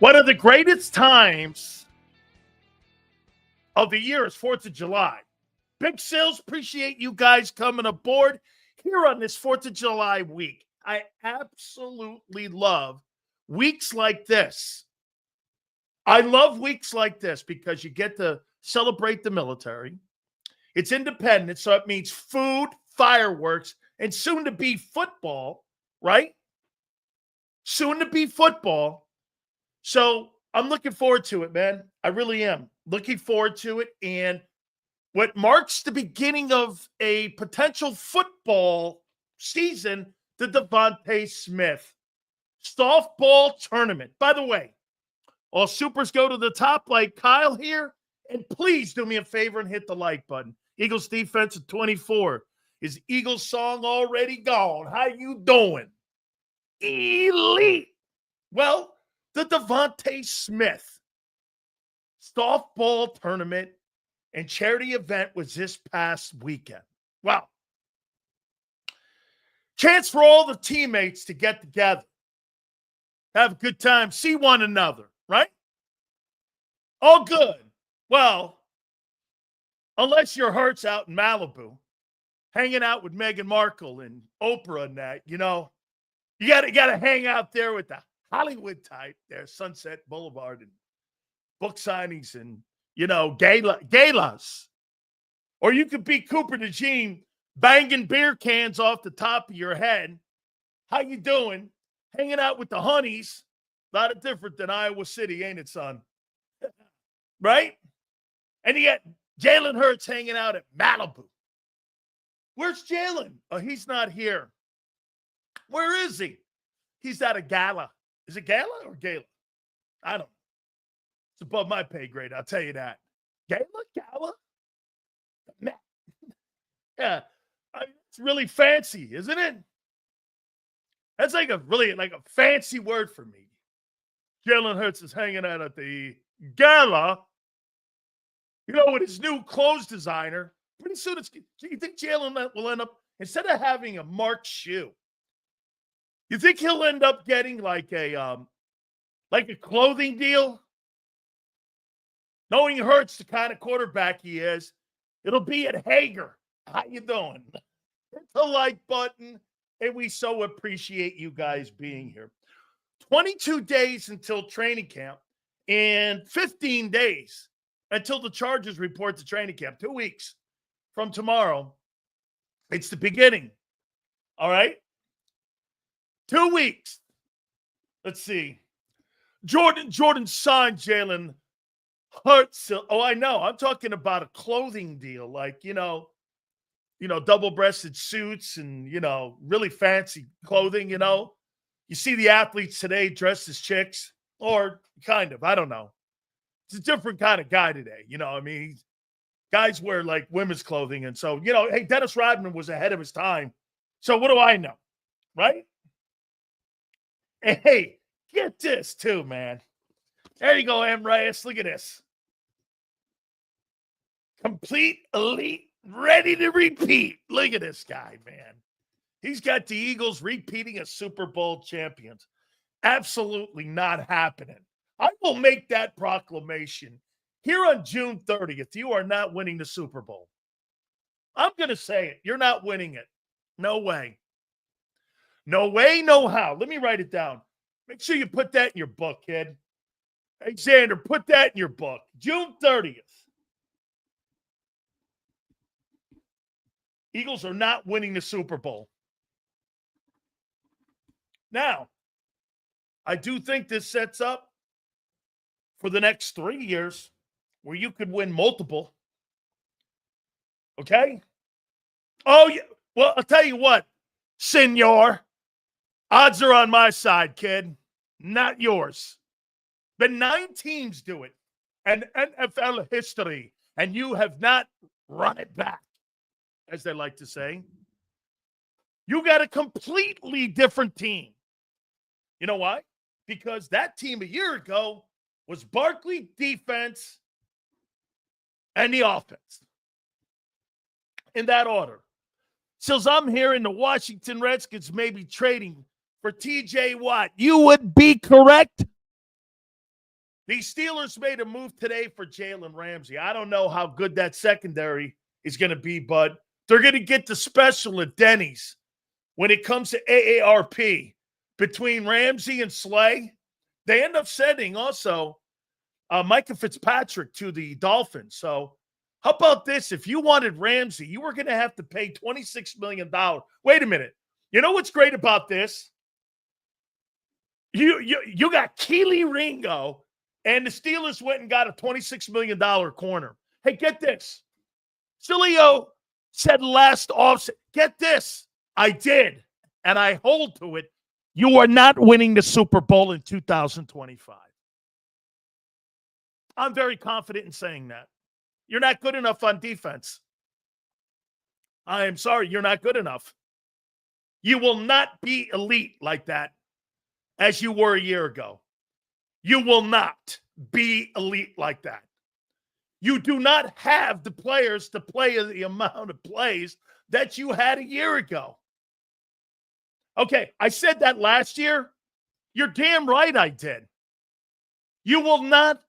One of the greatest times of the year is 4th of July. Big Sales, appreciate you guys coming aboard here on this 4th of July week. I absolutely love weeks like this. I love weeks like this because you get to celebrate the military. It's independent, so it means food, fireworks, and soon to be football, right? Soon to be football. So I'm looking forward to it, man. I really am. Looking forward to it. And what marks the beginning of a potential football season, the Devontae Smith softball tournament. By the way, all supers go to the top like Kyle here. And please do me a favor and hit the like button. Eagles defense at 24. Is Eagles song already gone? How you doing? Elite. Well, the Devontae Smith softball tournament and charity event was this past weekend. Wow. Chance for all the teammates to get together, have a good time, see one another, right? All good. Well, unless your heart's out in Malibu, hanging out with Meghan Markle and Oprah and that, you know, you gotta hang out there with the Hollywood type there, Sunset Boulevard, and book signings and, you know, galas. Or you could be Cooper DeJean banging beer cans off the top of your head. How you doing? Hanging out with the honeys. A lot of different than Iowa City, ain't it, son? Right? And you got Jalen Hurts hanging out at Malibu. Where's Jalen? Oh, he's not here. Where is he? He's at a gala. Is it gala or gala? I don't know. It's above my pay grade, I'll tell you that. Gala? Yeah. It's really fancy, isn't it? That's like a fancy word for me. Jalen Hurts is hanging out at the gala. You know, with his new clothes designer. Pretty soon, you think Jalen will end up, instead of having a marked shoe, you think he'll end up getting like a clothing deal? Knowing Hurts the kind of quarterback he is, it'll be at Hager. How you doing? Hit the like button, and we so appreciate you guys being here. 22 days until training camp and 15 days until the Chargers report to training camp. 2 weeks from tomorrow. It's the beginning. All right? 2 weeks. Let's see. Jordan signed Jalen Hurts. Oh, I know. I'm talking about a clothing deal, like, you know, double-breasted suits and, you know, really fancy clothing, you know. You see the athletes today dressed as chicks, or kind of, I don't know. It's a different kind of guy today, you know. I mean, guys wear like women's clothing, and so, you know, hey, Dennis Rodman was ahead of his time. So what do I know, right? And hey, get this too, man. There you go, M. Reyes. Look at this. Complete, elite, ready to repeat. Look at this guy, man. He's got the Eagles repeating as Super Bowl champions. Absolutely not happening. I will make that proclamation here on June 30th. You are not winning the Super Bowl. I'm going to say it. You're not winning it. No way. No way, no how. Let me write it down. Make sure you put that in your book, kid. Hey, Xander, put that in your book. June 30th. Eagles are not winning the Super Bowl. Now, I do think this sets up for the next 3 years where you could win multiple. Okay? Oh, yeah. Well, I'll tell you what, senor. Odds are on my side, kid. Not yours. Been 9 teams do it in NFL history, and you have not run it back, as they like to say. You got a completely different team. You know why? Because that team a year ago was Barkley defense and the offense. In that order. Since I'm hearing the Washington Redskins may be trading for TJ Watt, you would be correct? The Steelers made a move today for Jalen Ramsey. I don't know how good that secondary is going to be, but they're going to get the special at Denny's when it comes to AARP between Ramsey and Slay. They end up sending also Micah Fitzpatrick to the Dolphins. So how about this? If you wanted Ramsey, you were going to have to pay $26 million. Wait a minute. You know what's great about this? You got Keely Ringo, and the Steelers went and got a $26 million corner. Hey, get this. Sileo said last offseason, get this. I did, and I hold to it. You are not winning the Super Bowl in 2025. I'm very confident in saying that. You're not good enough on defense. I am sorry, you're not good enough. You will not be elite like that as you were a year ago. You will not be elite like that. You do not have the players to play the amount of plays that you had a year ago. Okay, I said that last year. You're damn right I did. You will not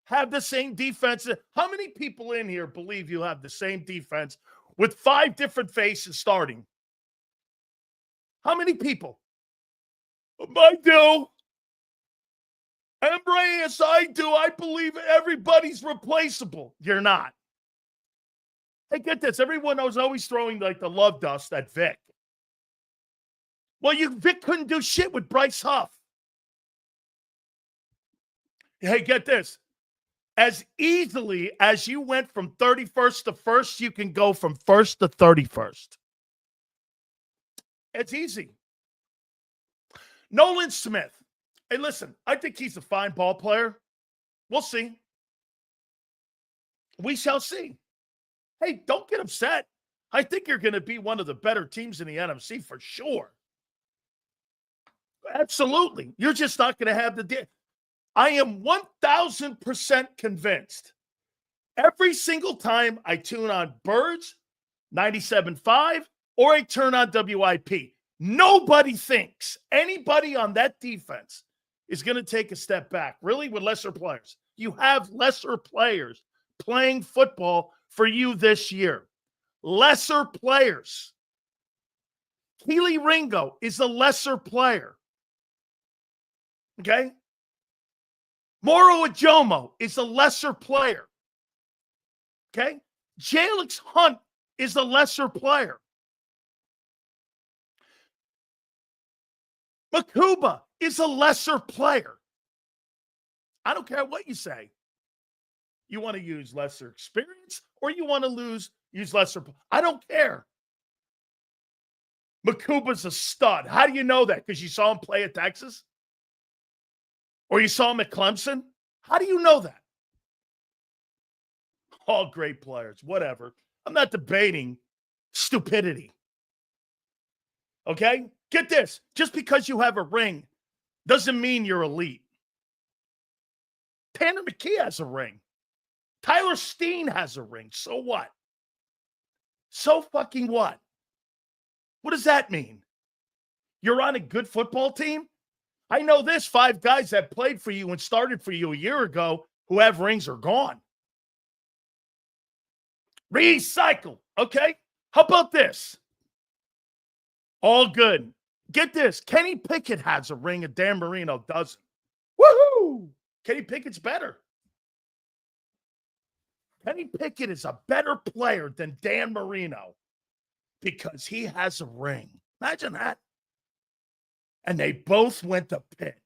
have the same defense. How many people in here believe you have the same defense with 5 different faces starting? How many people? I do. Embrace, I do. I believe everybody's replaceable. You're not. Hey, get this. Everyone was always throwing like the love dust at Vic. Well, Vic couldn't do shit with Bryce Huff. Hey, get this. As easily as you went from 31st to 1st, you can go from 1st to 31st. It's easy. Nolan Smith. Hey, listen, I think he's a fine ball player. We'll see. We shall see. Hey, don't get upset. I think you're going to be one of the better teams in the NFC for sure. Absolutely. You're just not going to have the I am 1,000% convinced. Every single time I tune on Birds, 97.5, or I turn on WIP, nobody thinks anybody on that defense is going to take a step back, really, with lesser players. You have lesser players playing football for you this year. Lesser players. Keely Ringo is a lesser player. Okay? Moro Ajomo is a lesser player. Okay? Jalix Hunt is a lesser player. Makuba is a lesser player. I don't care what you say. You want to use lesser experience or you want to use lesser. I don't care. Makuba's a stud. How do you know that? Because you saw him play at Texas? Or you saw him at Clemson? How do you know that? All great players, whatever. I'm not debating stupidity. Okay? Get this. Just because you have a ring doesn't mean you're elite. Tanner McKee has a ring. Tyler Steen has a ring. So what? So fucking what? What does that mean? You're on a good football team? I know this 5 guys that played for you and started for you a year ago who have rings are gone. Recycle. Okay? How about this? All good. Get this. Kenny Pickett has a ring and Dan Marino doesn't. Woohoo! Kenny Pickett's better. Kenny Pickett is a better player than Dan Marino because he has a ring. Imagine that. And they both went to Pitt.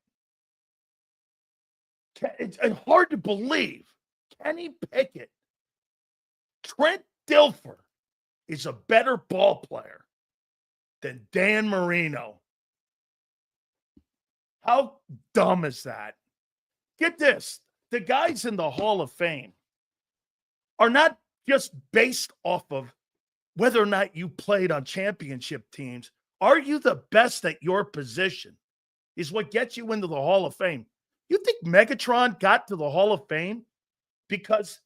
It's hard to believe. Kenny Pickett, Trent Dilfer is a better ball player than Dan Marino. How dumb is that? Get this. The guys in the Hall of Fame are not just based off of whether or not you played on championship teams. Are you the best at your position is what gets you into the Hall of Fame. You think Megatron got to the Hall of Fame because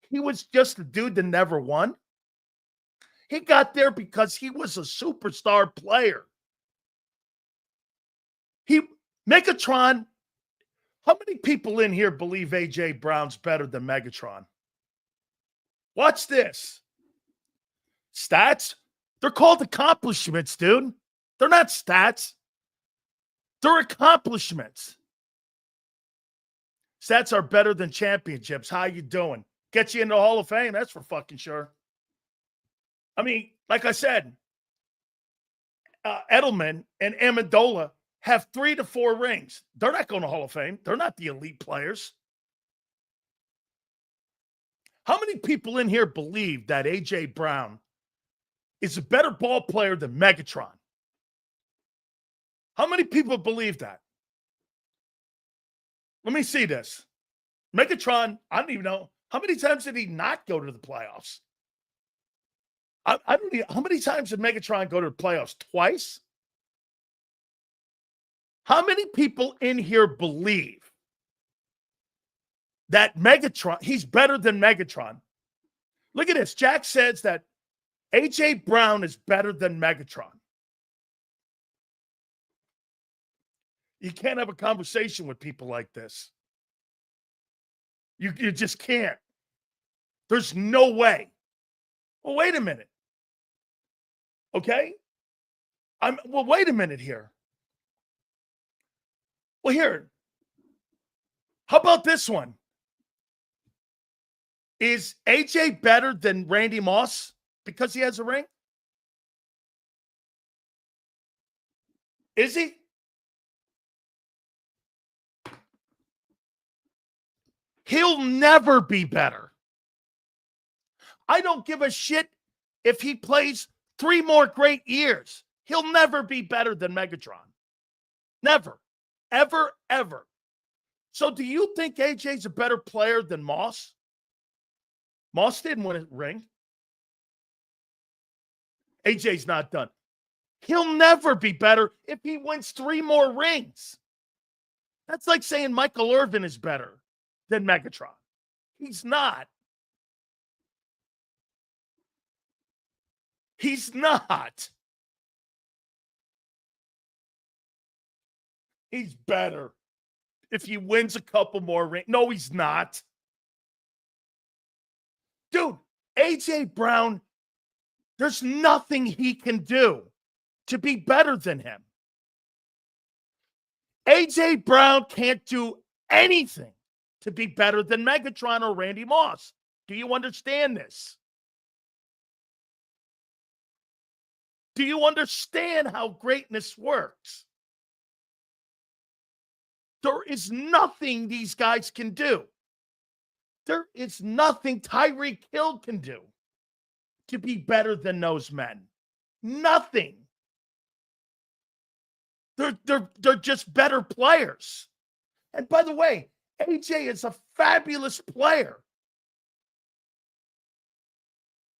he was just a dude that never won? He got there because he was a superstar player. Megatron How many people in here believe A.J. Brown's better than Megatron? Watch this. Stats? They're called accomplishments, dude. They're not stats. They're accomplishments. Stats are better than championships. How you doing? Get you into the Hall of Fame, that's for fucking sure. I mean, like I said, Edelman and Amendola have 3 to 4 rings. They're not going to Hall of Fame. They're not the elite players. How many people in here believe that A.J. Brown is a better ball player than Megatron? How many people believe that? Let me see this. Megatron, I don't even know. How many times did he not go to the playoffs? I don't even, how many times did Megatron go to the playoffs? Twice? How many people in here believe that Megatron, he's better than Megatron? Look at this. Jack says that A.J. Brown is better than Megatron. You can't have a conversation with people like this. You just can't. There's no way. Well, wait a minute. Okay? Well, wait a minute here. Well, here. How about this one? Is AJ better than Randy Moss because he has a ring? Is he? He'll never be better. I don't give a shit if he plays 3 more great years. He'll never be better than Megatron. Never. Ever, ever. So do you think AJ's a better player than Moss? Moss didn't win a ring. AJ's not done. He'll never be better if he wins 3 more rings. That's like saying Michael Irvin is better than Megatron. He's not. He's not. He's better if he wins a couple more rings. No, he's not. Dude, A.J. Brown, there's nothing he can do to be better than him. A.J. Brown can't do anything to be better than Megatron or Randy Moss. Do you understand this? Do you understand how greatness works? There is nothing these guys can do. There is nothing Tyreek Hill can do to be better than those men. Nothing. They're just better players. And by the way, AJ is a fabulous player.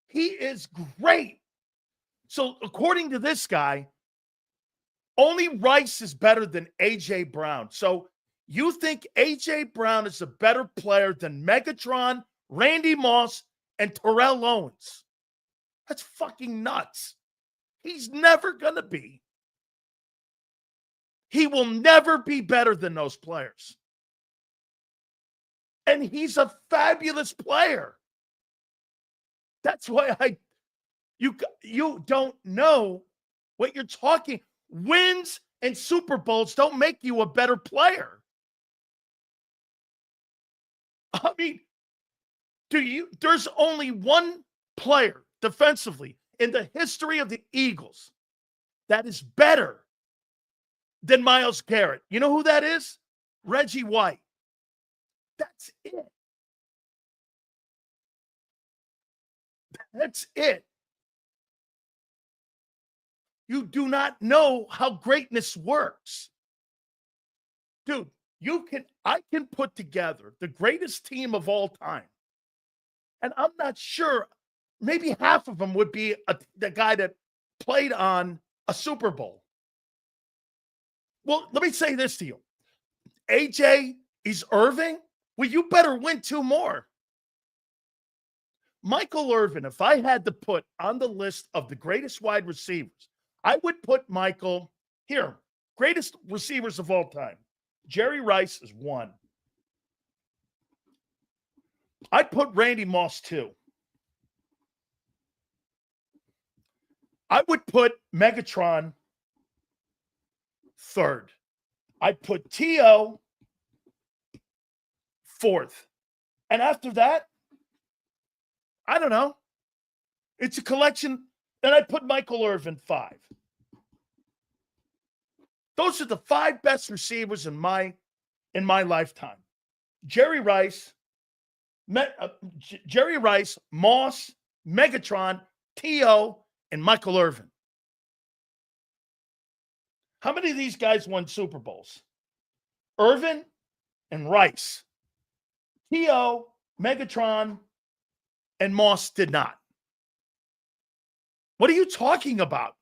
He is great. So according to this guy, only Rice is better than A.J. Brown. So you think A.J. Brown is a better player than Megatron, Randy Moss, and Terrell Owens? That's fucking nuts. He's never going to be. He will never be better than those players. And he's a fabulous player. That's why you don't know what you're talking. Wins and Super Bowls don't make you a better player. I mean, there's only one player defensively in the history of the Eagles that is better than Myles Garrett. You know who that is? Reggie White. That's it. That's it. You do not know how greatness works. Dude, I can put together the greatest team of all time. And I'm not sure, maybe half of them would be the guy that played on a Super Bowl. Well, let me say this to you. AJ is Irving. Well, you better win 2 more. Michael Irvin, if I had to put on the list of the greatest wide receivers, I would put Michael here, greatest receivers of all time. Jerry Rice is 1. I'd put Randy Moss 2. I would put Megatron 3rd. I'd put T.O. 4th. And after that, I don't know. It's a collection. Then I'd put Michael Irvin 5. Those are the 5 best receivers in my lifetime. Jerry Rice, Moss, Megatron, T.O., and Michael Irvin. How many of these guys won Super Bowls? Irvin and Rice. T.O., Megatron, and Moss did not. What are you talking about?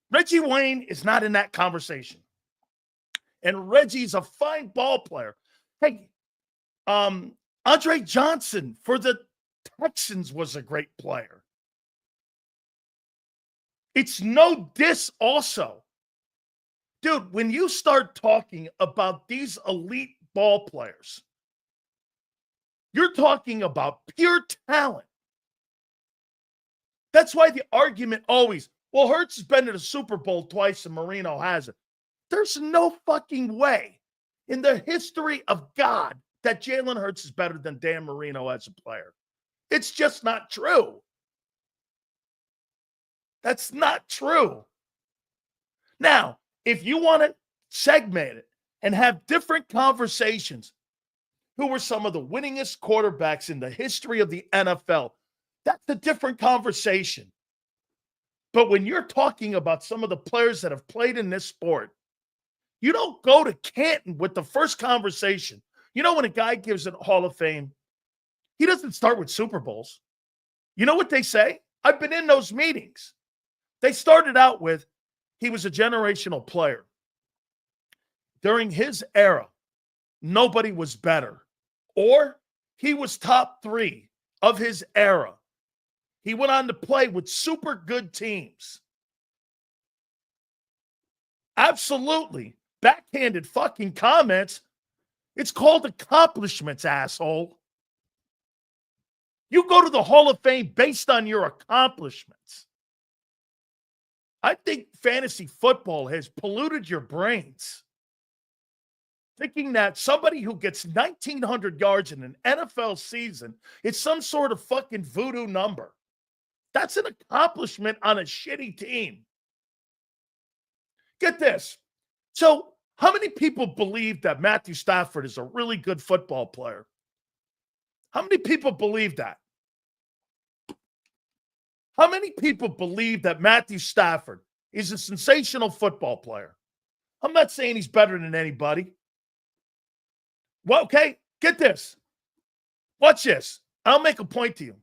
Reggie Wayne is not in that conversation. And Reggie's a fine ball player. Hey, Andre Johnson for the Texans was a great player. It's no diss also. Dude, when you start talking about these elite ball players, you're talking about pure talent. That's why the argument always, well, Hurts has been to the Super Bowl twice and Marino hasn't. There's no fucking way in the history of God that Jalen Hurts is better than Dan Marino as a player. It's just not true. That's not true. Now, if you want to segment it and have different conversations, who were some of the winningest quarterbacks in the history of the NFL, that's a different conversation. But when you're talking about some of the players that have played in this sport, you don't go to Canton with the first conversation. You know, when a guy gives a Hall of Fame, he doesn't start with Super Bowls. You know what they say? I've been in those meetings. They started out with, he was a generational player. During his era, nobody was better. Or he was top 3 of his era. He went on to play with super good teams. Absolutely. Backhanded fucking comments. It's called accomplishments, asshole. You go to the Hall of Fame based on your accomplishments. I think fantasy football has polluted your brains. Thinking that somebody who gets 1,900 yards in an NFL season is some sort of fucking voodoo number. That's an accomplishment on a shitty team. Get this. So, how many people believe that Matthew Stafford is a really good football player? How many people believe that? How many people believe that Matthew Stafford is a sensational football player? I'm not saying he's better than anybody. Well, okay, get this. Watch this. I'll make a point to you.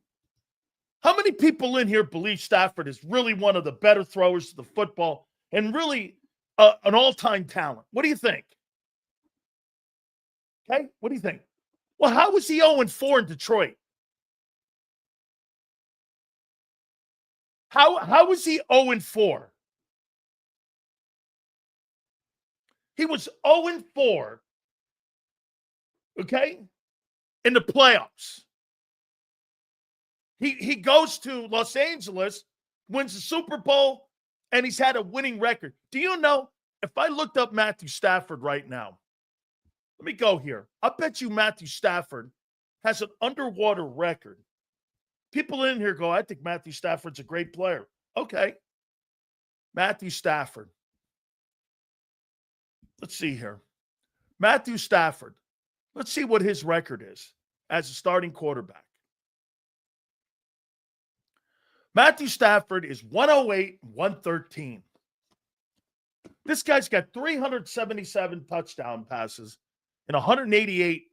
How many people in here believe Stafford is really one of the better throwers of the football and really an all-time talent? What do you think? Okay, what do you think? Well, how was he 0-4 in Detroit? How was he 0-4? He was 0-4, okay, in the playoffs. He goes to Los Angeles, wins the Super Bowl, and he's had a winning record. Do you know, if I looked up Matthew Stafford right now, let me go here. I bet you Matthew Stafford has an underwater record. People in here go, I think Matthew Stafford's a great player. Okay. Matthew Stafford. Let's see here. Matthew Stafford. Let's see what his record is as a starting quarterback. Matthew Stafford is 108, 113. This guy's got 377 touchdown passes and 188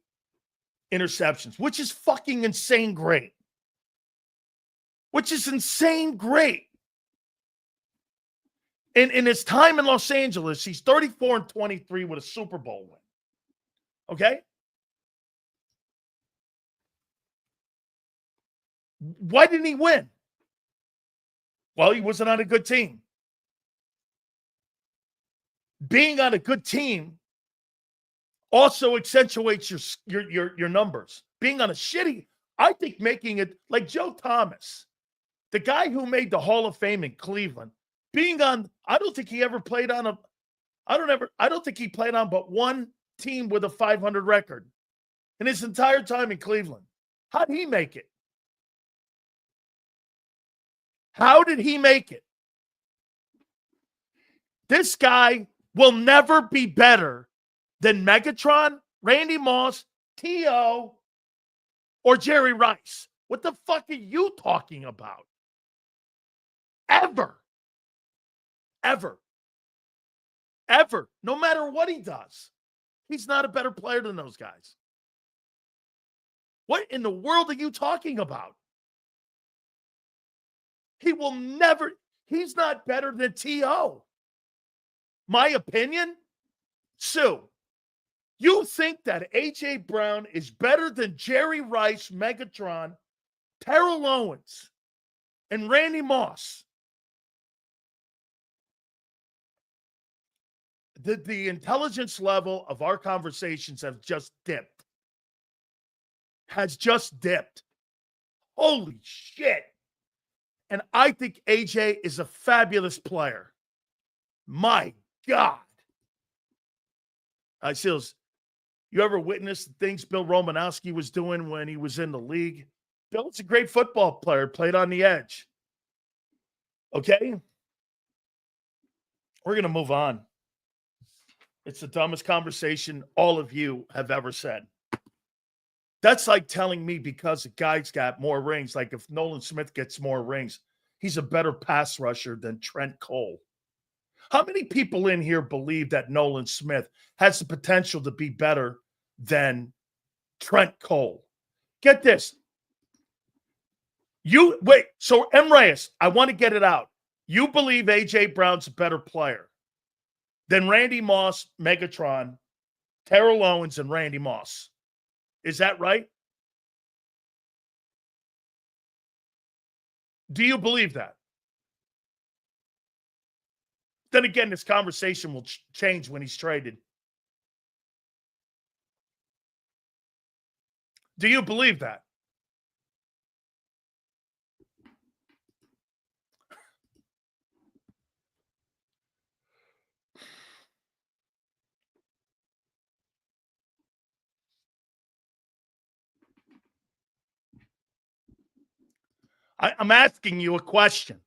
interceptions, which is fucking insane great. Which is insane great. In his time in Los Angeles, he's 34-23 with a Super Bowl win. Okay? Why didn't he win? Well, he wasn't on a good team. Being on a good team also accentuates your numbers. Being on a shitty, I think making it like Joe Thomas, the guy who made the Hall of Fame in Cleveland, being on, I don't think he ever played on I don't think he played on but one team with a 500 record in his entire time in Cleveland. How did he make it? How did he make it? This guy will never be better than Megatron, Randy Moss, T.O., or Jerry Rice. What the fuck are you talking about? Ever. Ever. Ever. No matter what he does. He's not a better player than those guys. What in the world are you talking about? He will never, he's not better than T.O. My opinion, Sue, you think that A.J. Brown is better than Jerry Rice, Megatron, Terrell Owens, and Randy Moss? The intelligence level of our conversations have just dipped. Has just dipped. Holy shit. And I think AJ is a fabulous player. My God. Seals, you ever witnessed the things Bill Romanowski was doing when he was in the league? Bill's a great football player, played on the edge. Okay? We're going to move on. It's the dumbest conversation all of you have ever said. That's like telling me because a guy's got more rings, like if Nolan Smith gets more rings, he's a better pass rusher than Trent Cole. How many people in here believe that Nolan Smith has the potential to be better than Trent Cole? Get this. So M. Reyes, I want to get it out. You believe A.J. Brown's a better player than Randy Moss, Megatron, Terrell Owens, and Randy Moss. Is that right? Do you believe that? Then again, this conversation will change when he's traded. Do you believe that? I'm asking you a question.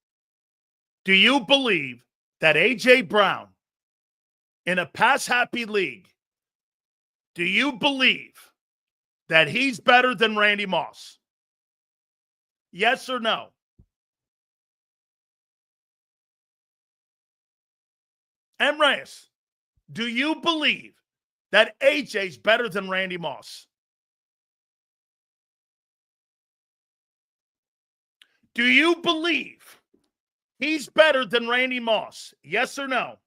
Do you believe that A.J. Brown, in a pass-happy league, do you believe that he's better than Randy Moss? Yes or no? M. Reyes, do you believe that A.J.'s better than Randy Moss? Do you believe he's better than Randy Moss? Yes or no?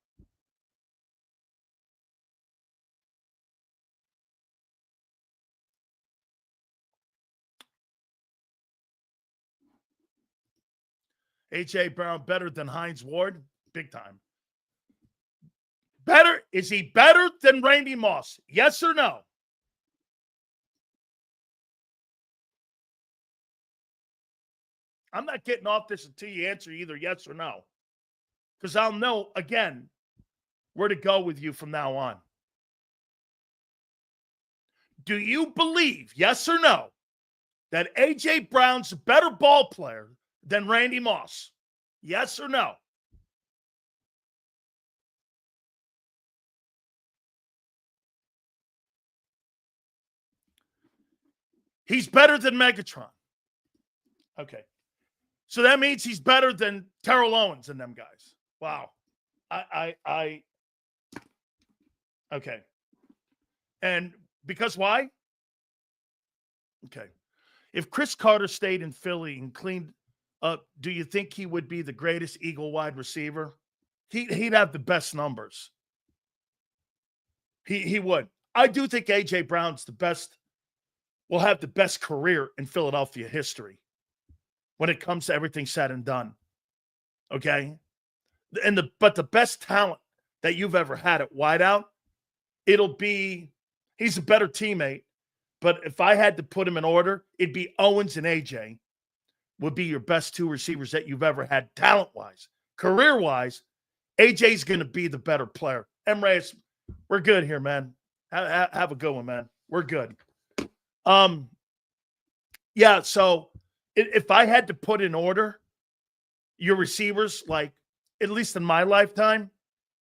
A.J. Brown better than Hines Ward? Big time. Better? Is he better than Randy Moss? Yes or no? I'm not getting off this until you answer either yes or no. Because I'll know, again, where to go with you from now on. Do you believe, yes or no, that A.J. Brown's a better ball player than Randy Moss? Yes or no? He's better than Megatron. Okay. So that means he's better than Terrell Owens and them guys. Wow. Okay. And because why? Okay. If Chris Carter stayed in Philly and cleaned up, do you think he would be the greatest Eagle wide receiver? He'd have the best numbers. He would. I do think A.J. Brown's the best, will have the best career in Philadelphia history when it comes to everything said and done. Okay? But the best talent that you've ever had at wideout, it'll be He's a better teammate. But if I had to put him in order, it'd be Owens and AJ would be your best two receivers that you've ever had talent-wise. Career-wise, AJ's going to be the better player. Reyes, we're good here, man. Have a good one, man. We're good. Yeah, so if I had to put in order your receivers, like at least in my lifetime,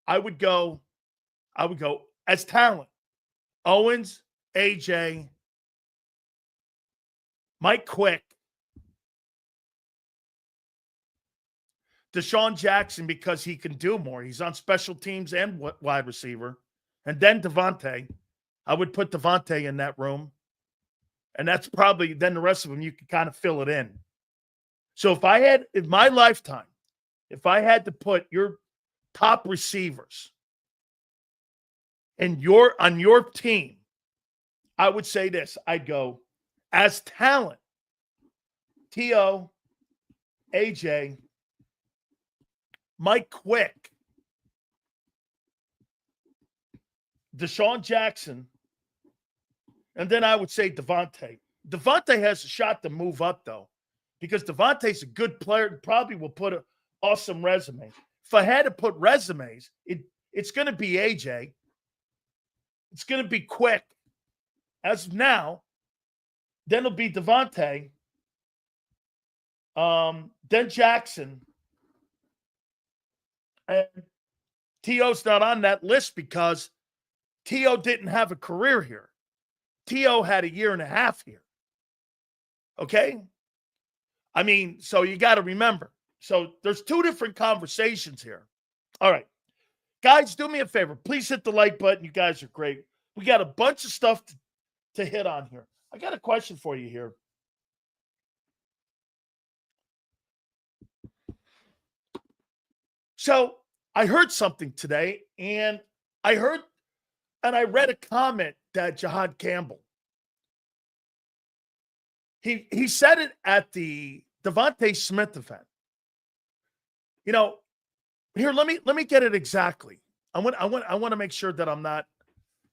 I would go as talent. Owens, AJ, Mike Quick, Deshaun Jackson, because he can do more. He's on special teams and wide receiver. And then Devontae. I would put Devontae in that room. And that's probably, then the rest of them, you can kind of fill it in. So if I had, in my lifetime, if I had to put your top receivers on your team, I would say this. I'd go, as talent, T.O., AJ, Mike Quick, Deshaun Jackson, and then I would say Devontae. Devontae has a shot to move up, though, because Devontae's a good player and probably will put an awesome resume. If I had to put resumes, it's going to be AJ. It's going to be Quick. As of now, then it'll be Devontae, then Jackson, and T.O.'s not on that list because T.O. didn't have a career here. T.O. had a year and a half here. Okay? I mean, so you got to remember. So there's two different conversations here. All right. Guys, do me a favor. Please hit the like button. You guys are great. We got a bunch of stuff to hit on here. I got a question for you here. So I heard something today, and I read a comment that JAKIB Campbell. He said it at the Devontae Smith event. You know, here, let me get it exactly. I want to make sure that I'm not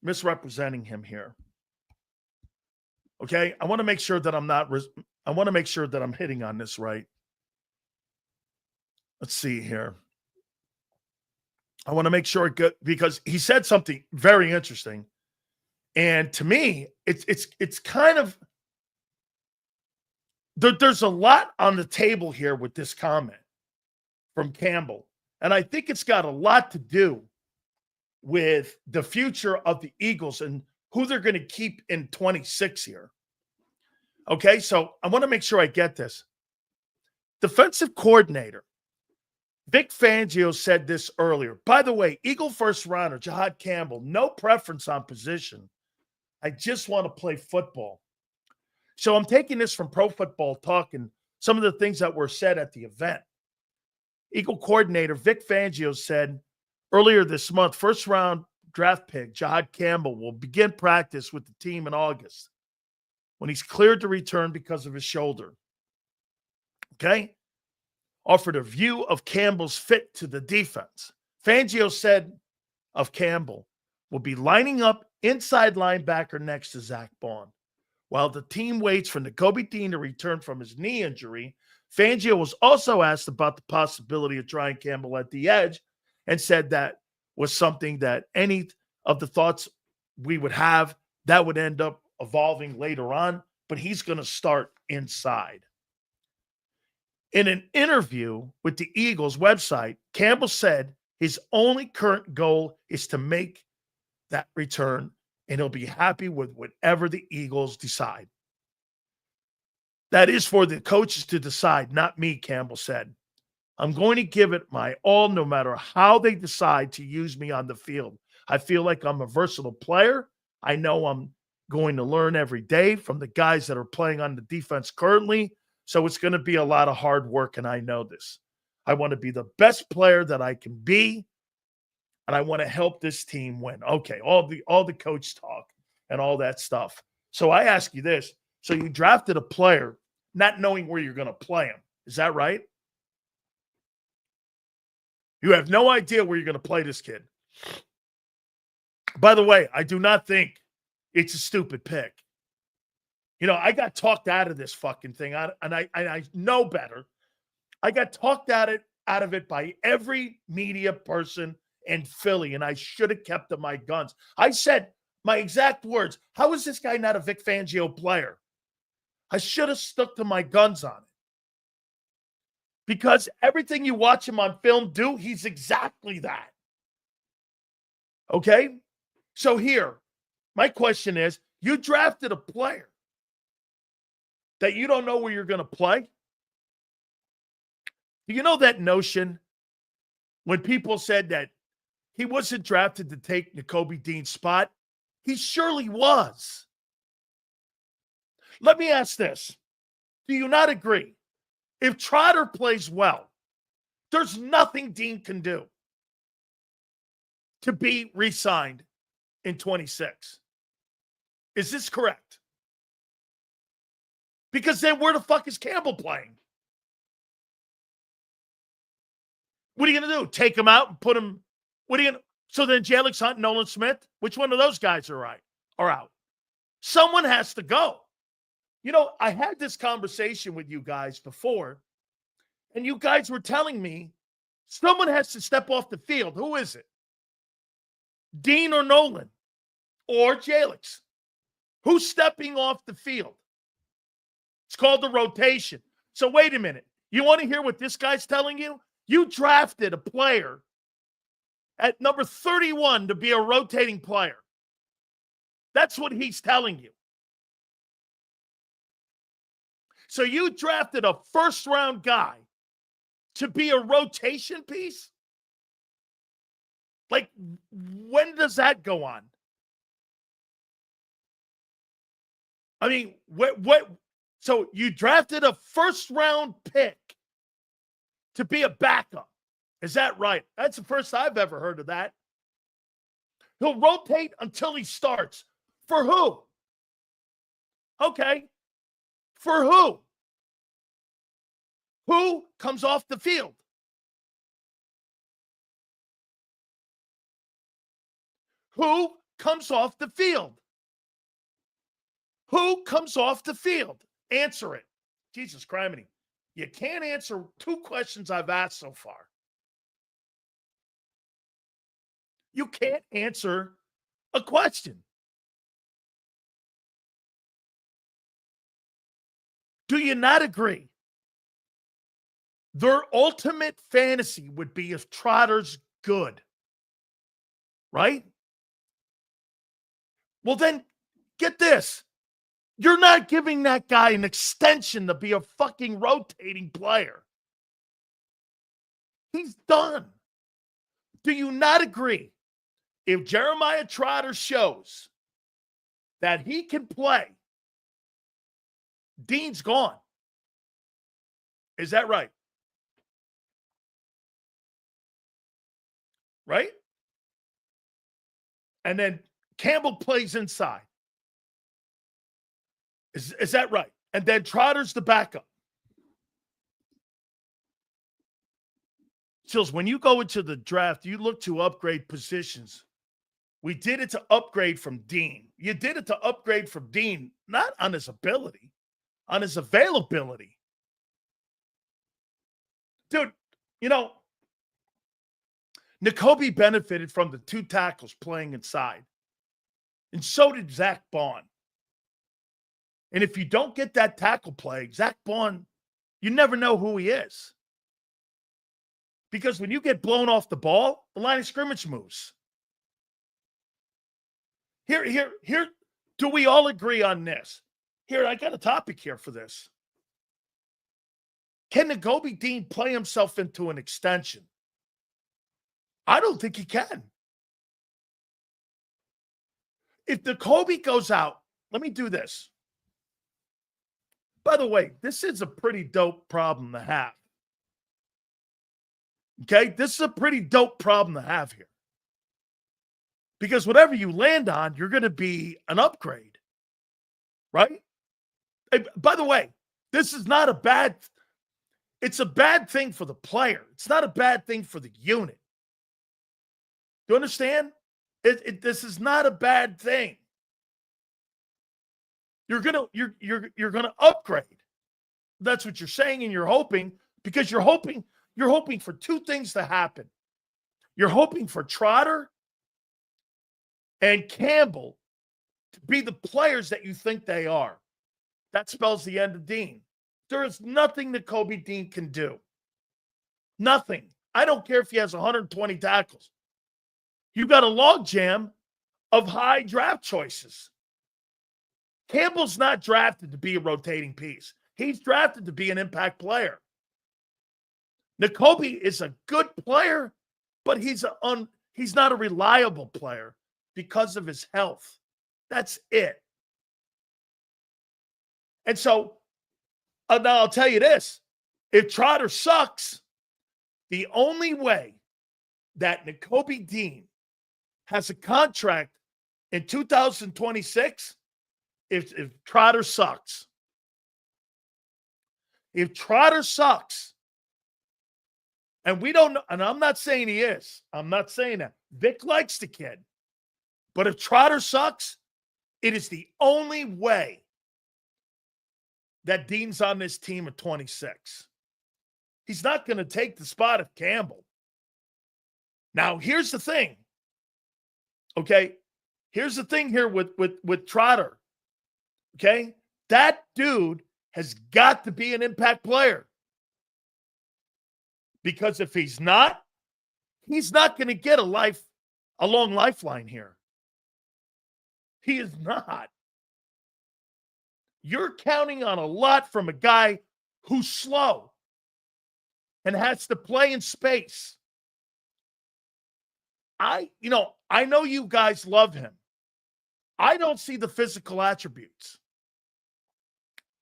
misrepresenting him here. Okay? I want to make sure that I'm hitting on this right. Let's see here. I want to make sure it good because he said something very interesting. And to me, it's kind of there's a lot on the table here with this comment from Campbell. And I think it's got a lot to do with the future of the Eagles and who they're going to keep in 26 here. Okay, so I want to make sure I get this. Defensive coordinator Vic Fangio said this earlier. By the way, Eagle first rounder JAKIB Campbell, no preference on position. I just want to play football. So I'm taking this from Pro Football Talk and some of the things that were said at the event. Eagle coordinator Vic Fangio said earlier this month, first round draft pick JAKIB Campbell will begin practice with the team in August when he's cleared to return because of his shoulder. Okay? Offered a view of Campbell's fit to the defense. Fangio said of Campbell will be lining up inside linebacker next to Zach Bond. While the team waits for Nico Dean to return from his knee injury, Fangio was also asked about the possibility of trying Campbell at the edge and said that was something that any of the thoughts we would have that would end up evolving later on, but he's going to start inside. In an interview with the Eagles website, Campbell said his only current goal is to make that return, and he'll be happy with whatever the Eagles decide. That is for the coaches to decide, not me, Campbell said. I'm going to give it my all no matter how they decide to use me on the field. I feel like I'm a versatile player. I know I'm going to learn every day from the guys that are playing on the defense currently. So it's going to be a lot of hard work, and I know this. I want to be the best player that I can be, and I want to help this team win. Okay, all the coach talk and all that stuff. So I ask you this. So you drafted a player not knowing where you're going to play him. Is that right? You have no idea where you're going to play this kid. By the way, I do not think it's a stupid pick. You know, I got talked out of this fucking thing, and I know better. I got talked out of it by every media person in Philly, and I should have kept to my guns. I said my exact words, how is this guy not a Vic Fangio player? I should have stuck to my guns on it. Because everything you watch him on film do, he's exactly that. Okay? So here, my question is, you drafted a player that you don't know where you're going to play? Do you know that notion when people said that he wasn't drafted to take Nico Dean's spot? He surely was. Let me ask this. Do you not agree? If Trotter plays well, there's nothing Dean can do to be re-signed in 26. Is this correct? Because then where the fuck is Campbell playing? What are you going to do? Take him out and put him... What are you going to... So then Jalix Hunt, Nolan Smith, which one of those guys are out? Someone has to go. You know, I had this conversation with you guys before, and you guys were telling me someone has to step off the field. Who is it? Dean or Nolan? Or Jalix? Who's stepping off the field? It's called the rotation. So wait a minute. You want to hear what this guy's telling you? You drafted a player at number 31 to be a rotating player. That's what he's telling you. So you drafted a first-round guy to be a rotation piece? Like, when does that go on? I mean, what? So you drafted a first-round pick to be a backup. Is that right? That's the first I've ever heard of that. He'll rotate until he starts. For who? Okay. For who? Who comes off the field? Who comes off the field? Who comes off the field? Answer it. Jesus criminy. You can't answer two questions I've asked so far. You can't answer a question. Do you not agree? Their ultimate fantasy would be if Trotter's good. Right? Well, then, get this. You're not giving that guy an extension to be a fucking rotating player. He's done. Do you not agree? If Jeremiah Trotter shows that he can play, Dean's gone. Is that right? Right? And then Campbell plays inside. Is that right? And then Trotter's the backup. Chills, when you go into the draft, you look to upgrade positions. We did it to upgrade from Dean. You did it to upgrade from Dean, not on his ability, on his availability. Dude, you know, Nakobe benefited from the two tackles playing inside. And so did Zach Bond. And if you don't get that tackle play, Zach Bond, you never know who he is. Because when you get blown off the ball, the line of scrimmage moves. Here, do we all agree on this? Here, I got a topic here for this. Can Nakobe Dean play himself into an extension? I don't think he can. If Nakobe goes out, let me do this. By the way, this is a pretty dope problem to have. Okay? This is a pretty dope problem to have here. Because whatever you land on, you're going to be an upgrade. Right? And by the way, this is not a bad... It's a bad thing for the player. It's not a bad thing for the unit. You understand? This is not a bad thing. You're gonna upgrade. That's what you're saying, and you're hoping, because you're hoping for two things to happen. You're hoping for Trotter and Campbell to be the players that you think they are. That spells the end of Dean. There is nothing that Kobe Dean can do. Nothing. I don't care if he has 120 tackles. You've got a logjam of high draft choices. Campbell's not drafted to be a rotating piece. He's drafted to be an impact player. Nakobe is a good player, but he's not a reliable player because of his health. That's it. And so, now I'll tell you this. If Trotter sucks, the only way that Nakobe Dean has a contract in 2026 if Trotter sucks. If Trotter sucks, and we don't know, and I'm not saying he is. I'm not saying that. Vic likes the kid. But if Trotter sucks, it is the only way that Dean's on this team at 26. He's not going to take the spot of Campbell. Now, here's the thing. Okay? Here's the thing here with Trotter. Okay? That dude has got to be an impact player. Because if he's not going to get a long lifeline here. He is not. You're counting on a lot from a guy who's slow and has to play in space. I know you guys love him. I don't see the physical attributes.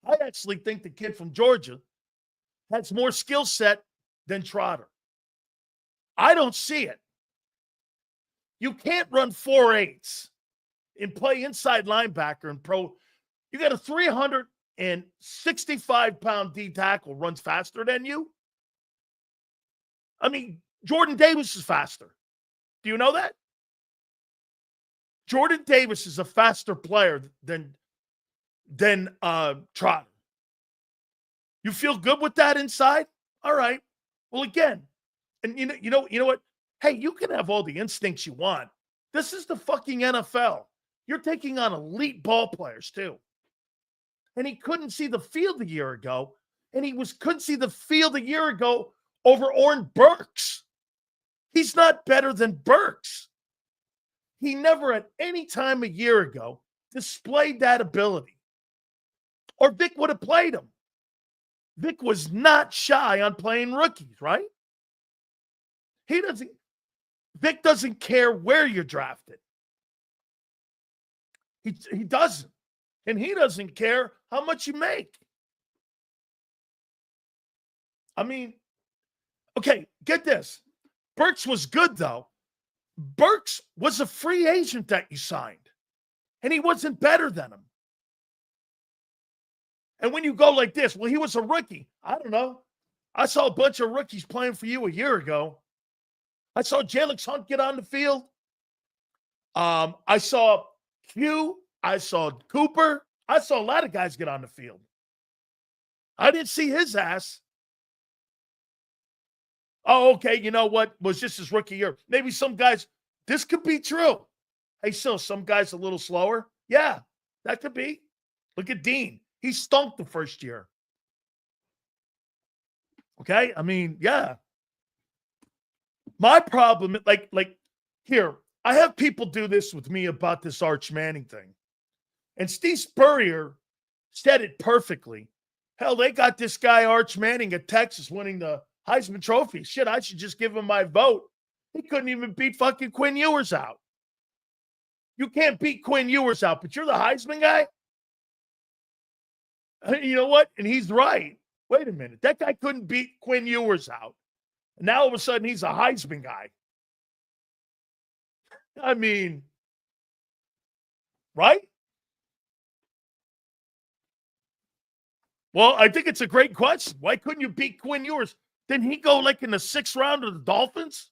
I actually think the kid from Georgia has more skill set than Trotter. I don't see it. You can't run 4.8s and play inside linebacker and pro. You got a 365-pound D tackle runs faster than you. I mean, Jordan Davis is faster. Do you know that? Jordan Davis is a faster player than Trotter. You feel good with that inside? All right. Well, again, and you know what? Hey, you can have all the instincts you want. This is the fucking NFL. You're taking on elite ball players too. And he couldn't see the field a year ago, and couldn't see the field a year ago over Oren Burks. He's not better than Burks. He never at any time a year ago displayed that ability. Or Vic would have played him. Vic was not shy on playing rookies, right? Vic doesn't care where you're drafted. He doesn't. And he doesn't care how much you make. I mean, okay, get this. Burks was good, though. Burks was a free agent that you signed, and he wasn't better than him. And when you go like this, well, he was a rookie. I don't know. I saw a bunch of rookies playing for you a year ago. I saw Jalix Hunt get on the field. I saw Q. I saw Cooper. I saw a lot of guys get on the field. I didn't see his ass. Oh, okay, you know what? Was just his rookie year. Maybe some guys, this could be true. Hey, still, some guys a little slower. Yeah, that could be. Look at Dean. He stunk the first year. Okay? I mean, yeah. My problem, like here, I have people do this with me about this Arch Manning thing. And Steve Spurrier said it perfectly. Hell, they got this guy, Arch Manning, at Texas winning the Heisman Trophy. Shit, I should just give him my vote. He couldn't even beat fucking Quinn Ewers out. You can't beat Quinn Ewers out, but you're the Heisman guy? You know what? And he's right. Wait a minute. That guy couldn't beat Quinn Ewers out. And now all of a sudden he's a Heisman guy. I mean, right? Well, I think it's a great question. Why couldn't you beat Quinn Ewers? Didn't he go like in the 6th round of the Dolphins?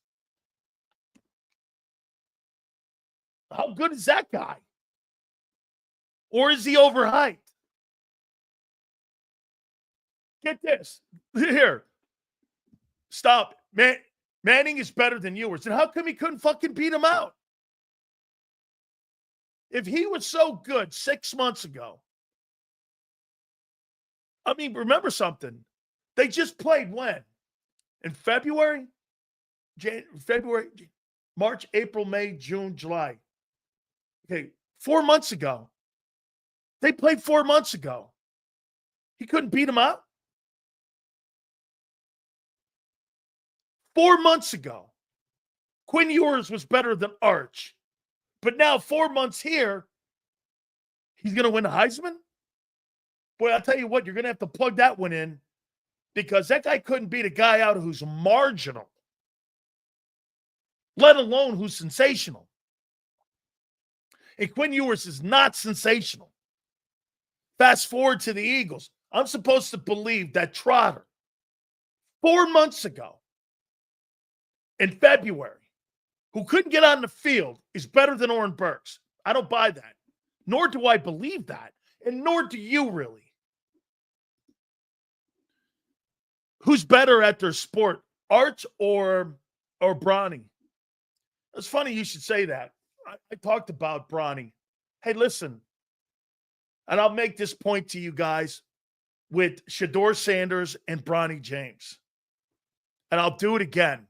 How good is that guy? Or is he overhyped? Get this. Here. Stop. Manning is better than Ewers. And how come he couldn't fucking beat him out? If he was so good 6 months ago, I mean, remember something. They just played when? In February? March, April, May, June, July. Okay, 4 months ago. They played 4 months ago. He couldn't beat him out? 4 months ago. Quinn Ewers was better than Arch. But now 4 months here, he's going to win the Heisman? Boy, I'll tell you what, you're going to have to plug that one in because that guy couldn't beat a guy out who's marginal, let alone who's sensational. And Quinn Ewers is not sensational. Fast forward to the Eagles. I'm supposed to believe that Trotter, 4 months ago, in February, who couldn't get on the field, is better than Oren Burks. I don't buy that. Nor do I believe that. And nor do you really. Who's better at their sport, Arch or Bronny? It's funny you should say that. I talked about Bronny. Hey, listen, and I'll make this point to you guys with Shedeur Sanders and Bronny James. And I'll do it again,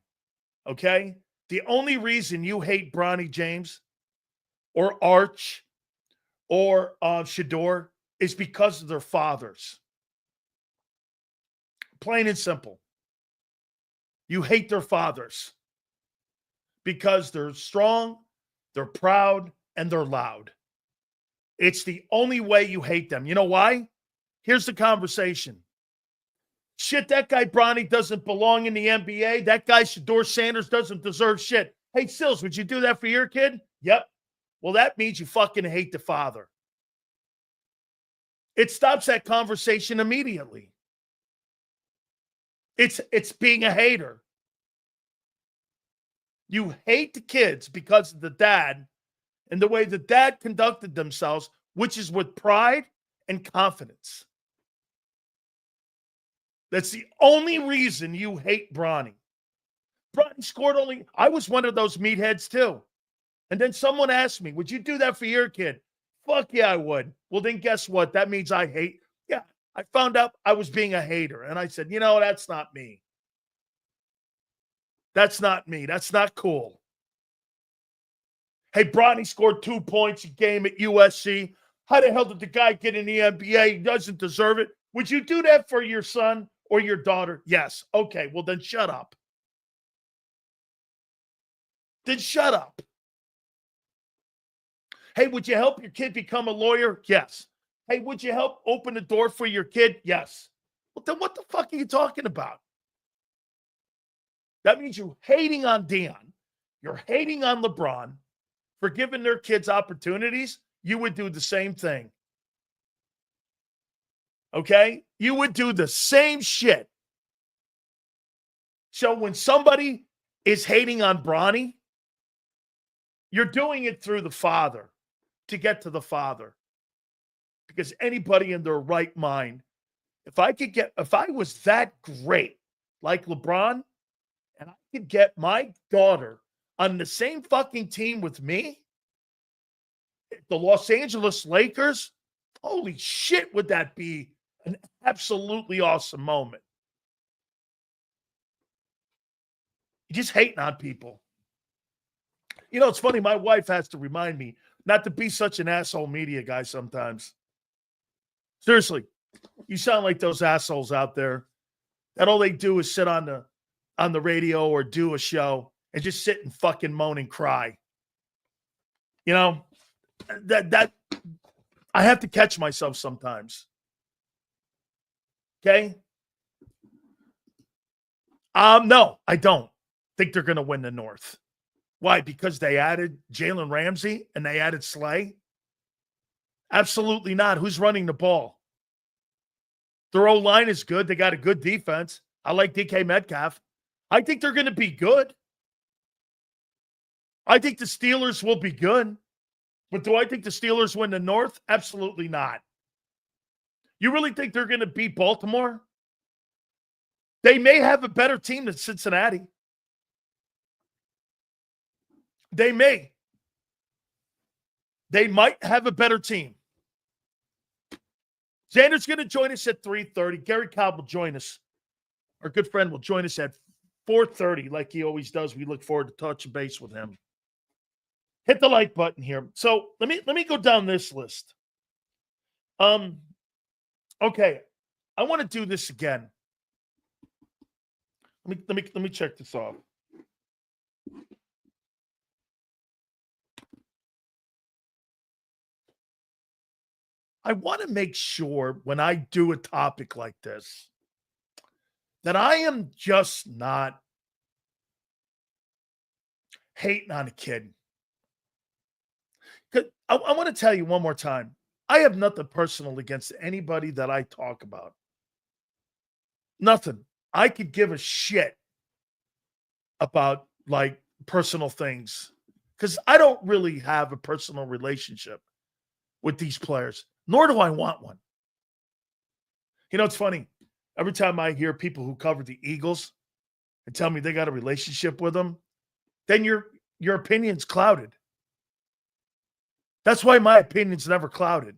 okay? The only reason you hate Bronny James or Arch or Shedeur is because of their fathers. Plain and simple. You hate their fathers because they're strong, they're proud, and they're loud. It's the only way you hate them. You know why? Here's the conversation. Shit, that guy Bronny doesn't belong in the NBA. That guy Shedeur Sanders doesn't deserve shit. Hey, Sills, would you do that for your kid? Yep. Well, that means you fucking hate the father. It stops that conversation immediately. It's being a hater. You hate the kids because of the dad and the way the dad conducted themselves, which is with pride and confidence. That's the only reason you hate Bronny. Bronny scored only, I was one of those meatheads too. And then someone asked me, would you do that for your kid? Fuck yeah, I would. Well, then guess what? That means I hate. Yeah, I found out I was being a hater. And I said, that's not me. That's not me. That's not cool. Hey, Bronny scored 2 points a game at USC. How the hell did the guy get in the NBA? He doesn't deserve it. Would you do that for your son or your daughter? Yes. Okay, well then shut up. Then shut up. Hey, would you help your kid become a lawyer? Yes. Hey, would you help open the door for your kid? Yes. Well, then what the fuck are you talking about? That means you're hating on Dion. You're hating on LeBron for giving their kids opportunities. You would do the same thing. Okay? You would do the same shit. So when somebody is hating on Bronny, you're doing it through the father to get to the father. Because anybody in their right mind, if I was that great like LeBron, and I could get my daughter on the same fucking team with me, the Los Angeles Lakers, holy shit, would that be an absolutely awesome moment. You're just hating on people. It's funny. My wife has to remind me not to be such an asshole media guy sometimes. Seriously, you sound like those assholes out there that all they do is sit on the radio or do a show and just sit and fucking moan and cry. That I have to catch myself sometimes. Okay? No, I don't think they're going to win the North. Why? Because they added Jalen Ramsey and they added Slay? Absolutely not. Who's running the ball? Their O-line is good. They got a good defense. I like DK Metcalf. I think they're going to be good. I think the Steelers will be good. But do I think the Steelers win the North? Absolutely not. You really think they're going to beat Baltimore? They may have a better team than Cincinnati. They may. They might have a better team. Xander's going to join us at 3:30. Gary Cobb will join us. Our good friend will join us at 4:30 like he always does. We look forward to touching base with him. Hit the like button here. So let me go down this list. Okay. I want to do this again. Let me check this off. I want to make sure when I do a topic like this that I am just not hating on a kid. 'Cause I want to tell you one more time. I have nothing personal against anybody that I talk about. Nothing. I could give a shit about like personal things because I don't really have a personal relationship with these players, nor do I want one. You know, it's funny. Every time I hear people who cover the Eagles and tell me they got a relationship with them, then your opinion's clouded. That's why my opinion's never clouded.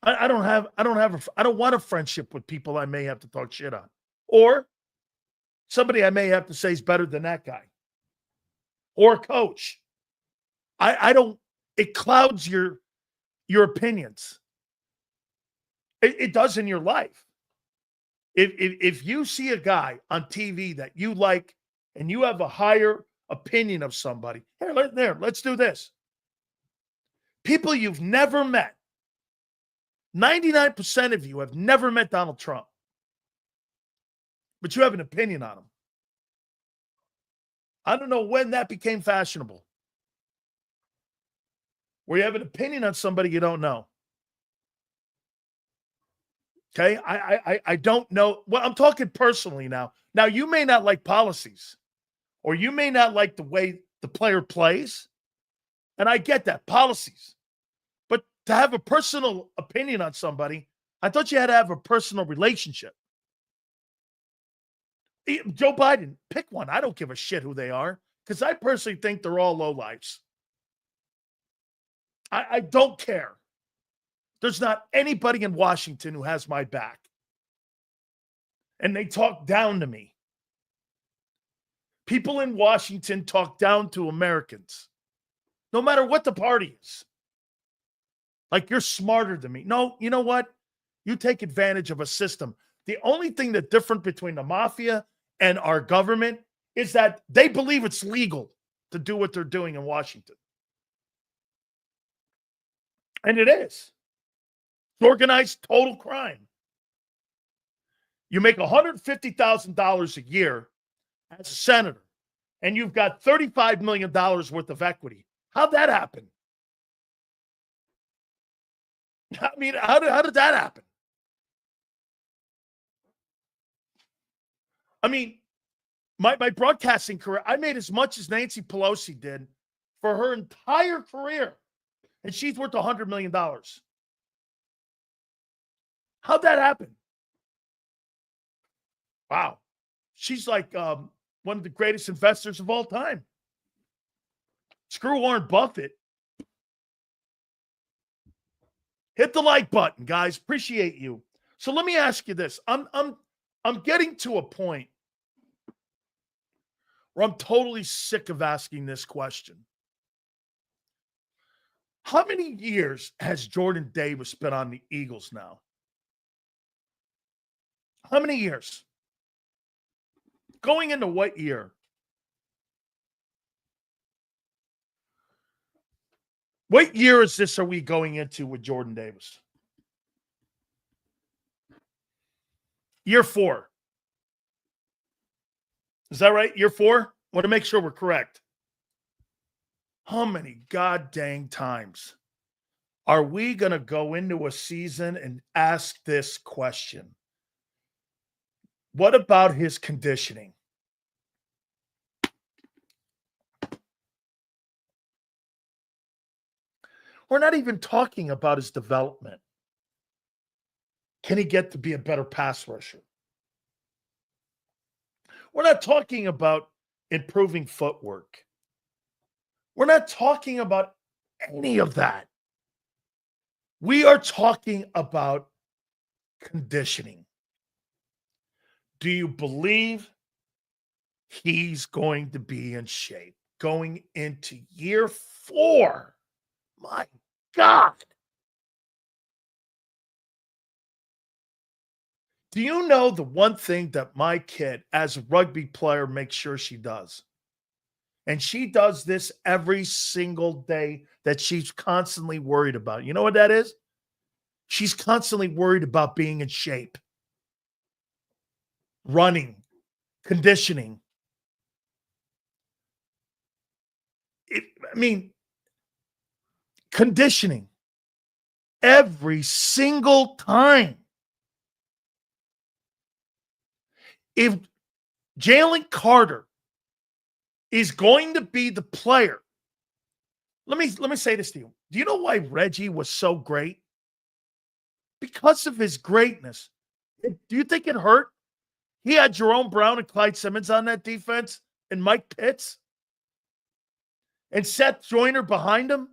I don't want a friendship with people I may have to talk shit on. Or somebody I may have to say is better than that guy. Or a coach. I don't, it clouds your opinions. It does in your life. If you see a guy on TV that you like and you have a higher opinion of somebody, let's do this. People you've never met. 99% of you have never met Donald Trump. But you have an opinion on him. I don't know when that became fashionable. Where you have an opinion on somebody you don't know. Okay? I don't know. Well, I'm talking personally now. Now, you may not like policies. Or you may not like the way the player plays. And I get that. Policies. But to have a personal opinion on somebody, I thought you had to have a personal relationship. Joe Biden, pick one. I don't give a shit who they are because I personally think they're all lowlifes. I don't care. There's not anybody in Washington who has my back. And they talk down to me. People in Washington talk down to Americans, no matter what the party is. Like you're smarter than me. No, you know what? You take advantage of a system. The only thing that's different between the mafia and our government is that they believe it's legal to do what they're doing in Washington. And it is. It's organized total crime. You make $150,000 a year as a senator, and you've got $35 million worth of equity. How'd that happen? I mean, how did that happen? I mean, my broadcasting career, I made as much as Nancy Pelosi did for her entire career, and she's worth $100 million. How'd that happen? Wow. She's like one of the greatest investors of all time. Screw Warren Buffett. Hit the like button, guys. Appreciate you. So let me ask you this. I'm getting to a point where I'm totally sick of asking this question. How many years has Jordan Davis been on the Eagles now? How many years? Going into what year? What year is this are we going into with Jordan Davis? Year 4. Is that right? Year 4? Want to make sure we're correct. How many god dang times are we going to go into a season and ask this question? What about his conditioning? We're not even talking about his development. Can he get to be a better pass rusher? We're not talking about improving footwork. We're not talking about any of that. We are talking about conditioning. Do you believe he's going to be in shape going into year 4? My God. Do you know the one thing that my kid, as a rugby player, makes sure she does? And she does this every single day that she's constantly worried about. You know what that is? She's constantly worried about being in shape, running, conditioning. Conditioning every single time. If Jalen Carter is going to be the player, let me say this to you. Do you know why Reggie was so great? Because of his greatness. Do you think it hurt? He had Jerome Brown and Clyde Simmons on that defense and Mike Pitts and Seth Joyner behind him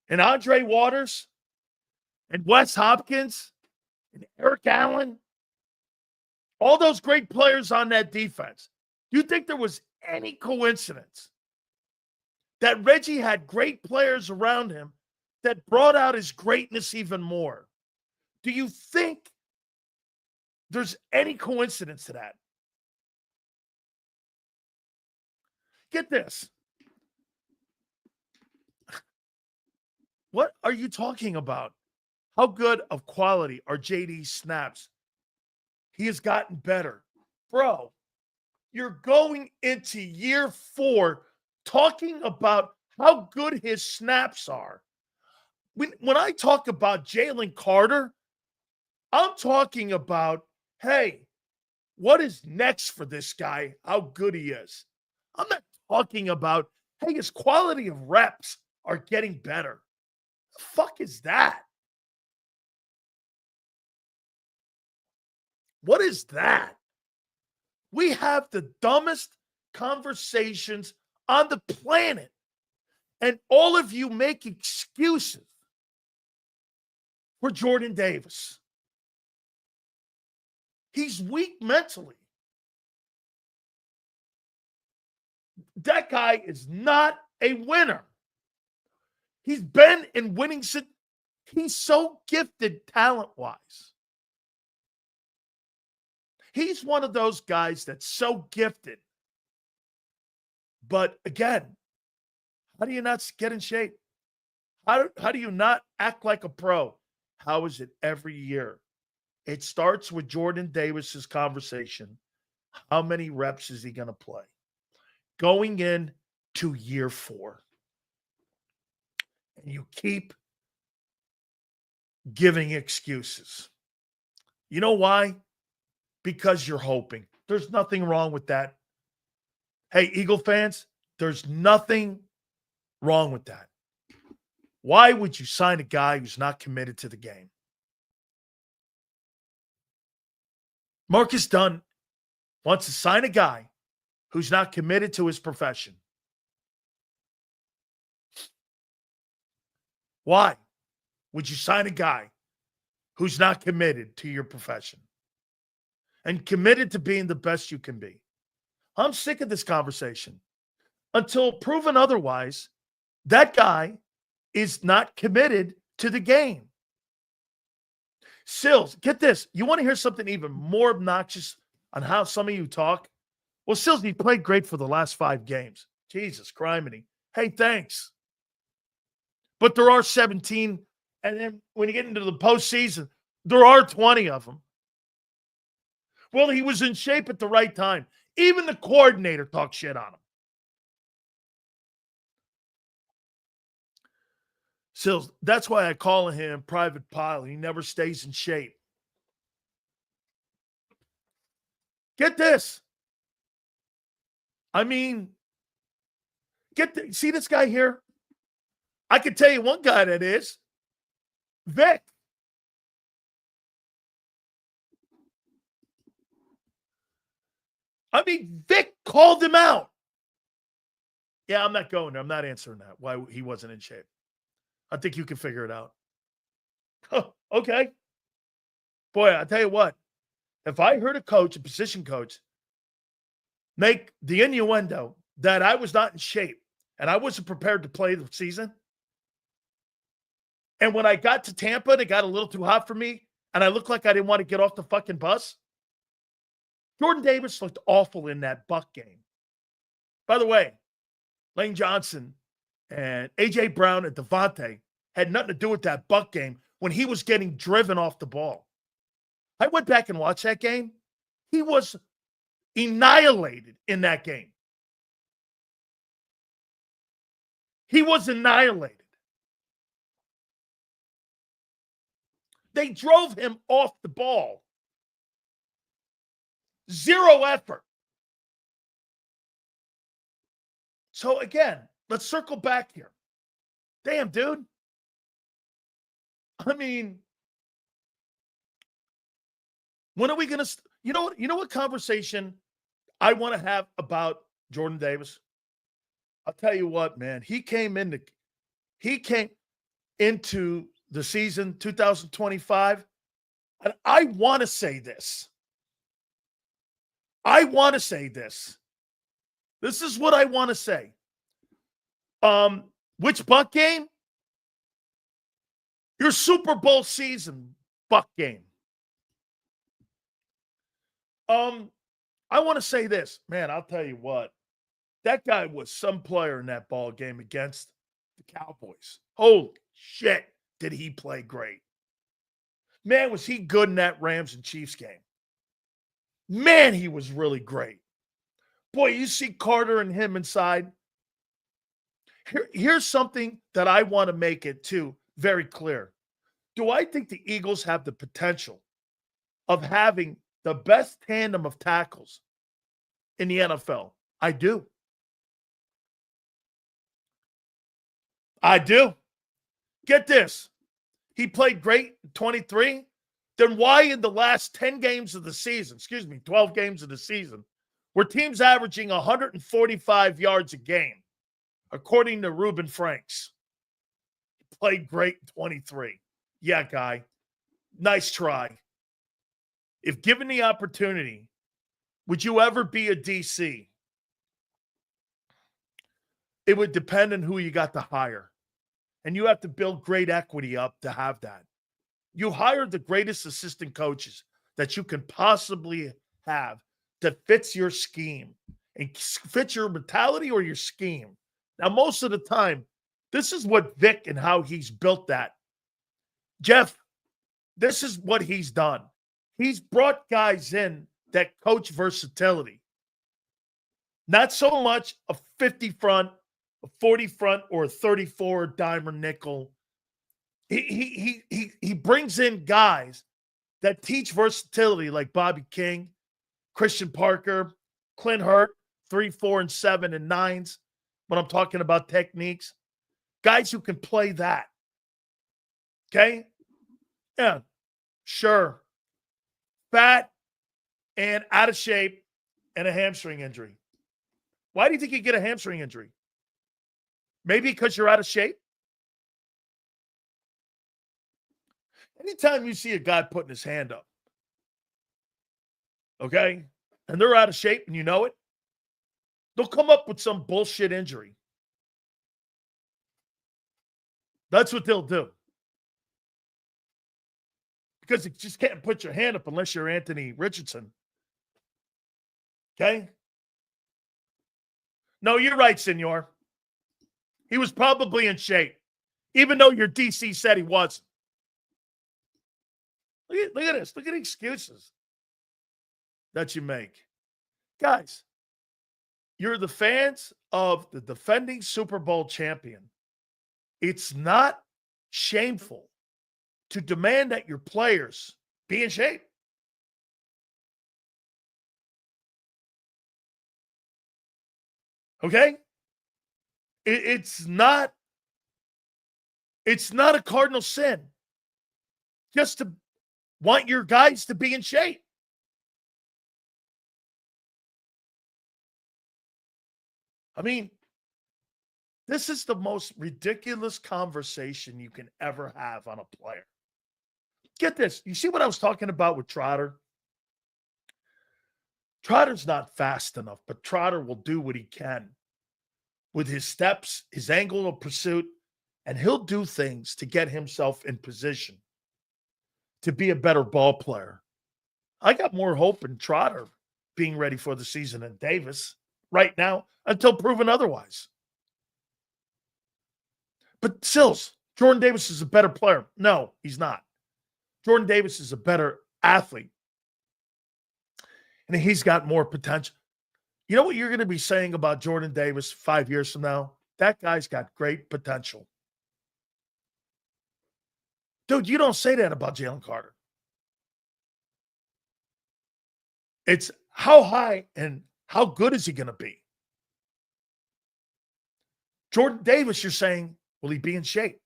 and Andre Waters and Wes Hopkins and Eric Allen. All those great players on that defense. Do you think there was any coincidence that Reggie had great players around him that brought out his greatness even more? Do you think there's any coincidence to that? Get this. What are you talking about? How good of quality are JD's snaps? He has gotten better. Bro, you're going into year 4 talking about how good his snaps are. When I talk about Jalen Carter, I'm talking about, hey, what is next for this guy? How good he is. I'm not talking about, hey, his quality of reps are getting better. The fuck is that? What is that? We have the dumbest conversations on the planet, and all of you make excuses for Jordan Davis. He's weak mentally. That guy is not a winner. He's been in winning. He's so gifted talent-wise. He's one of those guys that's so gifted. But again, how do you not get in shape? How do you not act like a pro? How is it every year? It starts with Jordan Davis's conversation. How many reps is he going to play? Going in to year 4. And you keep giving excuses. You know why? Because you're hoping. There's nothing wrong with that. Hey, Eagle fans, there's nothing wrong with that. Why would you sign a guy who's not committed to the game? Marcus Dunn wants to sign a guy who's not committed to his profession. Why would you sign a guy who's not committed to your profession and committed to being the best you can be? I'm sick of this conversation. Until proven otherwise, that guy is not committed to the game. Sills, get this. You want to hear something even more obnoxious on how some of you talk? Well, Sills, he played great for the last 5 games. Jesus criminy. Hey, thanks. But there are 17, and then when you get into the postseason, there are 20 of them. Well, he was in shape at the right time. Even the coordinator talked shit on him. Sills, that's why I call him Private Pilot. He never stays in shape. Get this. I mean, see this guy here? I can tell you one guy that is. Vic. I mean, Vic called him out. Yeah, I'm not going there. I'm not answering that, why he wasn't in shape. I think you can figure it out. Okay. Boy, I'll tell you what. If I heard a coach, a position coach, make the innuendo that I was not in shape and I wasn't prepared to play the season, and when I got to Tampa and it got a little too hot for me and I looked like I didn't want to get off the fucking bus, Jordan Davis looked awful in that Buck game. By the way, Lane Johnson and A.J. Brown and Devontae had nothing to do with that Buck game when he was getting driven off the ball. I went back and watched that game. He was annihilated in that game. He was annihilated. They drove him off the ball. Zero effort. So again, let's circle back here. Damn, dude. I mean, when are we going to, you know what conversation I want to have about Jordan Davis? I'll tell you what, man. He came into the season 2025, and I want to say this. This is what I want to say. Which Buck game? Your Super Bowl season Buck game. I want to say this, man. I'll tell you what. That guy was some player in that ball game against the Cowboys. Holy shit, did he play great. Man, was he good in that Rams and Chiefs game. Man, he was really great. Boy, you see Carter and him inside. Here's something that I want to make it, too, very clear. Do I think the Eagles have the potential of having the best tandem of tackles in the NFL? I do. Get this. He played great in 23. Then why in the last 10 games of the season, 12 games of the season, were teams averaging 145 yards a game, according to Reuben Franks? He played great in 23. Yeah, guy. Nice try. If given the opportunity, would you ever be a DC? It would depend on who you got to hire. And you have to build great equity up to have that. You hire the greatest assistant coaches that you can possibly have that fits your scheme and fits your mentality or your scheme. Now, most of the time, this is what Vic and how he's built that. Jeff, this is what he's done. He's brought guys in that coach versatility. Not so much a 50 front, a 40 front, or a 34 dime or nickel. He brings in guys that teach versatility like Bobby King, Christian Parker, Clint Hurt, 3, 4, and 7 and 9s when I'm talking about techniques. Guys who can play that. Okay? Yeah, sure. Fat and out of shape and a hamstring injury. Why do you think you get a hamstring injury? Maybe because you're out of shape? Anytime you see a guy putting his hand up, okay, and they're out of shape and you know it, they'll come up with some bullshit injury. That's what they'll do. Because you just can't put your hand up unless you're Anthony Richardson. Okay? No, you're right, senor. He was probably in shape, even though your DC said he wasn't. Look at this. Look at the excuses that you make. Guys, you're the fans of the defending Super Bowl champion. It's not shameful to demand that your players be in shape. Okay? It's not It's not a cardinal sin just to want your guys to be in shape. I mean, this is the most ridiculous conversation you can ever have on a player. Get this. You see what I was talking about with Trotter? Trotter's not fast enough, but Trotter will do what he can with his steps, his angle of pursuit, and he'll do things to get himself in position to be a better ball player. I got more hope in Trotter being ready for the season than Davis right now until proven otherwise. But Sills, Jordan Davis is a better player. No, he's not. Jordan Davis is a better athlete. And he's got more potential. You know what you're going to be saying about Jordan Davis 5 years from now? That guy's got great potential. Dude, you don't say that about Jalen Carter. It's how high and how good is he going to be? Jordan Davis, you're saying, will he be in shape?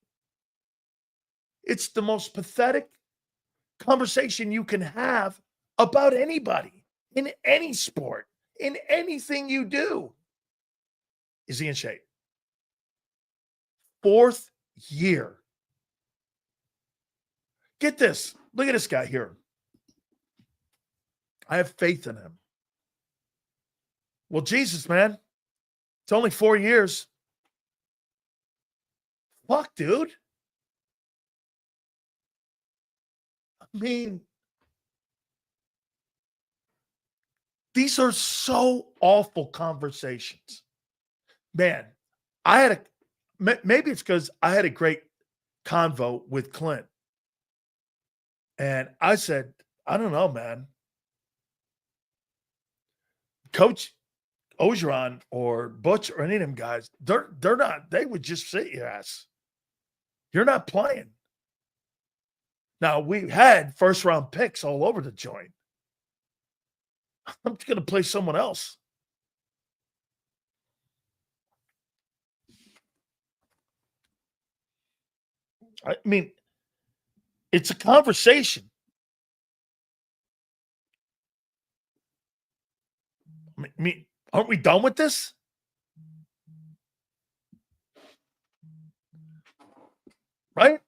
It's the most pathetic conversation you can have about anybody in any sport, in anything you do. Is he in shape? 4th year. Get this. Look at this guy here. I have faith in him. Well, Jesus, man. It's only 4 years. Fuck, dude. I mean, these are so awful conversations. Man, maybe it's because I had a great convo with Clint. And I said, I don't know, man. Coach Ogeron or Butch or any of them guys, they're not, they would just sit your ass. You're not playing. Now, we had first-round picks all over the joint. I'm just going to play someone else. I mean, it's a conversation. I mean, aren't we done with this? Right?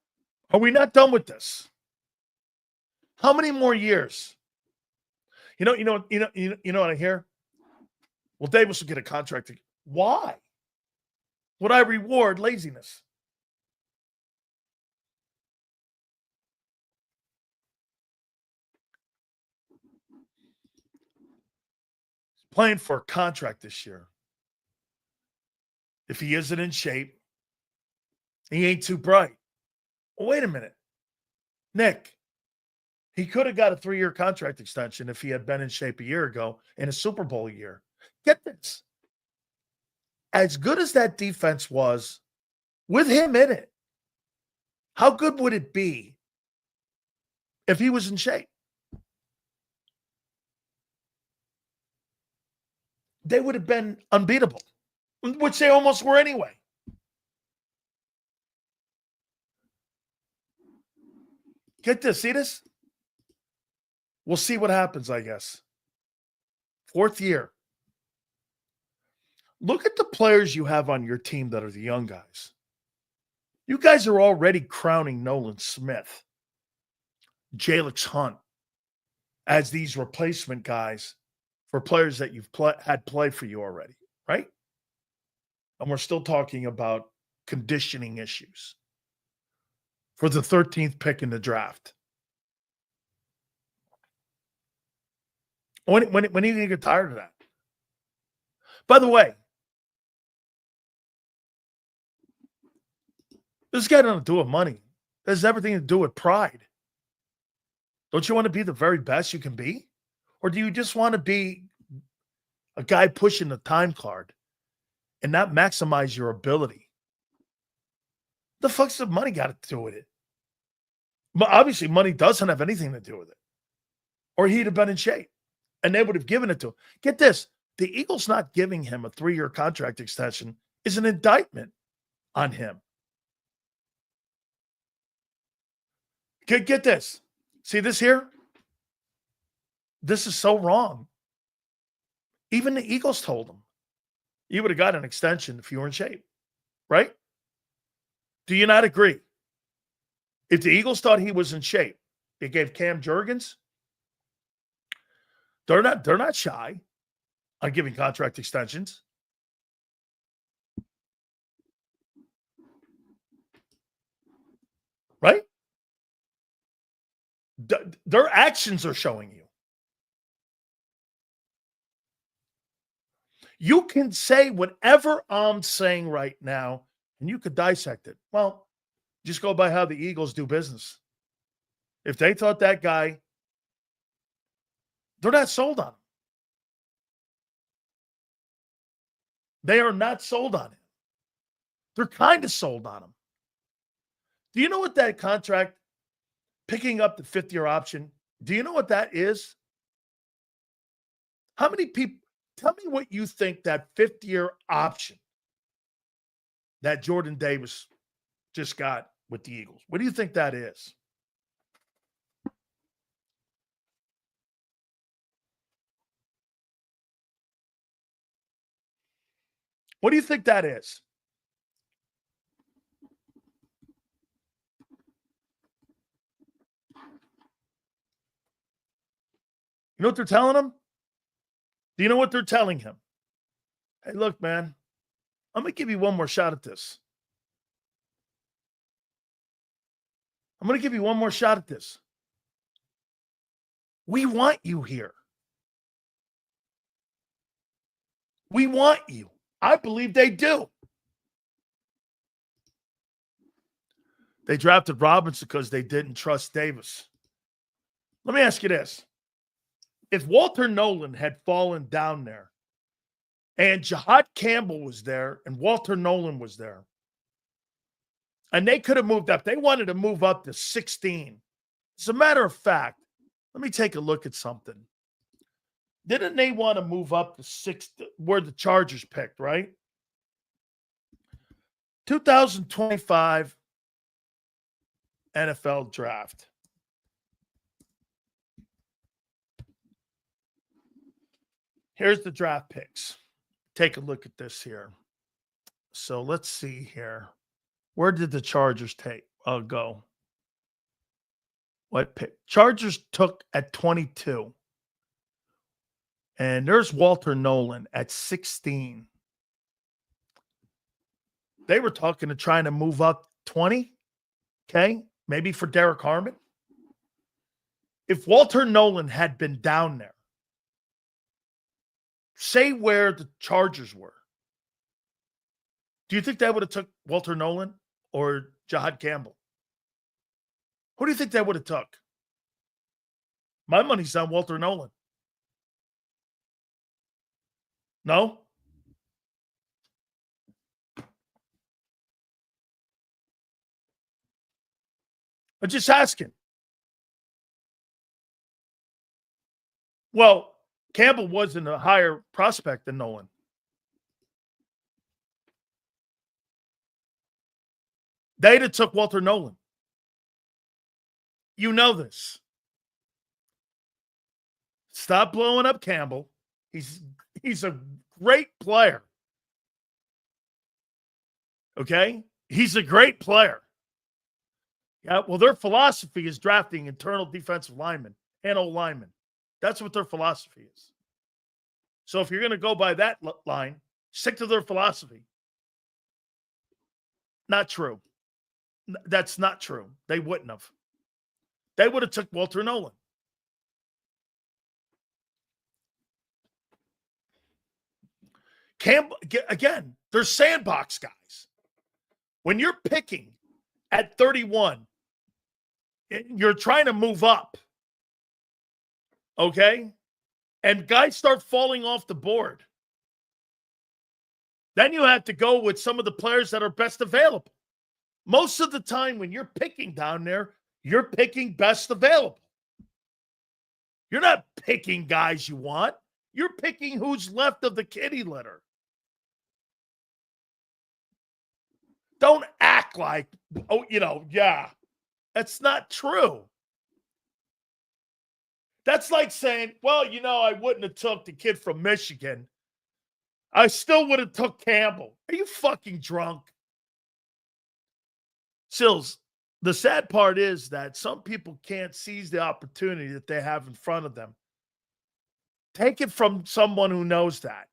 Are we not done with this? How many more years? You know what I hear? Well, Davis will get a contract. Why? Would I reward laziness? He's playing for a contract this year. If he isn't in shape, he ain't too bright. Well, wait a minute. Nick, he could have got a 3-year contract extension if he had been in shape a year ago in a Super Bowl year. Get this. As good as that defense was with him in it, how good would it be if he was in shape? They would have been unbeatable, which they almost were anyway. Get this. See this? We'll see what happens, I guess. 4th year. Look at the players you have on your team that are the young guys. You guys are already crowning Nolan Smith, Jalix Hunt as these replacement guys for players that you've had play for you already, right? And we're still talking about conditioning issues for the 13th pick in the draft. When are you going to get tired of that? By the way, this got nothing to do with money. It has everything to do with pride. Don't you want to be the very best you can be? Or do you just want to be a guy pushing the time card and not maximize your ability? The fuck's the money got to do with it? But obviously, money doesn't have anything to do with it. Or he'd have been in shape. And they would have given it to him. Get this. The Eagles not giving him a 3-year contract extension is an indictment on him. Get this. See this here? This is so wrong. Even the Eagles told him, you would have got an extension if you were in shape, right? Do you not agree? If the Eagles thought he was in shape, they gave Cam Jurgens. They're not shy on giving contract extensions. Right? Their actions are showing you. You can say whatever I'm saying right now, and you could dissect it. Well, just go by how the Eagles do business. If they thought that guy, they're not sold on him. They are not sold on him. They're kind of sold on him. Do you know what that contract, picking up the fifth-year option, do you know what that is? How many people, tell me what you think that fifth-year option that Jordan Davis just got with the Eagles, what do you think that is? What do you think that is? You know what they're telling him? Do you know what they're telling him? Hey, look, man, I'm going to give you one more shot at this. I'm going to give you one more shot at this. We want you here. We want you. I believe they do. They drafted Robinson because they didn't trust Davis. Let me ask you this. If Walter Nolan had fallen down there and Jahad Campbell was there and Walter Nolan was there, and they could have moved up, they wanted to move up to 16. As a matter of fact, let me take a look at something. Didn't they want to move up to 6 where the Chargers picked, right? 2025 NFL draft. Here's the draft picks. Take a look at this here. So let's see here. Where did the Chargers go? What pick? Chargers took at 22. And there's Walter Nolan at 16. They were talking to trying to move up 20. Okay. Maybe for Derek Harmon. If Walter Nolan had been down there, say where the Chargers were, do you think that would have took Walter Nolan or Jahad Campbell? Who do you think that would have took? My money's on Walter Nolan. No? I'm just asking. Well, Campbell wasn't a higher prospect than Nolan. They'd have took Walter Nolan. You know this. Stop blowing up Campbell. He's a great player. Okay? He's a great player. Yeah, well, their philosophy is drafting internal defensive linemen and O-linemen. That's what their philosophy is. So if you're going to go by that line, stick to their philosophy. Not true. That's not true. They wouldn't have. They would have took Walter Nolan. Campbell, again, they're sandbox guys. When you're picking at 31, you're trying to move up. Okay? And guys start falling off the board. Then you have to go with some of the players that are best available. Most of the time when you're picking down there, you're picking best available. You're not picking guys you want. You're picking who's left of the kitty litter. Don't act like, yeah. That's not true. That's like saying, well, I wouldn't have took the kid from Michigan. I still would have took Campbell. Are you fucking drunk? Sills, the sad part is that some people can't seize the opportunity that they have in front of them. Take it from someone who knows that.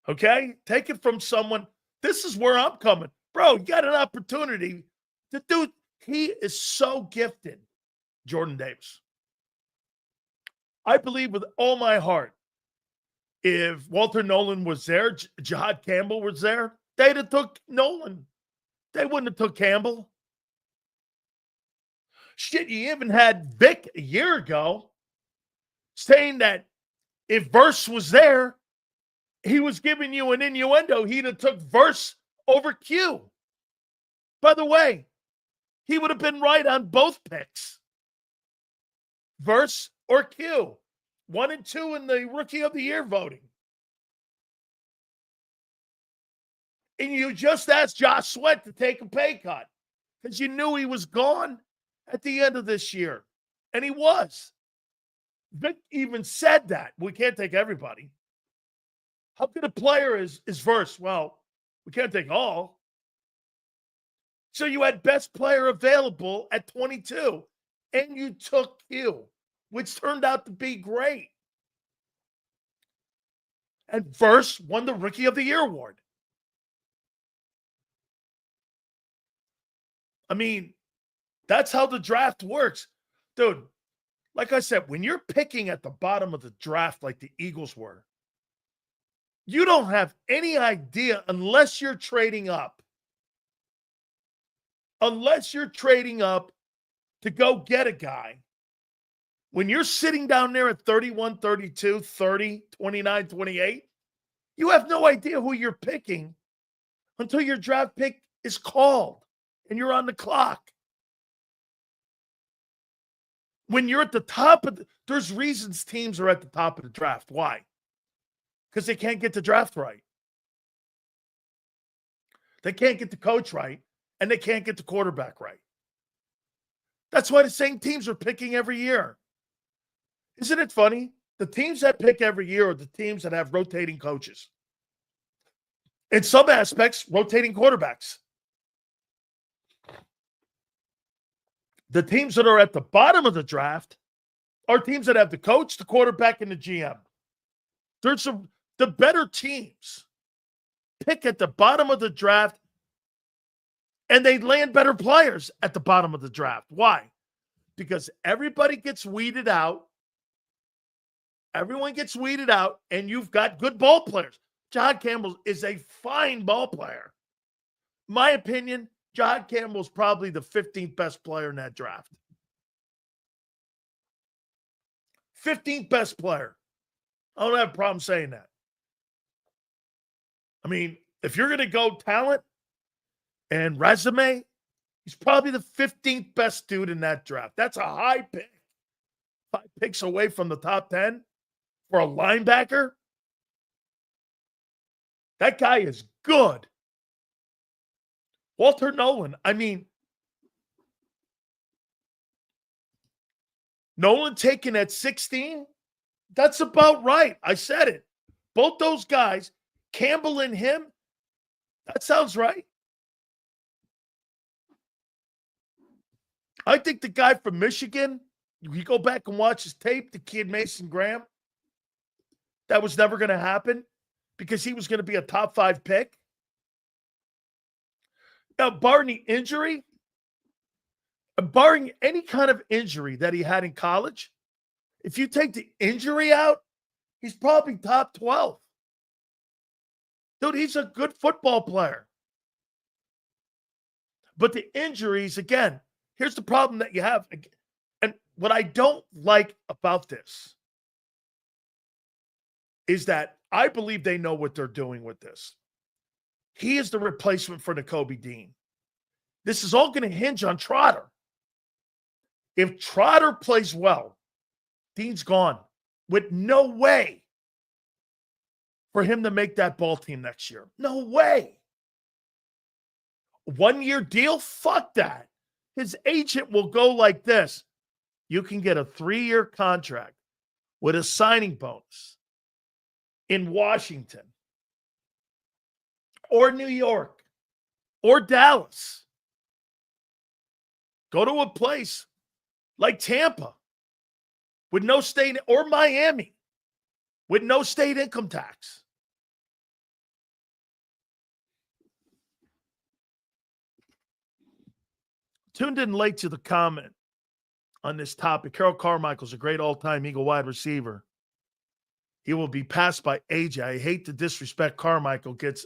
Okay? Take it from someone. This is where I'm coming. Bro, you got an opportunity. The dude, he is so gifted, Jordan Davis. I believe with all my heart, if Walter Nolan was there, Jihad Campbell was there, they'd have took Nolan. They wouldn't have took Campbell. Shit, you even had Vic a year ago saying that if Verse was there, he was giving you an innuendo. He'd have took Verse over Q. By the way, he would have been right on both picks. Verse or Q. 1 and 2 in the Rookie of the Year voting. And you just asked Josh Sweat to take a pay cut because you knew he was gone at the end of this year. And he was. Vic even said that. We can't take everybody. How good a player is Verse? Well, we can't take all. So you had best player available at 22, and you took Q, which turned out to be great. And Verse won the Rookie of the Year award. I mean, that's how the draft works. Dude, like I said, when you're picking at the bottom of the draft like the Eagles were, you don't have any idea unless you're trading up. Unless you're trading up to go get a guy. When you're sitting down there at 31, 32, 30, 29, 28, you have no idea who you're picking until your draft pick is called and you're on the clock. When you're at the top of there's reasons teams are at the top of the draft. Why? Because they can't get the draft right. They can't get the coach right, and they can't get the quarterback right. That's why the same teams are picking every year. Isn't it funny? The teams that pick every year are the teams that have rotating coaches. In some aspects, rotating quarterbacks. The teams that are at the bottom of the draft are teams that have the coach, the quarterback, and the GM. The better teams pick at the bottom of the draft, and they land better players at the bottom of the draft. Why? Because everybody gets weeded out. Everyone gets weeded out, and you've got good ball players. Jihad Campbell is a fine ball player. My opinion, Jihad Campbell is probably the 15th best player in that draft. 15th best player. I don't have a problem saying that. I mean, if you're going to go talent and resume, he's probably the 15th best dude in that draft. That's a high pick. 5 picks away from the top 10 for a linebacker. That guy is good. Walter Nolan, I mean, Nolan taken at 16, that's about right. I said it. Both those guys, Campbell and him, that sounds right. I think the guy from Michigan, you go back and watch his tape, the kid Mason Graham, that was never going to happen because he was going to be a top 5 pick. Now, barring any kind of injury that he had in college, if you take the injury out, he's probably top 12. Dude, he's a good football player. But the injuries, again, here's the problem that you have. And what I don't like about this is that I believe they know what they're doing with this. He is the replacement for Nico Dean. This is all going to hinge on Trotter. If Trotter plays well, Dean's gone with no way for him to make that ball team next year. No way. 1-year deal? Fuck that. His agent will go like this. You can get a 3-year contract with a signing bonus in Washington or New York or Dallas. Go to a place like Tampa with no state, or Miami with no state income tax. Tuned in late to the comment on this topic. Carol Carmichael's a great all-time Eagle wide receiver. He will be passed by AJ. I hate to disrespect Carmichael. Gets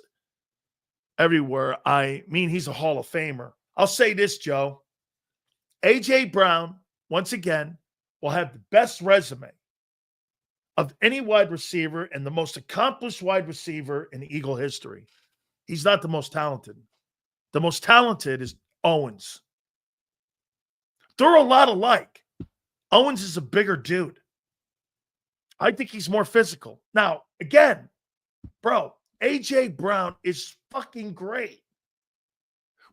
everywhere. I mean, he's a Hall of Famer. I'll say this, Joe. AJ Brown, once again, will have the best resume of any wide receiver and the most accomplished wide receiver in Eagle history. He's not the most talented. The most talented is Owens. They're a lot alike. Owens is a bigger dude. I think he's more physical. Now, again, bro, AJ Brown is fucking great.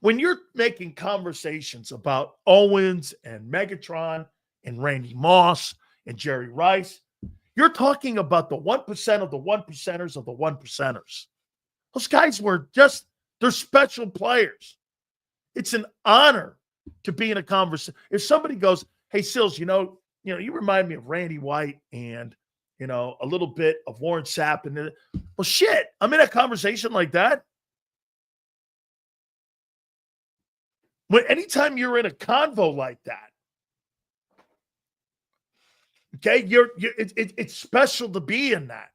When you're making conversations about Owens and Megatron and Randy Moss and Jerry Rice, you're talking about the 1% of the 1%ers of the 1%ers. Those guys were just, they're special players. It's an honor to be in a conversation. If somebody goes, hey, Sills, you remind me of Randy White and, a little bit of Warren Sapp. And well, shit, I'm in a conversation like that. Anytime you're in a convo like that, okay, it's special to be in that.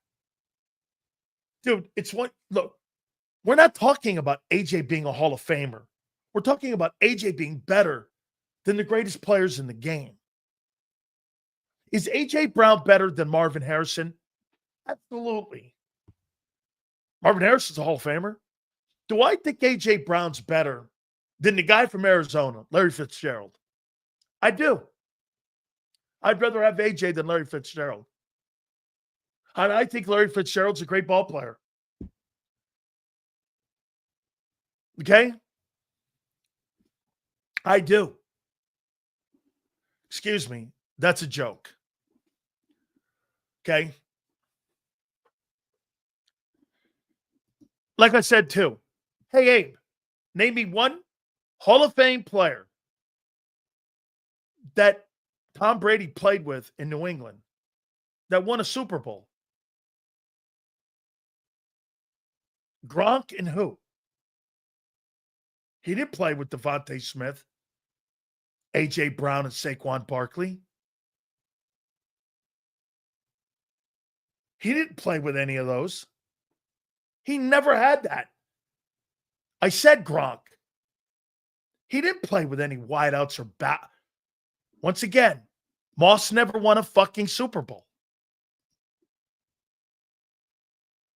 Dude, look, we're not talking about AJ being a Hall of Famer. We're talking about AJ being better than the greatest players in the game. Is AJ Brown better than Marvin Harrison? Absolutely. Marvin Harrison's a Hall of Famer. Do I think AJ Brown's better than the guy from Arizona, Larry Fitzgerald? I do. I'd rather have AJ than Larry Fitzgerald. And I think Larry Fitzgerald's a great ball player. Okay? I do. Excuse me. That's a joke. Okay? Like I said, too. Hey, Abe, name me one Hall of Fame player that Tom Brady played with in New England that won a Super Bowl. Gronk and who? He didn't play with Devontae Smith, A.J. Brown, and Saquon Barkley. He didn't play with any of those. He never had that. I said Gronk. He didn't play with any wideouts or back. Once again, Moss never won a fucking Super Bowl.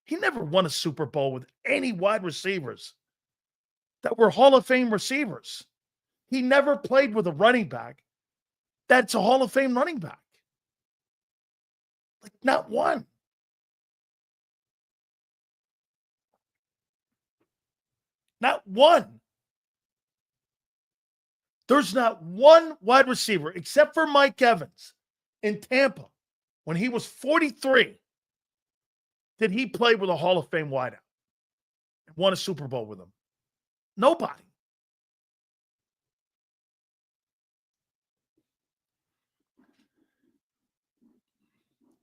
He never won a Super Bowl with any wide receivers that were Hall of Fame receivers. He never played with a running back that's a Hall of Fame running back. Like, not one. Not one. There's not one wide receiver, except for Mike Evans in Tampa, when he was 43, did he play with a Hall of Fame wideout and won a Super Bowl with him? Nobody.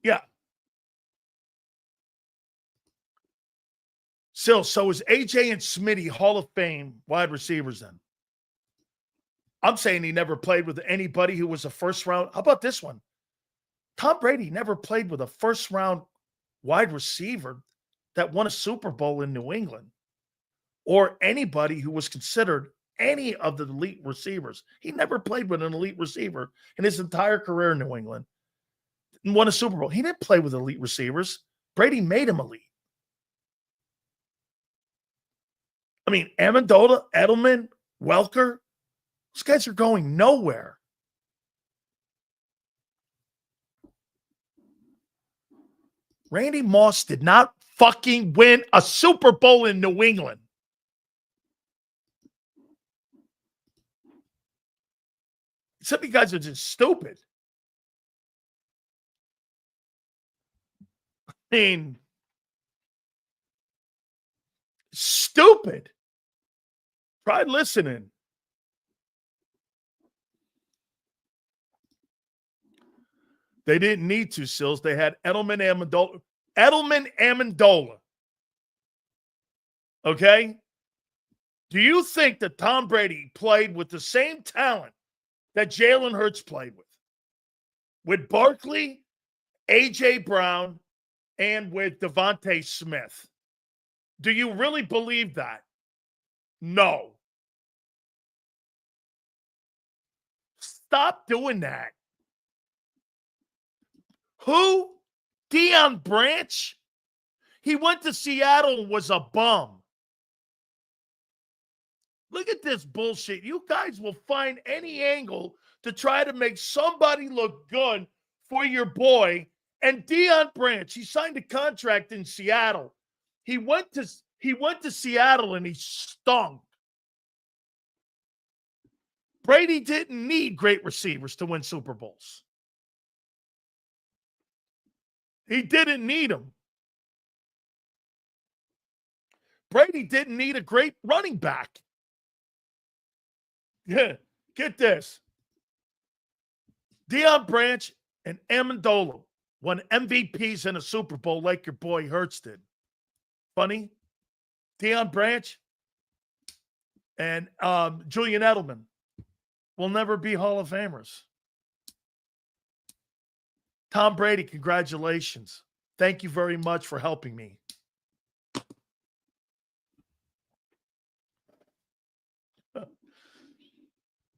Yeah. So is AJ and Smitty Hall of Fame wide receivers then? I'm saying he never played with anybody who was a first round. How about this one? Tom Brady never played with a first round wide receiver that won a Super Bowl in New England, or anybody who was considered any of the elite receivers. He never played with an elite receiver in his entire career in New England and won a Super Bowl. He didn't play with elite receivers. Brady made him elite. I mean, Amendola, Edelman, Welker, those guys are going nowhere. Randy Moss did not fucking win a Super Bowl in New England. Some of you guys are just stupid. I mean, stupid. Try listening. They didn't need to, Sills. They had Edelman Amendola. Okay? Do you think that Tom Brady played with the same talent that Jalen Hurts played with? With Barkley, A.J. Brown, and with Devontae Smith? Do you really believe that? No. Stop doing that. Who? Deion Branch? He went to Seattle and was a bum. Look at this bullshit. You guys will find any angle to try to make somebody look good for your boy. And Deion Branch, he signed a contract in Seattle. He went to Seattle and he stunk. Brady didn't need great receivers to win Super Bowls. He didn't need them. Brady didn't need a great running back. Yeah, get this. Deion Branch and Amendola won MVPs in a Super Bowl like your boy Hurts did. Funny? Deion Branch and Julian Edelman will never be Hall of Famers. Tom Brady, congratulations. Thank you very much for helping me.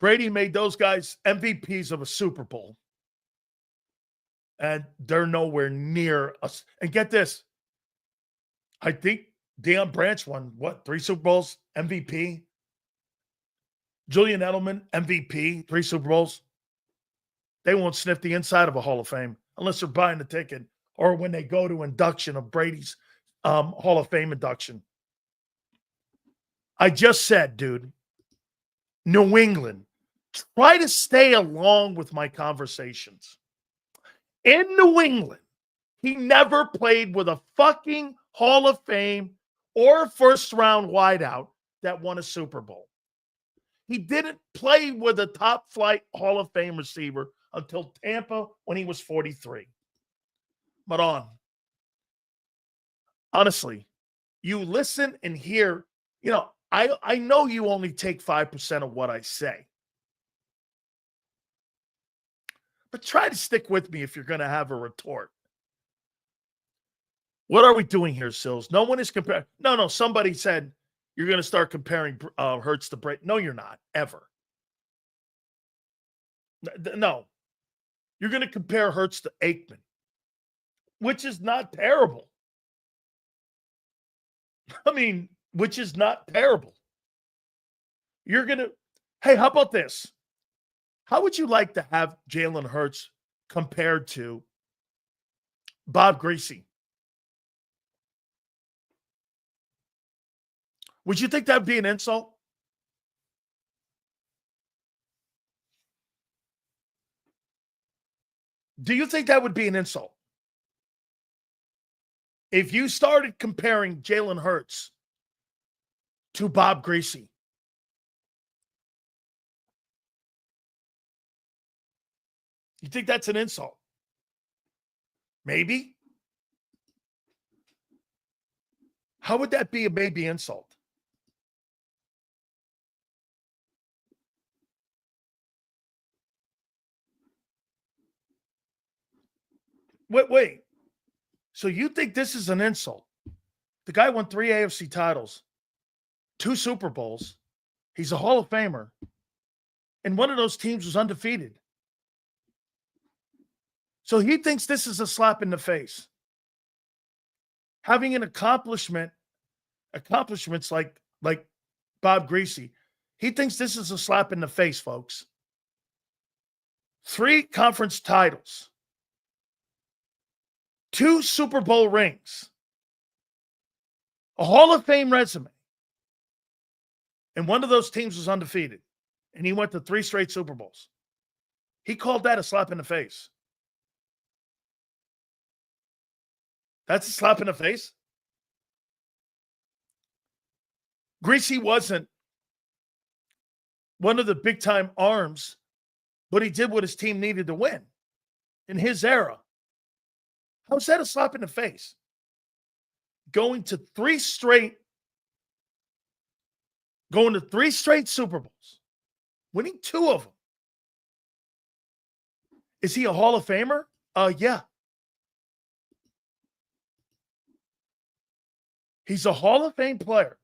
Brady made those guys MVPs of a Super Bowl. And they're nowhere near us. And get this. I think Deion Branch won, 3 Super Bowls? MVP? Julian Edelman, MVP, 3 Super Bowls? They won't sniff the inside of a Hall of Fame unless they're buying the ticket or when they go to induction of Brady's Hall of Fame induction. I just said, dude, New England, try to stay along with my conversations. In New England, he never played with a fucking Hall of Fame or first-round wideout that won a Super Bowl. He didn't play with a top-flight Hall of Fame receiver until Tampa when he was 43. But honestly, you listen and hear, I know you only take 5% of what I say. But try to stick with me if you're going to have a retort. What are we doing here, Sills? No one is comparing. No, somebody said you're going to start comparing Hurts to Brady. No, you're not, ever. No. You're going to compare Hurts to Aikman, which is not terrible. I mean, which is not terrible. You're going to, hey, how about this? How would you like to have Jalen Hurts compared to Bob Greasy? Would you think that would be an insult? Do you think that would be an insult? If you started comparing Jalen Hurts to Bob Greasy, you think that's an insult? Maybe. How would that be a maybe insult? Wait. So you think this is an insult? The guy won 3 AFC titles, 2 Super Bowls. He's a Hall of Famer. And one of those teams was undefeated. So he thinks this is a slap in the face. Having an accomplishments like Bob Greasy, he thinks this is a slap in the face, folks. 3 conference titles. 2 Super Bowl rings. A Hall of Fame resume. And one of those teams was undefeated. And he went to 3 straight Super Bowls. He called that a slap in the face. That's a slap in the face? Greasy wasn't one of the big-time arms, but he did what his team needed to win in his era. How's that a slap in the face? Going to three straight Super Bowls, winning 2 of them. Is he a Hall of Famer? Yeah. He's a Hall of Fame player.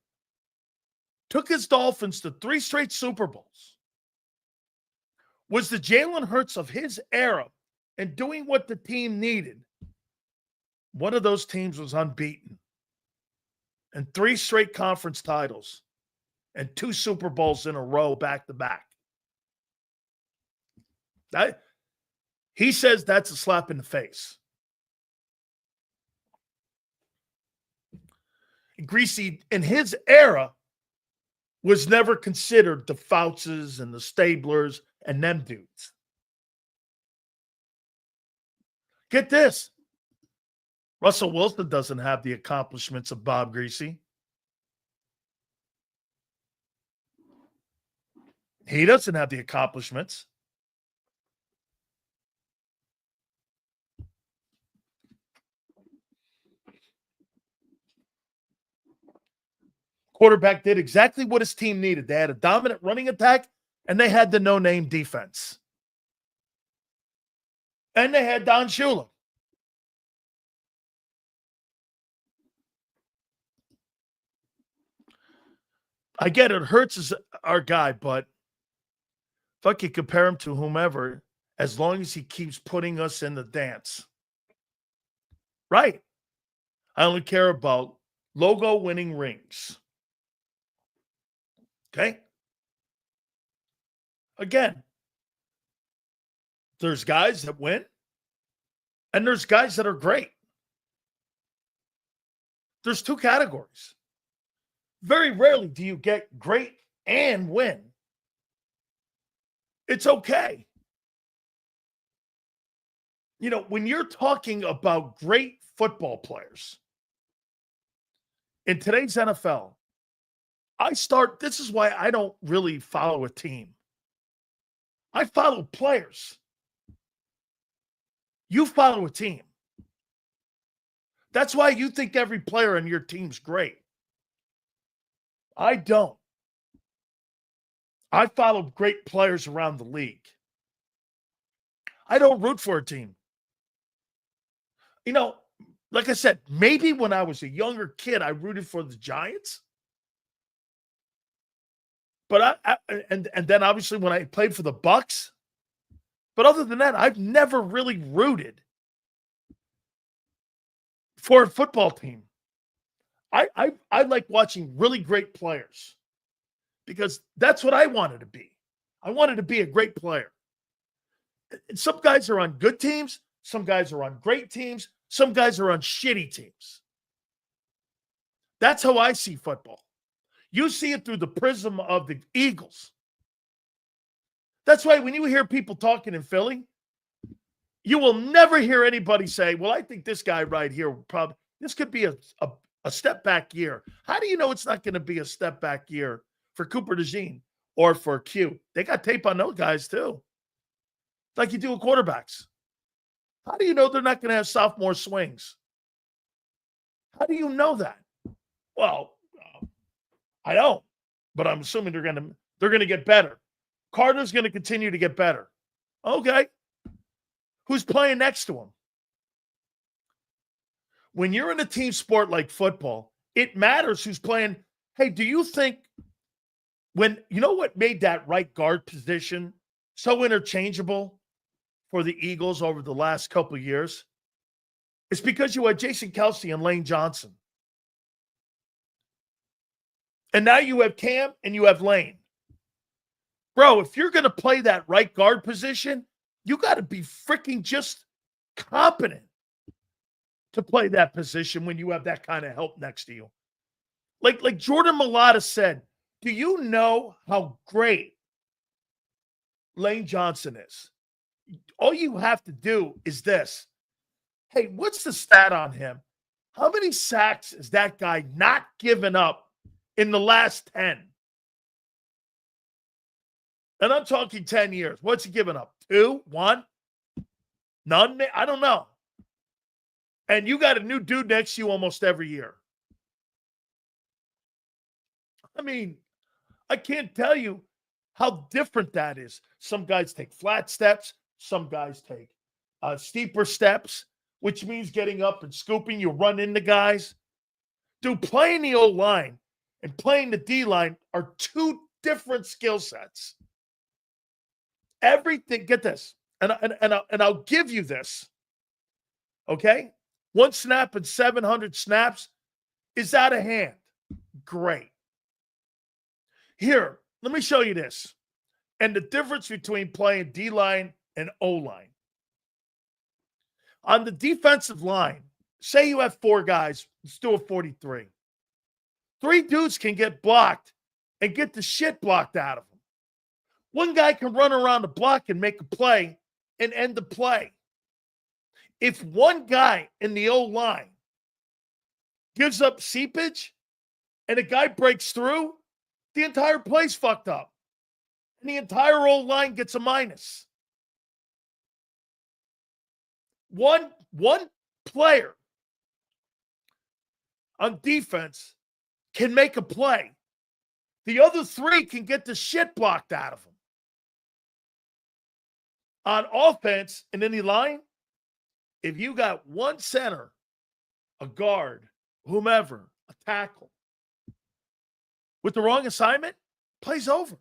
Took his Dolphins to 3 straight Super Bowls. Was the Jalen Hurts of his era and doing what the team needed. One of those teams was unbeaten. And 3 straight conference titles. And 2 Super Bowls in a row back to back. He says that's a slap in the face. Greasy, in his era, was never considered the Foutses and the Stablers and them dudes. Get this. Russell Wilson doesn't have the accomplishments of Bob Greasy. He doesn't have the accomplishments. Quarterback did exactly what his team needed. They had a dominant running attack, and they had the no-name defense. And they had Don Shula. I get it. Hurts is our guy, but if I could compare him to whomever, as long as he keeps putting us in the dance. Right. I only care about logo winning rings. Okay? Again, there's guys that win, and there's guys that are great. There's 2 categories. Very rarely do you get great and win. It's okay. You know, when you're talking about great football players in today's NFL, this is why I don't really follow a team. I follow players. You follow a team. That's why you think every player on your team's great. I don't. I follow great players around the league. I don't root for a team. You know, like I said, maybe when I was a younger kid, I rooted for the Giants. But and then obviously when I played for the Bucks. But other than that, I've never really rooted for a football team. I like watching really great players because that's what I wanted to be. I wanted to be a great player. And some guys are on good teams. Some guys are on great teams. Some guys are on shitty teams. That's how I see football. You see it through the prism of the Eagles. That's why when you hear people talking in Philly, you will never hear anybody say, well, I think this guy right here, this could be a step back year. How do you know it's not going to be a step back year for Cooper DeJean or for Q? They got tape on those guys too. Like you do with quarterbacks. How do you know they're not going to have sophomore swings? How do you know that? Well, I don't, but I'm assuming they're going to get better. Carter's going to continue to get better. Okay. Who's playing next to him? When you're in a team sport like football, it matters who's playing. Hey, do you think you know what made that right guard position so interchangeable for the Eagles over the last couple of years? It's because you had Jason Kelce and Lane Johnson. And now you have Cam and you have Lane. Bro, if you're going to play that right guard position, you got to be freaking just competent to play that position when you have that kind of help next to you. Like Jordan Mailata said, do you know how great Lane Johnson is? all you have to do is this. Hey, what's the stat on him? How many sacks is that guy not given up in the last 10? And I'm talking 10 years. What's he given up? 2? 1? None? I don't know. And you got a new dude next to you almost every year. I mean, I can't tell you how different that is. Some guys take flat steps. Some guys take steeper steps, which means getting up and scooping. You run into guys. Dude, playing the O-line and playing the D-line are two different skill sets. Everything, get this, and I'll give you this, okay? 1 snap and 700 snaps is out of hand. Great. Here, let me show you this. And the difference between playing D-line and O-line. On the defensive line, say you have 4 guys, let's do a 43. 3 dudes can get blocked and get the shit blocked out of them. 1 guy can run around the block and make a play and end the play. If 1 guy in the O-line gives up seepage and a guy breaks through, the entire play's fucked up. And the entire O-line gets a minus. One player on defense can make a play. The other 3 can get the shit blocked out of them. On offense, in any line, if you got 1 center, a guard, whomever, a tackle, with the wrong assignment, play's over.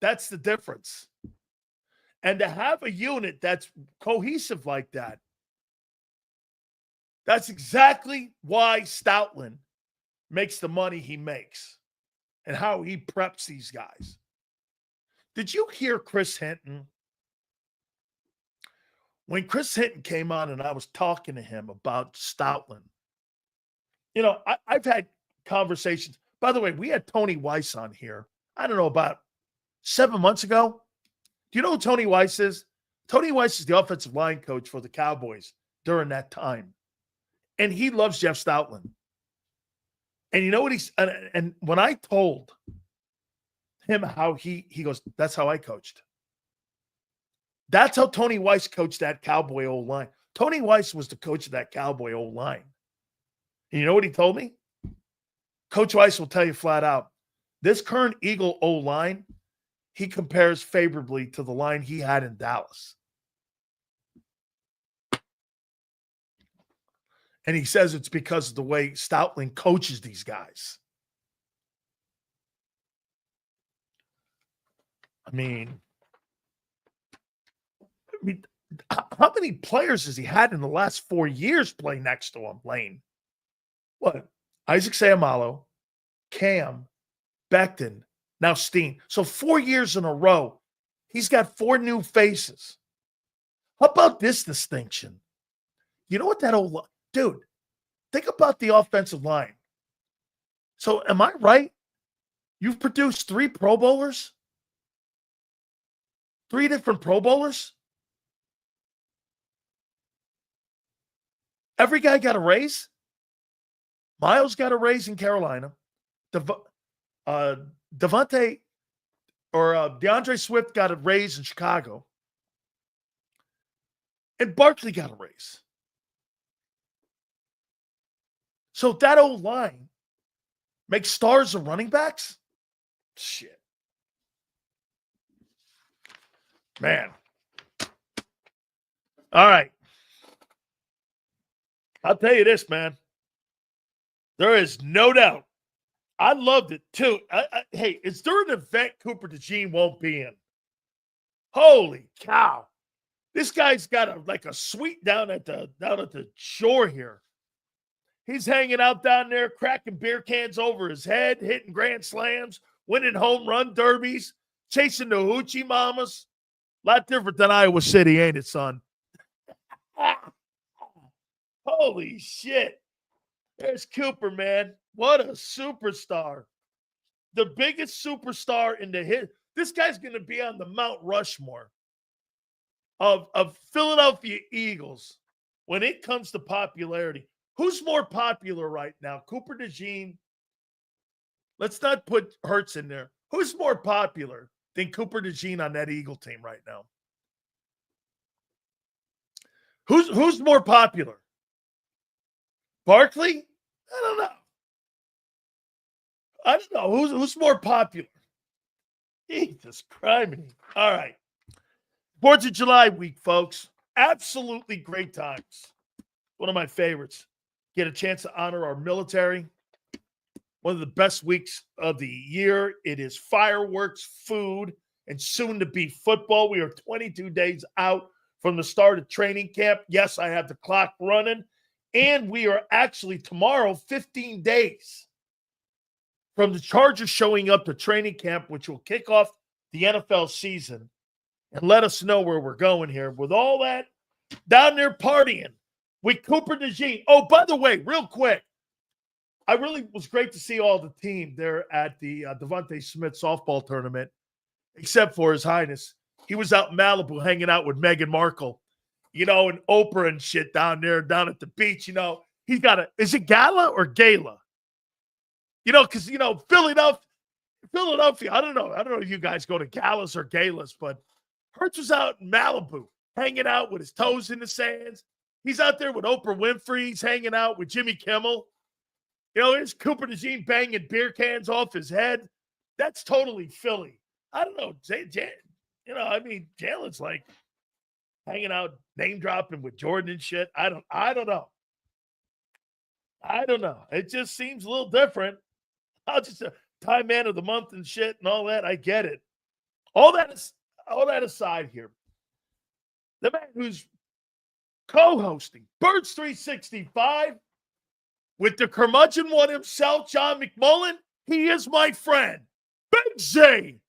That's the difference. And to have a unit that's cohesive like that, that's exactly why Stoutland makes the money he makes and how he preps these guys. Did you hear Chris Hinton? When Chris Hinton came on and I was talking to him about Stoutland, you know, I've had conversations. By the way, we had Tony Weiss on here, I don't know, about 7 months ago. Do you know who Tony Weiss is? Tony Weiss is the offensive line coach for the Cowboys during that time. And he loves Jeff Stoutland. And you know what and when I told him how he goes, that's how I coached. That's how Tony Weiss coached that Cowboy O-line. Tony Weiss was the coach of that Cowboy O-line. And you know what he told me? Coach Weiss will tell you flat out, this current Eagle O-line, he compares favorably to the line he had in Dallas. And he says it's because of the way Stoutland coaches these guys. I mean, how many players has he had in the last 4 years play next to him, Lane? What? Isaac Seumalo, Cam, Becton, now Steen. So 4 years in a row, he's got 4 new faces. How about this distinction? You know what that old dude, think about the offensive line. So am I right? You've produced 3 Pro Bowlers? 3 different Pro Bowlers? Every guy got a raise. Miles got a raise in Carolina. DeAndre Swift got a raise in Chicago. And Barkley got a raise. So that old line makes stars of running backs? Shit. Man. All right. I'll tell you this, man. There is no doubt. I loved it, too. Hey, is there an event Cooper DeJean won't be in? Holy cow. This guy's got a suite down at the shore here. He's hanging out down there, cracking beer cans over his head, hitting grand slams, winning home run derbies, chasing the hoochie mamas. A lot different than Iowa City, ain't it, son? Holy shit. There's Cooper, man. What a superstar. The biggest superstar in the This guy's going to be on the Mount Rushmore of Philadelphia Eagles when it comes to popularity. Who's more popular right now? Cooper DeJean. Let's not put Hurts in there. Who's more popular than Cooper DeJean on that Eagle team right now? Who's more popular? Barkley? I don't know. Who's more popular? Jesus Christ. All right. 4th of July week, folks. Absolutely great times. One of my favorites. Get a chance to honor our military. One of the best weeks of the year. It is fireworks, food, and soon to be football. We are 22 days out from the start of training camp. Yes, I have the clock running. And we are actually tomorrow 15 days from the Chargers showing up to training camp, which will kick off the NFL season and let us know where we're going here with all that down there partying with Cooper DeJean. Oh, by the way, real quick, I really was great to see all the team there at the Devontae Smith softball tournament, except for His Highness. He was out in Malibu hanging out with Meghan Markle, and Oprah and shit down there, down at the beach. He's got is it gala or gala? Because, Philadelphia, I don't know if you guys go to galas or galas, but Hurts was out in Malibu hanging out with his toes in the sands. He's out there with Oprah Winfrey. He's hanging out with Jimmy Kimmel. Here's Cooper DeJean banging beer cans off his head. That's totally Philly. I don't know. Jalen's like hanging out, name dropping with Jordan and shit. I don't know. I don't know. It just seems a little different. I'll just time man of the month and shit and all that. I get it. All that aside here, the man who's co-hosting Birds 365 with the curmudgeon one himself, John McMullen, he is my friend, Big Z.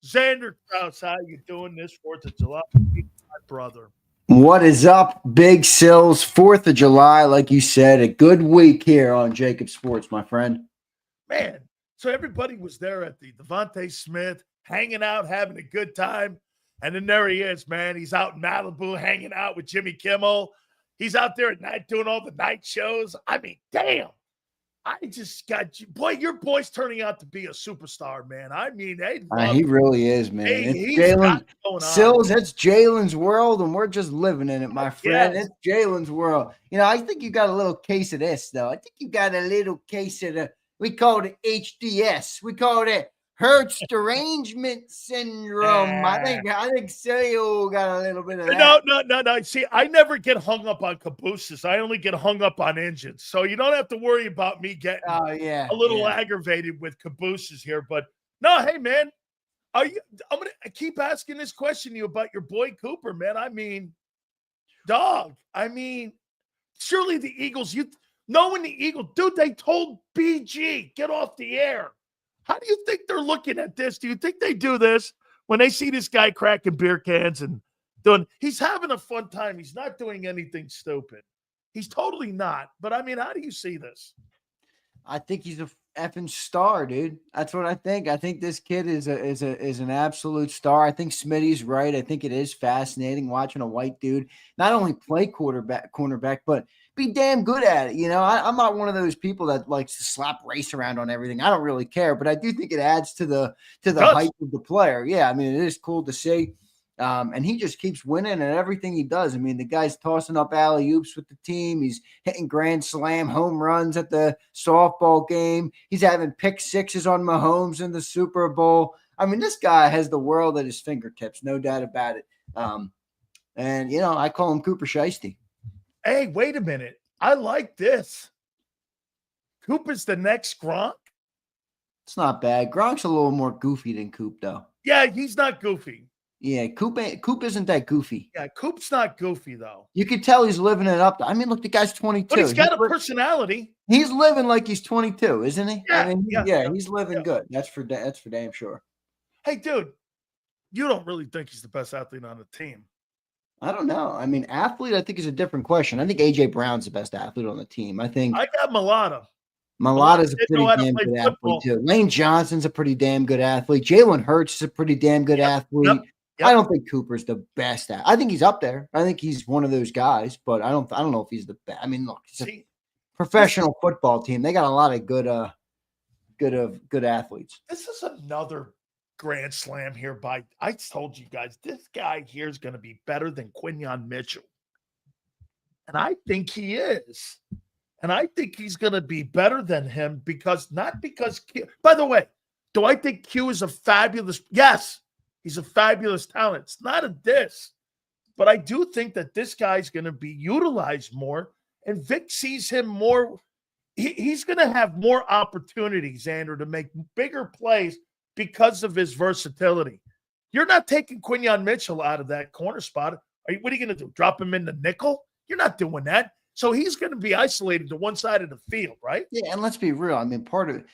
Xander Krause, how you doing this 4th of July? My brother. What is up, Big Sills? 4th of July, like you said, a good week here on JAKIB Sports, my friend. Man, so everybody was there at the Devontae Smith, hanging out, having a good time. And then there he is, man. He's out in Malibu hanging out with Jimmy Kimmel. He's out there at night doing all the night shows. I mean, damn. I just got you. Boy, your boy's turning out to be a superstar, man. I mean, he really is, man. Hey, Jalen Sills, it's Jalen's world, and we're just living in it, my friend. Yes. It's Jalen's world. I think you got a little case of this, though. I think you got a little case of we call it HDS. We call it Hurts derangement syndrome. I think Sileo got a little bit of that. No. See, I never get hung up on cabooses. I only get hung up on engines. So you don't have to worry about me getting a little aggravated with cabooses here. But no, hey man, I'm gonna keep asking this question to you about your boy Cooper, man. I mean, dog. Surely the Eagles, knowing the Eagles, dude, they told BG, get off the air. How do you think they're looking at this? Do you think they do this when they see this guy cracking beer cans and he's having a fun time. He's not doing anything stupid. He's totally not. But how do you see this? I think he's a effing star, dude. That's what I think. I think this kid is an absolute star. I think Smitty's right. I think it is fascinating watching a white dude not only play cornerback, but be damn good at it. I'm not one of those people that likes to slap race around on everything. I don't really care, but I do think it adds to the hype of the player. Yeah, it is cool to see. And he just keeps winning at everything he does. The guy's tossing up alley-oops with the team. He's hitting grand slam home runs at the softball game. He's having pick sixes on Mahomes in the Super Bowl. This guy has the world at his fingertips, no doubt about it. And I call him Cooper Shiesty. Hey, wait a minute. I like this. Cooper's the next Gronk? It's not bad. Gronk's a little more goofy than Coop, though. Yeah, he's not goofy. Yeah, Coop isn't that goofy. Yeah, Coop's not goofy, though. You can tell he's living it up. Look, the guy's 22. But he's got a personality. He's living like he's 22, isn't he? Yeah, he's living good. That's for damn sure. Hey, dude, you don't really think he's the best athlete on the team? I don't know. Athlete, I think, is a different question. I think A.J. Brown's the best athlete on the team. I got Mulata. Malata's a didn't know pretty how to damn play good football. athlete too. Lane Johnson's a pretty damn good athlete. Jalen Hurts is a pretty damn good athlete. Yep. I don't think Cooper's the best I think he's up there. I think he's one of those guys, but I don't know if he's the best. I mean, look, it's a professional football team. They got a lot of good athletes. This is another grand slam here I told you guys, this guy here is going to be better than Quinyon Mitchell. And I think he is. And I think he's going to be better than him not because Q, by the way, do I think Q is a fabulous? Yes, he's a fabulous talent. It's not a diss, but I do think that this guy's going to be utilized more, and Vic sees him more. He's going to have more opportunities, Andrew, to make bigger plays because of his versatility. You're not taking Quinyon Mitchell out of that corner spot. What are you going to do? Drop him in the nickel? You're not doing that. So he's going to be isolated to one side of the field, right? Yeah, and let's be real. I mean, part of it,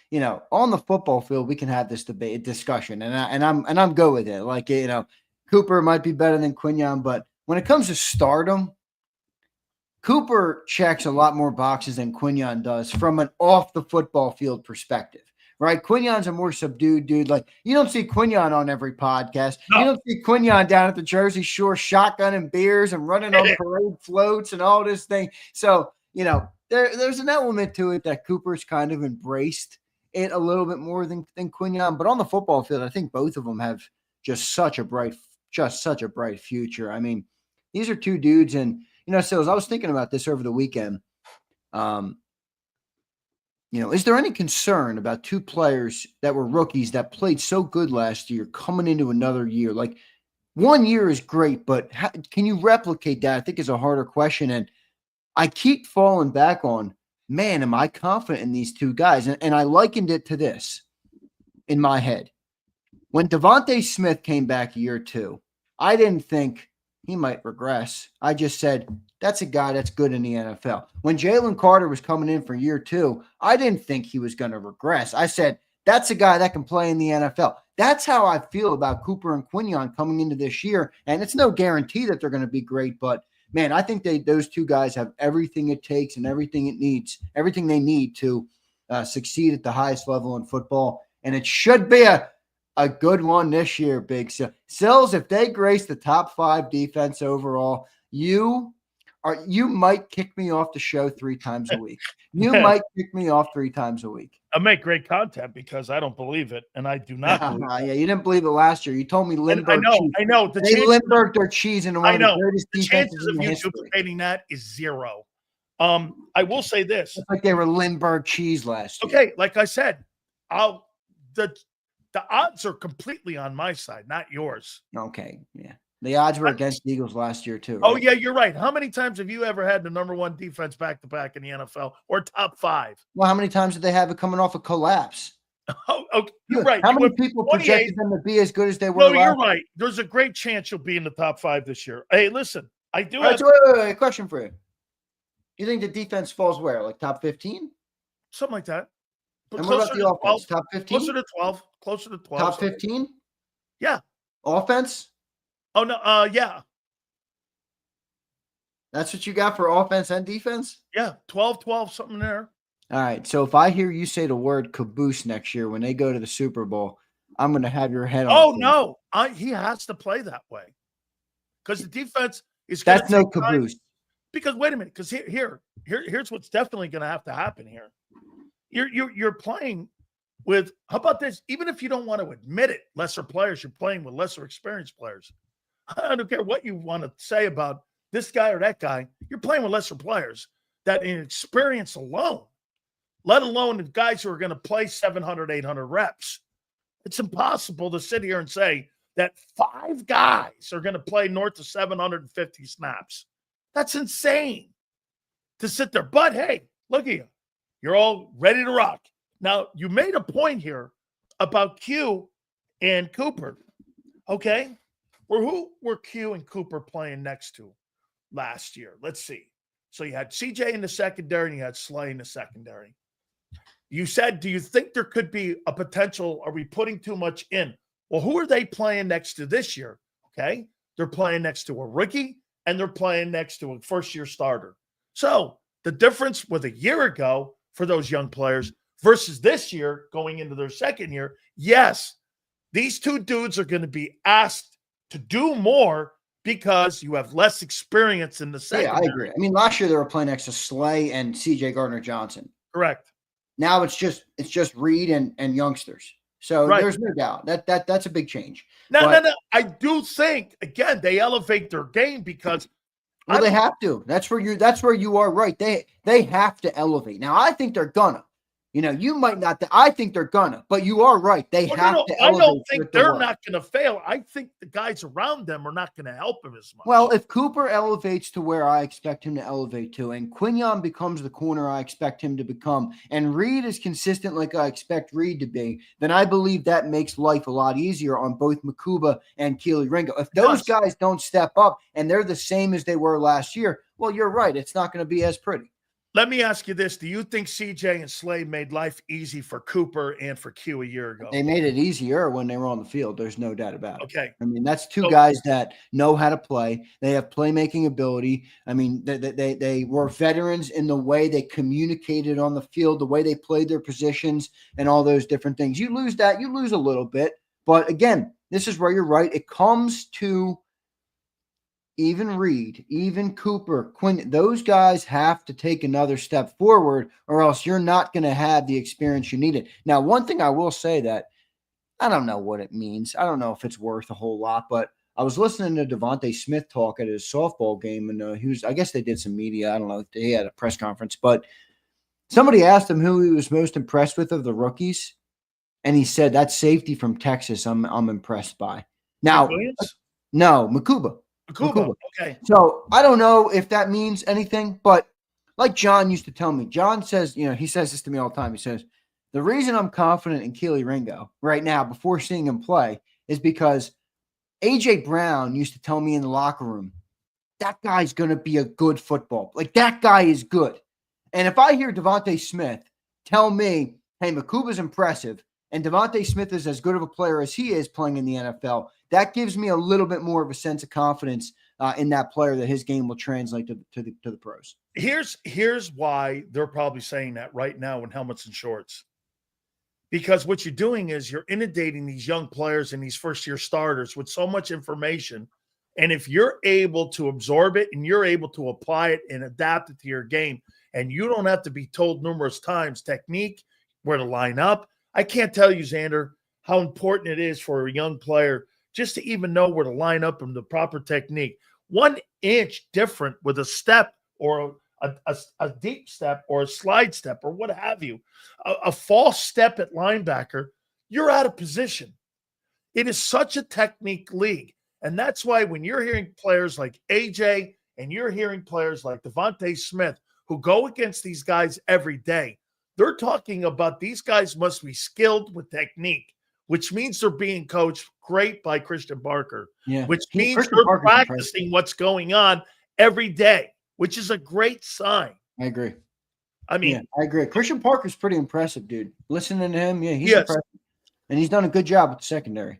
on the football field, we can have this discussion, and I'm good with it. Like, Cooper might be better than Quinyon, but when it comes to stardom, Cooper checks a lot more boxes than Quinyon does from an off the football field perspective, right? Quinyon's a more subdued dude. Like, you don't see Quinyon on every podcast. No. You don't see Quinyon down at the Jersey Shore shotgunning beers and running on parade floats and all this thing. So, there's an element to it that Cooper's kind of embraced it a little bit more than Quinyon. But on the football field, I think both of them have just such a bright future. I mean, these are two dudes, and so as I was thinking about this over the weekend, is there any concern about two players that were rookies that played so good last year coming into another year? Like, 1 year is great, but can you replicate that? I think is a harder question. And I keep falling back on, man, am I confident in these two guys? And I likened it to this in my head. When Devontae Smith came back year 2, I didn't think he might regress. I just said, that's a guy that's good in the NFL. When Jalen Carter was coming in for year 2, I didn't think he was going to regress. I said, that's a guy that can play in the NFL. That's how I feel about Cooper and Quinyon coming into this year. And it's no guarantee that they're going to be great, but man, I think those two guys have everything it takes and everything they need to succeed at the highest level in football. And it should be a good one this year, Big Sills. If they grace the top 5 defense overall, you might kick me off the show 3 times a week. You might kick me off 3 times a week. I make great content because I don't believe it, and I do not believe it. Yeah, you didn't believe it last year. You told me Lindbergh. I know. They Lindbergh their cheese into one of the greatest defenses in history. The chances of you duplicating that is 0. I will say this: it's like they were Lindbergh cheese last year. Okay, like I said, the odds are completely on my side, not yours. Okay, yeah. The odds were against the Eagles last year, too. Right? Oh, yeah, you're right. How many times have you ever had the number 1 defense back-to-back in the NFL or top 5? Well, how many times did they have it coming off a collapse? Oh, okay, you're right. How many people projected them to be as good as they were? No, you're right. There's a great chance you'll be in the top 5 this year. Hey, listen, I do have wait, question for you. You think the defense falls where? Like top 15? Something like that. But and what about the offense? Top 15? Closer to 12. Top 15? Yeah. Offense? Oh, no. Yeah. That's what you got for offense and defense? Yeah. 12, something there. All right. So if I hear you say the word caboose next year when they go to the Super Bowl, I'm going to have your head on. Oh, no. He has to play that way. Because the defense is That's no caboose. Time. Because, wait a minute. Because here's what's definitely going to have to happen here. You're playing with, how about this? Even if you don't want to admit it, lesser players, you're playing with lesser experienced players. I don't care what you want to say about this guy or that guy. You're playing with lesser players that in experience alone, let alone the guys who are going to play 700, 800 reps. It's impossible to sit here and say that 5 guys are going to play north of 750 snaps. That's insane to sit there. But, hey, look at you. You're all ready to rock. Now, you made a point here about Q and Cooper. Okay? Who were Q and Cooper playing next to last year? Let's see. So you had CJ in the secondary and you had Slay in the secondary. You said, do you think there could be a potential? Are we putting too much in? Well, who are they playing next to this year? Okay? They're playing next to a rookie and they're playing next to a first-year starter. So the difference with a year ago for those young players versus this year going into their second year. Yes, these two dudes are going to be asked to do more because you have less experience in the second. Yeah, I agree. I mean, last year they were playing next to Slay and CJ Gardner-Johnson. Correct. Now it's just Reed and youngsters. So there's no doubt that's a big change. No. I do think again they elevate their game because they have to. That's where you are right. They have to elevate. Now I think they're gonna. You might not. I think they're gonna, but you are right. They have to elevate. I don't think they're not going to fail. I think the guys around them are not going to help him as much. Well, if Cooper elevates to where I expect him to elevate to, and Quignon becomes the corner I expect him to become, and Reed is consistent like I expect Reed to be, then I believe that makes life a lot easier on both Makuba and Keely Ringo. If those guys don't step up and they're the same as they were last year, well, you're right. It's not going to be as pretty. Let me ask you this. Do you think CJ and Slade made life easy for Cooper and for Q a year ago? They made it easier when they were on the field. There's no doubt about it. Okay. I mean, that's two guys that know how to play. They have playmaking ability. I mean, they were veterans in the way they communicated on the field, the way they played their positions and all those different things. You lose that, you lose a little bit. But again, this is where you're right. It comes to even Reed, even Cooper, Quinn, those guys have to take another step forward or else you're not going to have the experience you needed. Now, one thing I will say that I don't know what it means. I don't know if it's worth a whole lot, but I was listening to Devontae Smith talk at his softball game, and I guess they did some media. I don't know if he had a press conference, but somebody asked him who he was most impressed with of the rookies, and he said, that safety from Texas I'm impressed by. Now, no, Makuba. Okay. So I don't know if that means anything, but like John used to tell me, John says, he says this to me all the time. He says, the reason I'm confident in Keely Ringo right now before seeing him play is because A.J. Brown used to tell me in the locker room, that guy's going to be a good football. Like, that guy is good. And if I hear Devontae Smith tell me, hey, Makuba's impressive, and Devontae Smith is as good of a player as he is playing in the NFL, that gives me a little bit more of a sense of confidence in that player that his game will translate to the pros. Here's why they're probably saying that right now in helmets and shorts. Because what you're doing is you're inundating these young players and these first-year starters with so much information. And if you're able to absorb it and you're able to apply it and adapt it to your game, and you don't have to be told numerous times technique, where to line up. I can't tell you, Xander, how important it is for a young player just to even know where to line up in the proper technique. 1 inch different with a step or a deep step or a slide step or what have you, a false step at linebacker, you're out of position. It is such a technique league. And that's why when you're hearing players like AJ and you're hearing players like Devontae Smith who go against these guys every day, they're talking about these guys must be skilled with technique, which means they're being coached great by Christian Barker, which means they're practicing what's going on every day, which is a great sign. I agree. I mean, I agree. Christian Parker's pretty impressive, dude. Listening to him, he's impressive. And he's done a good job with the secondary.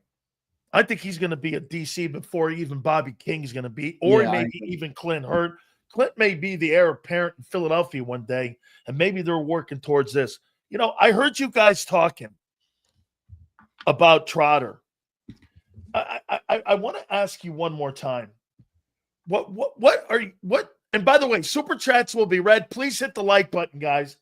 I think he's going to be a DC before even Bobby King is going to be, or maybe even Clint Hurt. Clint may be the heir apparent in Philadelphia one day, and maybe they're working towards this. I heard you guys talking about Trotter. I want to ask you one more time. What are you? And by the way, super chats will be read. Please hit the like button, guys.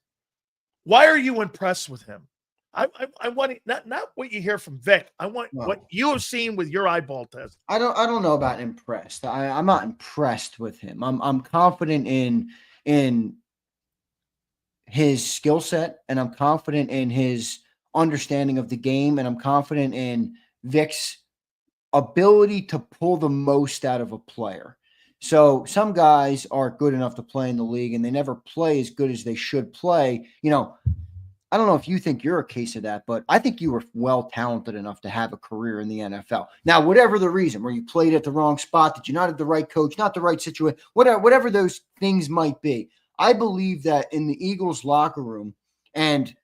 Why are you impressed with him? I want not what you hear from Vic. I want what you have seen with your eyeball test. I don't know about impressed. I'm not impressed with him. I'm confident in his skill set, and I'm confident in his understanding of the game, and I'm confident in Vic's ability to pull the most out of a player. So some guys are good enough to play in the league, and they never play as good as they should play. I don't know if you think you're a case of that, but I think you were well talented enough to have a career in the NFL. Now, whatever the reason, where you played at the wrong spot, did you not have the right coach, not the right situation, whatever those things might be, I believe that in the Eagles locker room, and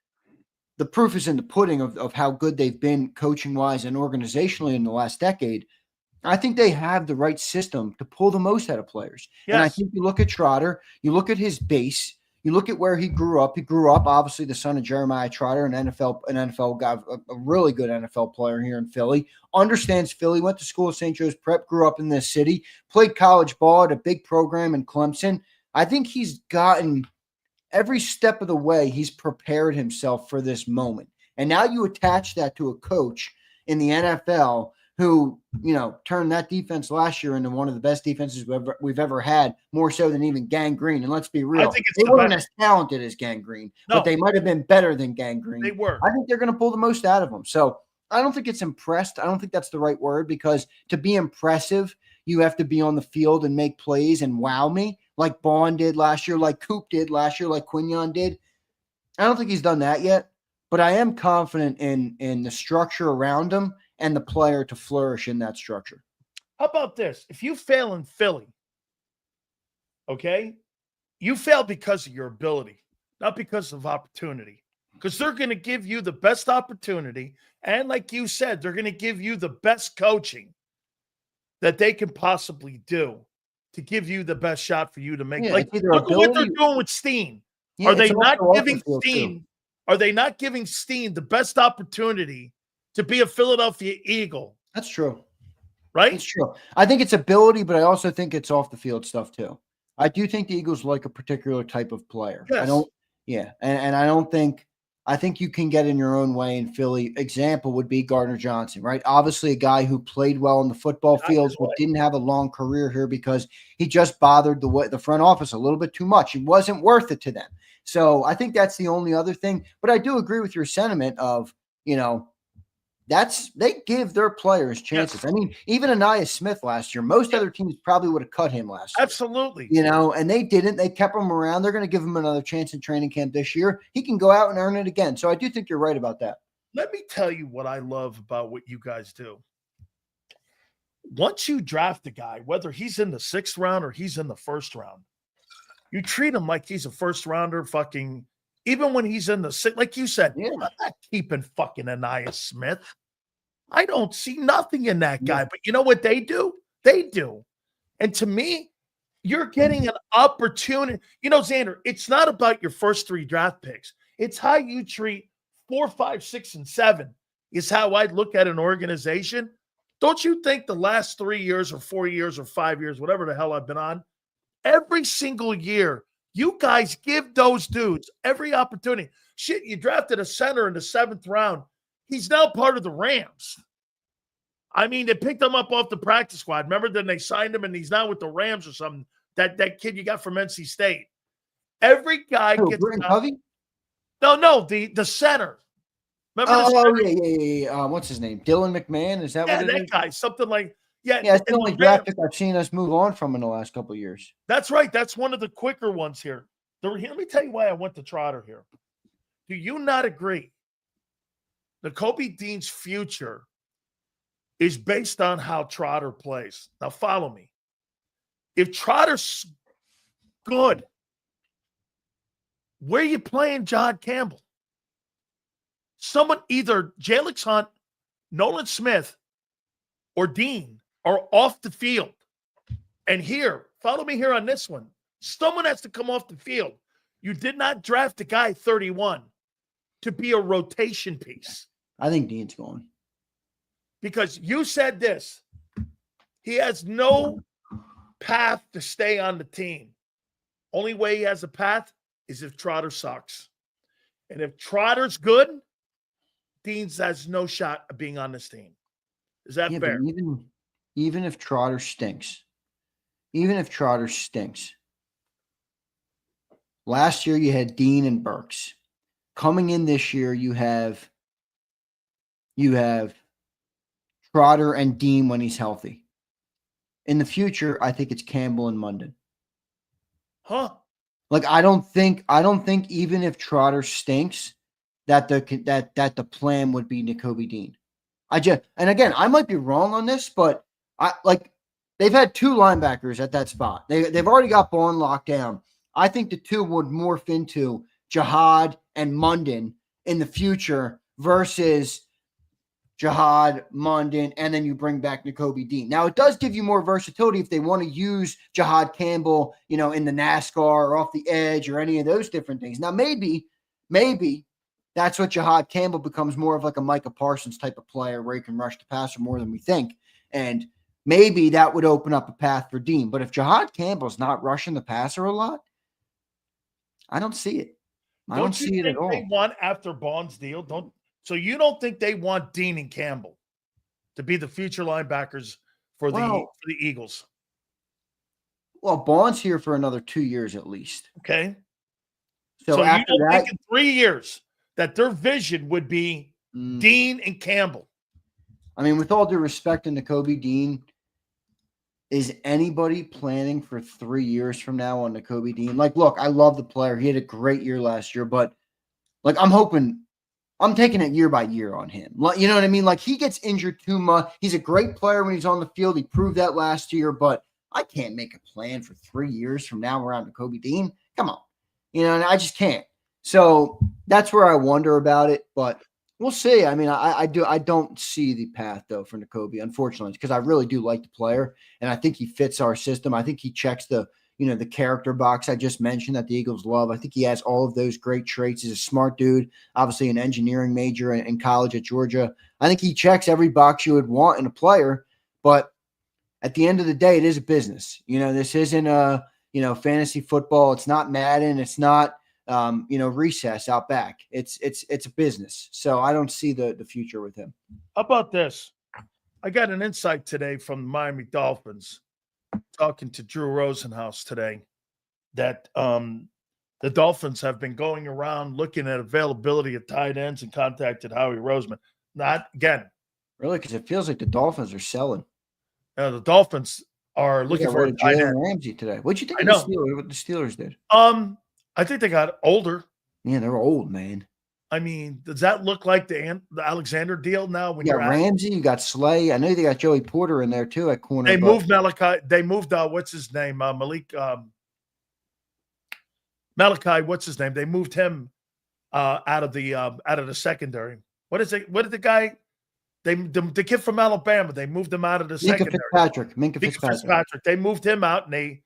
the proof is in the pudding of how good they've been coaching-wise and organizationally in the last decade, I think they have the right system to pull the most out of players. Yes. And I think you look at Trotter, you look at his base, You look at where he grew up. He grew up, obviously, the son of Jeremiah Trotter, an NFL guy, a really good NFL player here in Philly. Understands Philly, went to school at St. Joe's Prep, grew up in this city, played college ball at a big program in Clemson. I think he's gotten every step of the way, he's prepared himself for this moment. And now you attach that to a coach in the NFL who, turned that defense last year into one of the best defenses we've ever had, more so than even Gang Green. And let's be real, they weren't as talented as Gang Green, but they might have been better than Gang Green. They were. I think they're going to pull the most out of them. So I don't think it's impressed. I don't think that's the right word, because to be impressive, you have to be on the field and make plays and wow me, like Bond did last year, like Coop did last year, like Quignon did. I don't think he's done that yet, but I am confident in the structure around him and the player to flourish in that structure. How about this? If you fail in Philly, okay, you fail because of your ability, not because of opportunity, because they're going to give you the best opportunity. And like you said, they're going to give you the best coaching that they can possibly do to give you the best shot for you to make. Look at what they're doing with Steen. Are they not giving Steen? Are they not giving Steen the best opportunity to be a Philadelphia Eagle? That's true. Right? It's true. I think it's ability, but I also think it's off the field stuff too. I do think the Eagles like a particular type of player. Yes. And I don't think – I think you can get in your own way in Philly. Example would be Gardner Johnson, right? Obviously a guy who played well in the football field, but didn't have a long career here because he just bothered the front office a little bit too much. He wasn't worth it to them. So I think that's the only other thing. But I do agree with your sentiment of, they give their players chances. Yes. I mean, even Anais Smith last year, most other teams probably would have cut him last year. Absolutely. And they didn't. They kept him around. They're going to give him another chance in training camp this year. He can go out and earn it again. So I do think you're right about that. Let me tell you what I love about what you guys do. Once you draft a guy, whether he's in the 6th round or he's in the 1st round, you treat him like he's a 1st rounder, even when he's in the 6th, like you said, I'm not keeping fucking Anais Smith. I don't see nothing in that guy. But you know what they do? They do. And to me, you're getting an opportunity. Xander, it's not about your first 3 draft picks. It's how you treat 4, 5, 6, and 7 is how I'd look at an organization. Don't you think the last 3 years or 4 years or 5 years, whatever the hell I've been on, every single year, you guys give those dudes every opportunity. Shit, you drafted a center in the 7th round. He's now part of the Rams. I mean, they picked him up off the practice squad. Remember, then they signed him, and he's now with the Rams or something. That kid you got from NC State. Every guy gets No, the center. Remember yeah. What's his name? Dylan McMahon? Is that what it is? That guy. Something like it's the only draft pick I've seen us move on from in the last couple of years. That's right. That's one of the quicker ones here. Let me tell you why I went to Trotter here. Do you not agree? Nico Dean's future is based on how Trotter plays. Now, follow me. If Trotter's good, where are you playing John Campbell? Someone, either Jalix Hunt, Nolan Smith, or Dean are off the field. And here, follow me here on this one. Someone has to come off the field. You did not draft a guy 31 to be a rotation piece. I think Dean's going. Because you said this. He has no path to stay on the team. Only way he has a path is if Trotter sucks. And if Trotter's good, Dean's has no shot of being on this team. Is that fair? Even if Trotter stinks. Last year you had Dean and Burks. Coming in this year, you have Trotter and Dean when he's healthy. In the future, I think it's Campbell and Munden. Huh? Like I don't think even if Trotter stinks, that the plan would be Nico Dean. And again, I might be wrong on this, but they've had 2 linebackers at that spot. They've already got Bond locked down. I think the 2 would morph into Jihad and Munden in the future versus Jihad, Munden, and then you bring back Nico Dean. Now, it does give you more versatility if they want to use Jihad Campbell, in the NASCAR or off the edge or any of those different things. Now, maybe that's what Jihad Campbell becomes, more of like a Micah Parsons type of player where he can rush the passer more than we think. And maybe that would open up a path for Dean. But if Jihad Campbell's not rushing the passer a lot, I don't see it. I don't see it at all. They want, after Bond's deal, so you don't think they want Dean and Campbell to be the future linebackers for the Eagles? Well, Bond's here for another 2 years at least. Okay. So after you don't that, think in 3 years that their vision would be Dean and Campbell? I mean, with all due respect to Nico Dean, is anybody planning for 3 years from now on Nico Dean? Like, look, I love the player. He had a great year last year, but like, I'm taking it year by year on him. You know what I mean? Like, he gets injured too much. He's a great player when he's on the field. He proved that last year, but I can't make a plan for 3 years from now around Nico Dean. Come on. And I just can't. So that's where I wonder about it, but we'll see. I mean, I don't see the path though for Nico, unfortunately, because I really do like the player and I think he fits our system. I think he checks the character box I just mentioned that the Eagles love. I think he has all of those great traits. He's a smart dude, obviously an engineering major in college at Georgia. I think he checks every box you would want in a player, but at the end of the day, it is a business. This isn't a, fantasy football. It's not Madden. It's not, recess out back. It's a business. So I don't see the future with him. How about this? I got an insight today from the Miami Dolphins, talking to Drew Rosenhaus today, that the Dolphins have been going around looking at availability of tight ends and contacted Howie Roseman. Not again. Really? Because it feels like the Dolphins are selling. The Dolphins are looking for a tight end. Ramsey today. What'd you think of what the Steelers did? I think they got older. Yeah, they're old, man. I mean, does that look like the Alexander deal now? When you got Ramsey, you got Slay. I know they got Joey Porter in there too at corner. They moved Malachi. They moved what's his name? Malik. Malachi. What's his name? They moved him out of the secondary. What is it? What did the guy? The kid from Alabama. They moved him out of the secondary. Minka Fitzpatrick. They moved him out, and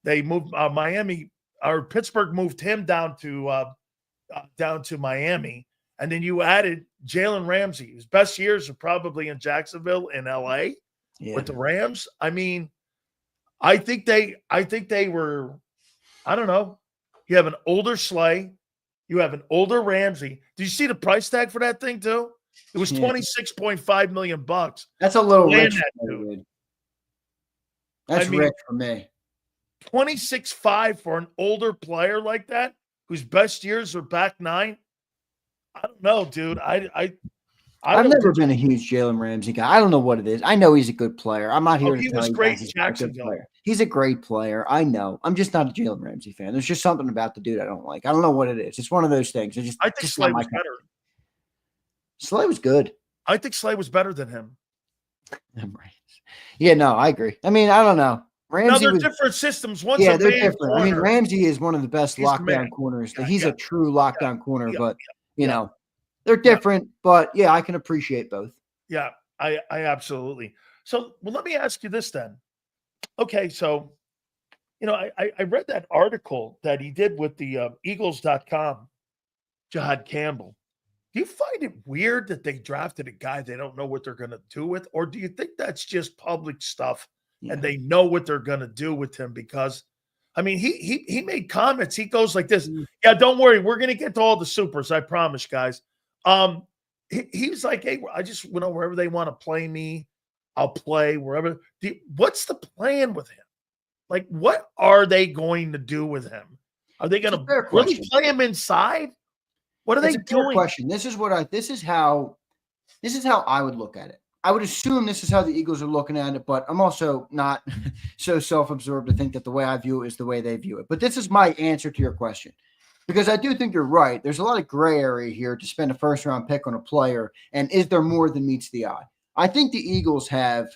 they moved Miami or Pittsburgh moved him down to Miami, and then you added Jalen Ramsey. His best years are probably in Jacksonville and LA with the Rams. I mean, I think they were, I don't know. You have an older Slay, you have an older Ramsey. Did you see the price tag for that thing too? It was $26.5 million. That's a little rich. That's rich for me. 26.5 for an older player like that, whose best years are back 9. I don't know, dude. I've never been a huge Jalen Ramsey guy. I don't know what it is. I know he's a good player. I'm not here to tell you. He was great in Jacksonville. He's a great player. I know. I'm just not a Jalen Ramsey fan. There's just something about the dude I don't like. I don't know what it is. It's one of those things. I think Slay was better. Slay was good. I think Slay was better than him. Yeah, no, I agree. I mean, I don't know. Ramsey they're different systems. They're different. Corner. I mean, Ramsey is one of the best lockdown corners. He's a true lockdown corner, but you know, they're different. But yeah, I can appreciate both. Yeah, I absolutely. So, well, let me ask you this then. Okay, so I read that article that he did with the Eagles.com, Jihad Campbell. Do you find it weird that they drafted a guy they don't know what they're going to do with, or do you think that's just public stuff? And they know what they're going to do with him? Because, I mean, he made comments. He goes like this. Yeah, don't worry. We're going to get to all the supers. I promise, guys. He was like, hey, I just, wherever they want to play me, I'll play wherever. What's the plan with him? Like, what are they going to do with him? Are they going to really play him inside? What are they doing? Question. This is how I would look at it. I would assume this is how the Eagles are looking at it, but I'm also not so self-absorbed to think that the way I view it is the way they view it. But this is my answer to your question, because I do think you're right. There's a lot of gray area here to spend a first-round pick on a player, and is there more than meets the eye? I think the Eagles have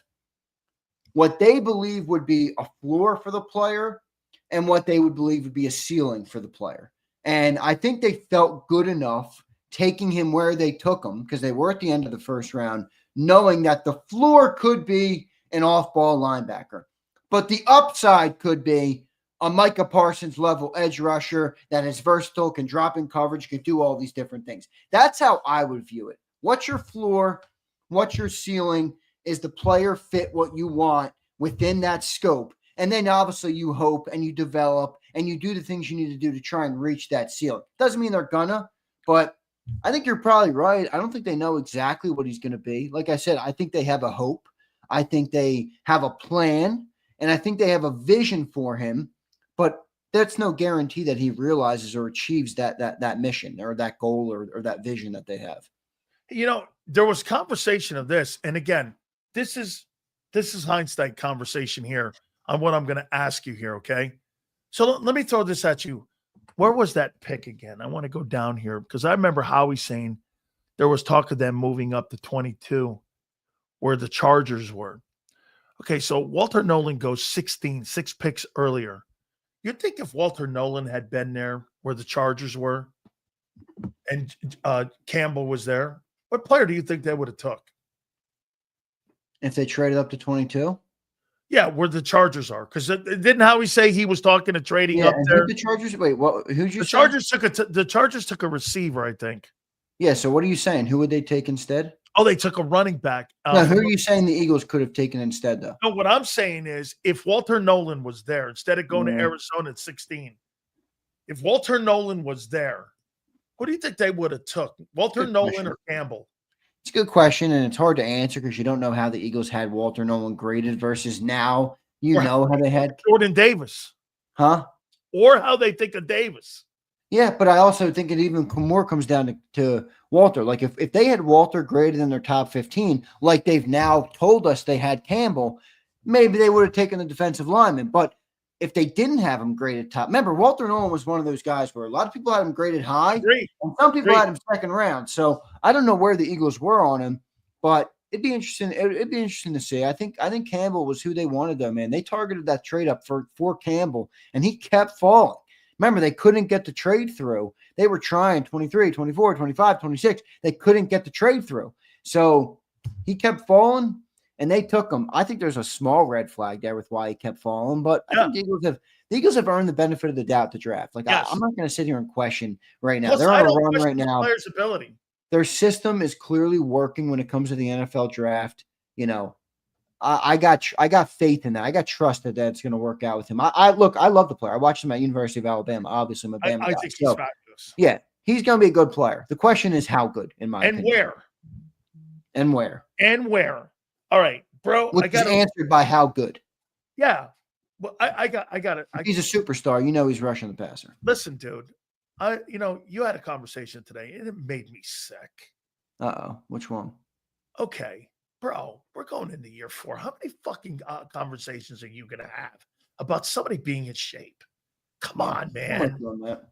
what they believe would be a floor for the player and what they would believe would be a ceiling for the player. And I think they felt good enough taking him where they took him, because they were at the end of the first round, knowing that the floor could be an off-ball linebacker, but the upside could be a Micah Parsons level edge rusher that is versatile, can drop in coverage, can do all these different things. That's how I would view it. What's your floor? What's your ceiling? Is the player fit what you want within that scope? And then obviously you hope and you develop and you do the things you need to do to try and reach that ceiling. Doesn't mean they're gonna, but I think you're probably right. I don't think they know exactly what he's going to be. Like I said, I think they have a hope. I think they have a plan, and I think they have a vision for him, but that's no guarantee that he realizes or achieves that mission or that goal or that vision that they have. You know, there was conversation of this, and again, this is hindsight conversation here on what I'm going to ask you here, okay? So let me throw this at you. Where was that pick again? I want to go down here because I remember Howie saying there was talk of them moving up to 22 where the Chargers were. Okay, so Walter Nolan goes 16, 6 picks earlier. You'd think if Walter Nolan had been there where the Chargers were and Campbell was there, what player do you think they would have took? If they traded up to 22? Yeah, where the Chargers are. Because didn't Howie say he was talking to trading up there? The Chargers, wait, what? Who'd you say? The Chargers took a receiver, I think. Yeah, so what are you saying? Who would they take instead? Oh, they took a running back. No, who are you saying the Eagles could have taken instead, though? No, what I'm saying is if Walter Nolan was there, instead of going to Arizona at 16, if Walter Nolan was there, who do you think they would have took? Walter Nolan or Campbell? It's a good question, and it's hard to answer because you don't know how the Eagles had Walter Nolan graded versus now you know how they had Jordan Davis. Huh? Or how they think of Davis. Yeah, but I also think it even more comes down to Walter. Like if they had Walter graded in their top 15, like they've now told us they had Campbell, maybe they would have taken the defensive lineman. But if they didn't have him graded top, remember, Walter Nolan was one of those guys where a lot of people had him graded high, and some people had him second round. So I don't know where the Eagles were on him, but it'd be interesting. It'd be interesting to see. I think Campbell was who they wanted, though, man. They targeted that trade up for Campbell, and he kept falling. Remember, they couldn't get the trade through. They were trying 23, 24, 25, 26. They couldn't get the trade through. So he kept falling, and they took him. I think there's a small red flag there with why he kept falling, but I think the Eagles have earned the benefit of the doubt to draft. Like I'm not going to sit here and question right now. Plus, they're on a run right now. Players' ability. Their system is clearly working when it comes to the NFL draft. You know, I got faith in that. I got trust that that's going to work out with him. I love the player. I watched him at University of Alabama. Obviously, I'm a Bama guy. I think he's fabulous. Yeah, he's going to be a good player. The question is how good, in my opinion. And where. All right, bro. Which is answered by how good. Yeah. Well, I got it. He's a superstar. You know he's rushing the passer. Listen, dude. You had a conversation today, and it made me sick. Uh-oh. Which one? Okay. Bro, we're going into year 4. How many fucking conversations are you going to have about somebody being in shape? Come on, man. I'm with you on that.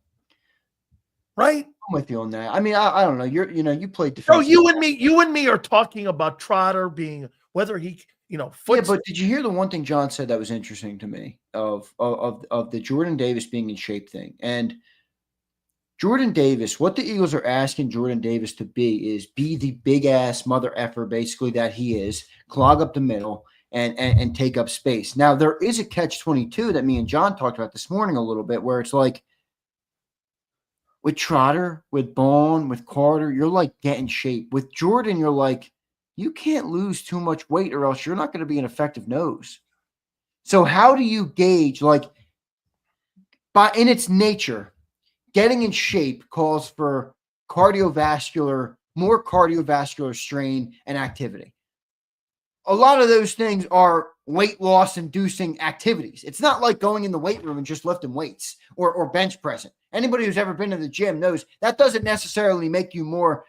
Right? I'm with you on that. I mean, I don't know. You played defense. Bro, you and me are talking about Trotter being whether he, Yeah, but did you hear the one thing John said that was interesting to me of the Jordan Davis being in shape thing? And Jordan Davis, what the Eagles are asking Jordan Davis to be the big ass mother effer basically that he is, clog up the middle and take up space. Now there is a catch-22 that me and John talked about this morning a little bit where it's like with Trotter, with Bone, with Carter, you're like getting shape. With Jordan, you're like, you can't lose too much weight or else you're not going to be an effective nose. So how do you gauge, like, in its nature, getting in shape calls for more cardiovascular strain and activity. A lot of those things are weight loss inducing activities. It's not like going in the weight room and just lifting weights or bench pressing. Anybody who's ever been to the gym knows that doesn't necessarily make you more,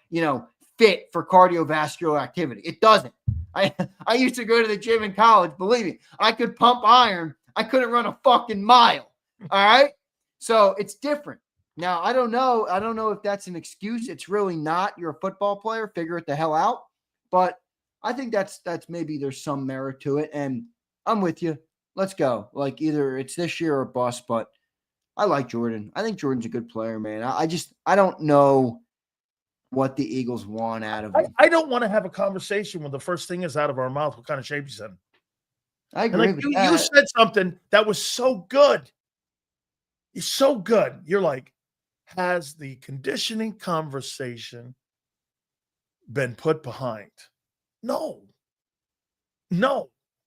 fit for cardiovascular activity. It doesn't. I used to go to the gym in college. Believe me, I could pump iron. I couldn't run a fucking mile. All right. So it's different. Now, I don't know. I don't know if that's an excuse. It's really not. You're a football player. Figure it the hell out. But I think that's maybe there's some merit to it. And I'm with you. Let's go. Like either it's this year or bust, but I like Jordan. I think Jordan's a good player, man. I don't know what the Eagles want out of him. I don't want to have a conversation when the first thing is out of our mouth what kind of shape he's in. I agree with that. You said something that was so good. It's so good. You're like, has the conditioning conversation been put behind? No.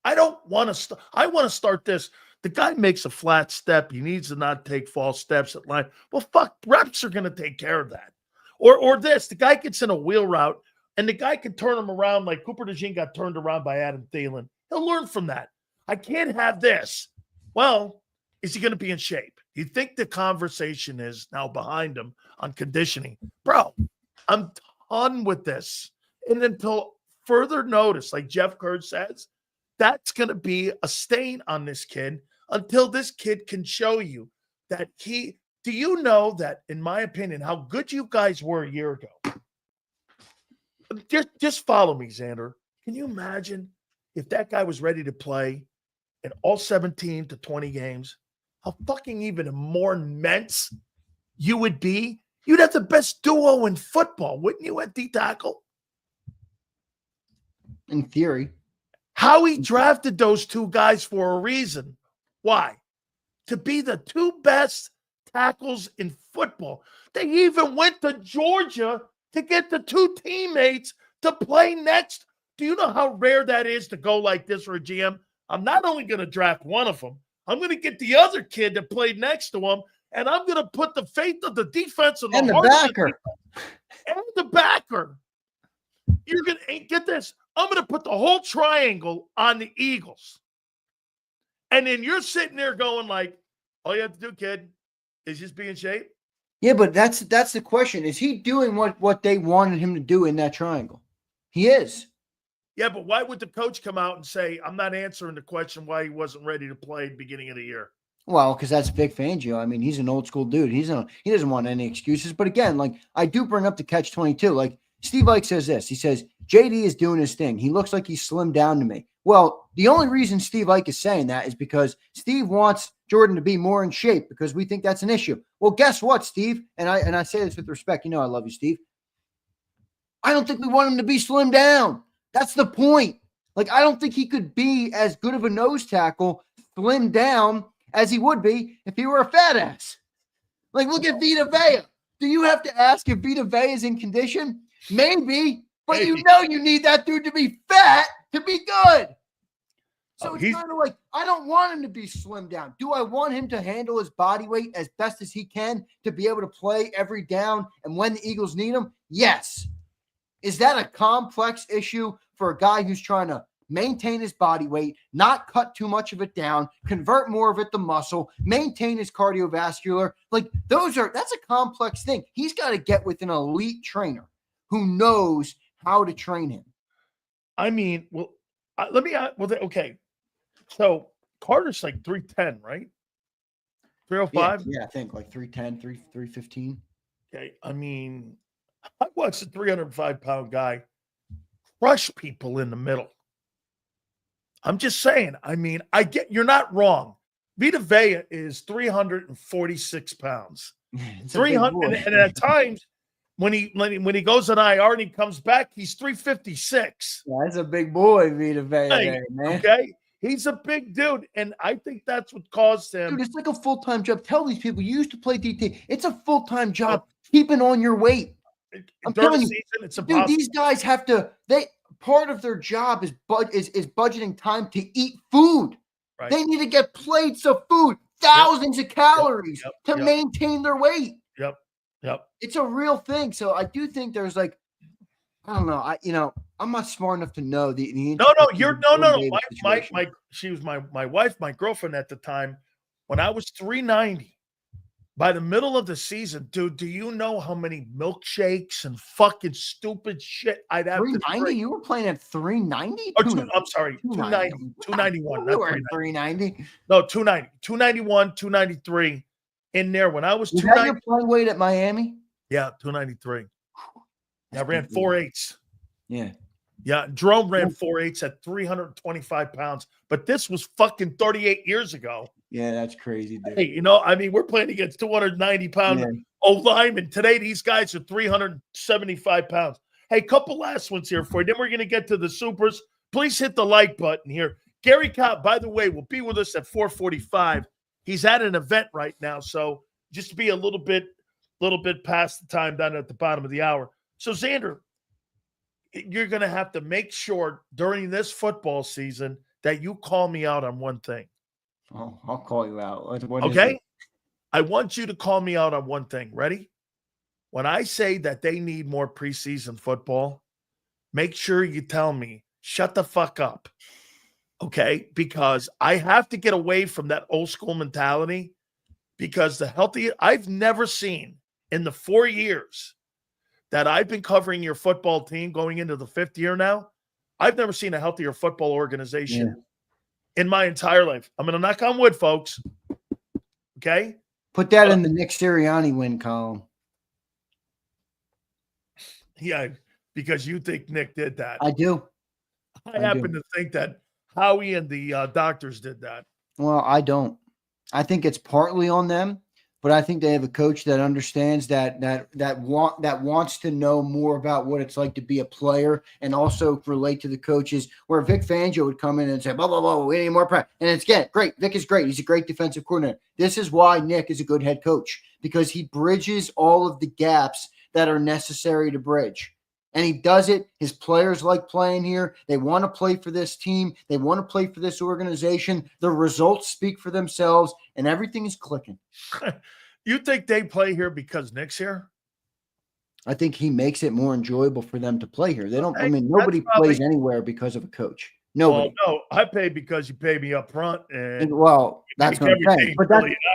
I don't want to I want to start this. The guy makes a flat step. He needs to not take false steps at line. Well, fuck, reps are going to take care of that. Or this, the guy gets in a wheel route, and the guy can turn him around like Cooper DeJean got turned around by Adam Thielen. He'll learn from that. I can't have this. Well, is he going to be in shape? You think the conversation is now behind him on conditioning? Bro, I'm done with this. And until further notice, like Jeff Kerr says, that's going to be a stain on this kid until this kid can show you that do you know that, in my opinion, how good you guys were a year ago? Just follow me, Xander. Can you imagine if that guy was ready to play in all 17 to 20 games, how fucking even more immense you would be? You'd have the best duo in football, wouldn't you, at D-tackle? In theory. Howie drafted those two guys for a reason. Why? To be the two best tackles in football. They even went to Georgia to get the two teammates to play next. Do you know how rare that is to go like this for a GM? I'm not only going to draft one of them, I'm going to get the other kid that played next to him, and I'm going to put the faith of the defense and the backer. And the backer. You're going to get this. I'm going to put the whole triangle on the Eagles. And then you're sitting there going like, all you have to do, kid, is just be in shape. Yeah, but that's the question. Is he doing what they wanted him to do in that triangle? He is. Yeah, but why would the coach come out and say, I'm not answering the question why he wasn't ready to play at the beginning of the year? Well, because that's Vic Fangio. I mean, he's an old school dude. He doesn't want any excuses. But again, like I do bring up the catch-22. Like Steve Ike says this. He says, JD is doing his thing. He looks like he's slimmed down to me. Well, the only reason Steve Ike is saying that is because Steve wants Jordan to be more in shape because we think that's an issue. Well, guess what, Steve? And I say this with respect. You know I love you, Steve. I don't think we want him to be slimmed down. That's the point. Like, I don't think he could be as good of a nose tackle slimmed down as he would be if he were a fat ass. Like, look at Vita Vea. Do you have to ask if Vita Vea is in condition? Maybe, but you know you need that dude to be fat to be good. So it's kind of like, I don't want him to be slimmed down. Do I want him to handle his body weight as best as he can to be able to play every down and when the Eagles need him? Yes. Is that a complex issue for a guy who's trying to maintain his body weight, not cut too much of it down, convert more of it to muscle, maintain his cardiovascular? Like that's a complex thing. He's got to get with an elite trainer who knows how to train him. I mean, well, okay. So Carter's like 310, right? 305? Yeah, I think like 310, 315. Okay. I mean, I watched a 305-pound guy crush people in the middle. I'm just saying. I mean, you're not wrong. Vita Vea is 346 pounds. 300, and at times when he goes on IR and he comes back, he's 356. Yeah, that's a big boy, Vita Vea, man. Okay. He's a big dude, and I think that's what caused him. Dude, it's like a full-time job. Tell these people, you used to play DT. It's a full-time job keeping on your weight. I'm telling you, it's impossible. Dude, these guys have to. Part of their job is budgeting time to eat food. Right. They need to get plates of food, thousands of calories to maintain their weight. Yep. It's a real thing. So I do think there's like, I don't know. I'm not smart enough to know the she was my wife, my girlfriend at the time. When I was 390, by the middle of the season, dude, do you know how many milkshakes and fucking stupid shit I'd have 390? You were playing at 390? I'm sorry, 290, 291. You were at 390. No, 290, 291, 293 in there. When I was 290. Is that your play weight at Miami? Yeah, 293. I ran 4.8s. Yeah. Yeah, Jerome ran 4.8s at 325 pounds, but this was fucking 38 years ago. Yeah, that's crazy, dude. Hey, we're playing against 290-pound linemen. Today, these guys are 375 pounds. Hey, couple last ones here for you. Then we're going to get to the supers. Please hit the like button here. Gary Cobb, by the way, will be with us at 4:45. He's at an event right now, so just to be a little bit past the time down at the bottom of the hour. So, Xander, you're going to have to make sure during this football season that you call me out on one thing. Oh, I'll call you out. What okay? Is it? I want you to call me out on one thing. Ready? When I say that they need more preseason football, make sure you tell me, shut the fuck up. Okay? Because I have to get away from that old school mentality because I've never seen in the 4 years that I've been covering your football team going into the 5th year now, I've never seen a healthier football organization in my entire life. I'm going to knock on wood, folks. Okay? Put that in the Nick Sirianni win column. Yeah, because you think Nick did that. I do. I happen to think that Howie and the doctors did that. Well, I don't. I think it's partly on them, but I think they have a coach that understands that wants to know more about what it's like to be a player and also relate to the coaches. Where Vic Fangio would come in and say, blah, blah, blah, we need more practice. And it's great. Vic is great. He's a great defensive coordinator. This is why Nick is a good head coach, because he bridges all of the gaps that are necessary to bridge. And he does it. His players like playing here. They want to play for this team. They want to play for this organization. The results speak for themselves, and everything is clicking. You think they play here because Nick's here? I think he makes it more enjoyable for them to play here. They don't. I mean, nobody plays anywhere because of a coach. Nobody. Well, no, I pay because you pay me up front. And well, that's what I'm saying. But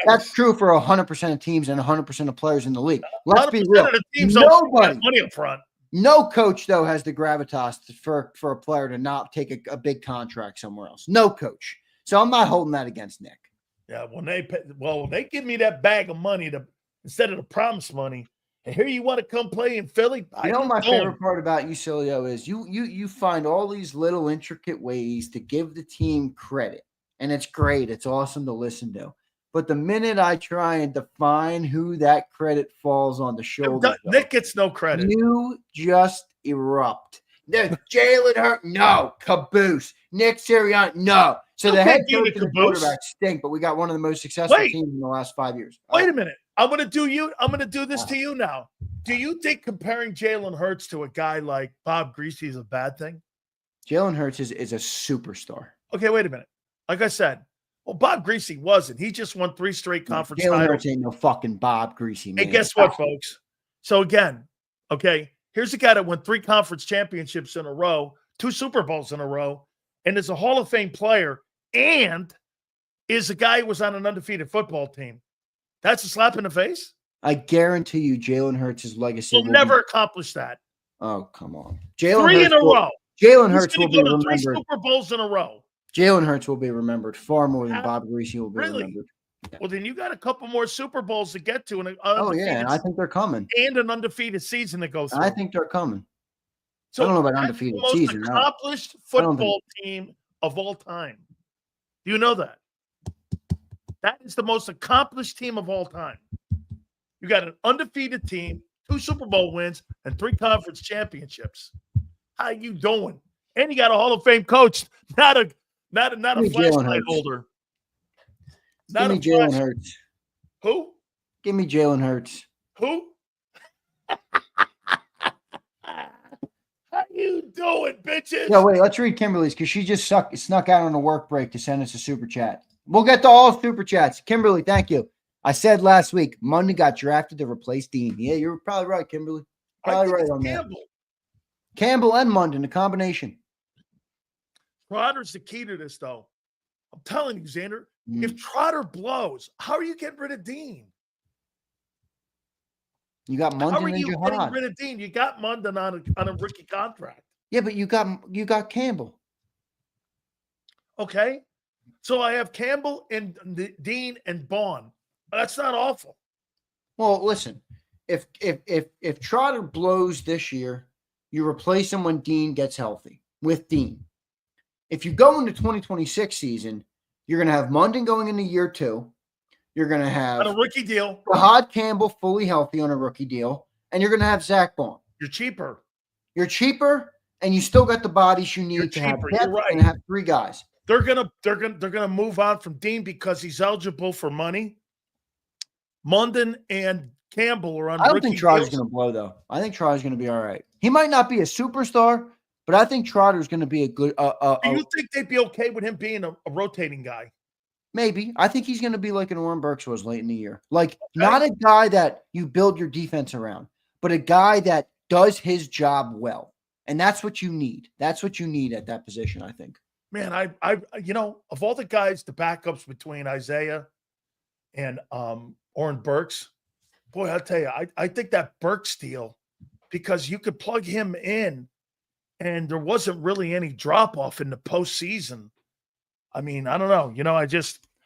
that's true for 100% of teams and 100% of players in the league. Let's be real. Nobody money up front. No coach, though, has the gravitas for a player to not take a big contract somewhere else. No coach. So I'm not holding that against Nick. Yeah, when they give me that bag of money instead of the promise money, and here you want to come play in Philly. My favorite part about you, Sileo, is you find all these little intricate ways to give the team credit, and it's great. It's awesome to listen to. But the minute I try and define who that credit falls on the shoulder, Nick gets no credit. You just erupt. Jalen Hurts, no. Caboose. Nick Sirianni, no. So the head coach and the quarterback stink, but we got one of the most successful teams in the last 5 years. Wait a minute. I'm going to do this to you now. Do you think comparing Jalen Hurts to a guy like Bob Greasy is a bad thing? Jalen Hurts is a superstar. Okay, wait a minute. Like I said, well, Bob Greasy wasn't. He just won 3 straight conference titles. Jalen Hurts ain't no fucking Bob Greasy, man. And guess what, folks? So again, okay, here's a guy that won 3 conference championships in a row, 2 Super Bowls in a row, and is a Hall of Fame player, and is a guy who was on an undefeated football team. That's a slap in the face? I guarantee you Jalen Hurts' legacy will never accomplish that. Oh, come on. 3 in a row. Jalen Hurts will be remembered. 3 Super Bowls in a row. Jalen Hurts will be remembered far more than Bob Greasy will be remembered. Yeah. Well, then you got a couple more Super Bowls to get to. And I think they're coming. And an undefeated season to go through. I think they're coming. So I don't know about undefeated season. The most accomplished football team of all time. Do you know that? That is the most accomplished team of all time. You got an undefeated team, 2 Super Bowl wins, and 3 conference championships. How you doing? And you got a Hall of Fame coach, not a flashlight holder. Give me Jalen Hurts. Who? Give me Jalen Hurts. Who? How you doing, bitches? Yeah, wait, let's read Kimberly's because she just snuck out on a work break to send us a super chat. We'll get to all super chats. Kimberly, thank you. I said last week, Mundy got drafted to replace Dean. Yeah, you're probably right, Kimberly. Probably right on that. Campbell and Munden, a combination. Trotter's the key to this, though. I'm telling you, Xander, if Trotter blows, how are you getting rid of Dean? You got Munden and Jihad. How are you getting rid of Dean? You got Munden on a rookie contract. Yeah, but you got Campbell. Okay. So I have Campbell and Dean and Bond. That's not awful. Well, listen, if Trotter blows this year, you replace him when Dean gets healthy with Dean. If you go into 2026 season, you're going to have Munden going into year 2. You're going to have on a rookie deal. Fahad Campbell fully healthy on a rookie deal, and you're going to have Zach Bond. You're cheaper. You're cheaper, and you still got the bodies you need to have depth. You're right. And have 3 guys. They're gonna move on from Dean because he's eligible for money. Munden and Campbell are on. I don't think Trotter's going to blow though. I think Trotter's going to be all right. He might not be a superstar, but I think Trotter's going to be a good. Do you think they'd be okay with him being a rotating guy? Maybe. I think he's going to be like an Oren Burks was late in the year. Like not a guy that you build your defense around, but a guy that does his job well. And that's what you need. That's what you need at that position, I think. Man, I of all the guys, the backups between Isaiah and Oren Burks, boy, I'll tell you, I think that Burks deal, because you could plug him in and there wasn't really any drop-off in the postseason. I mean, I don't know.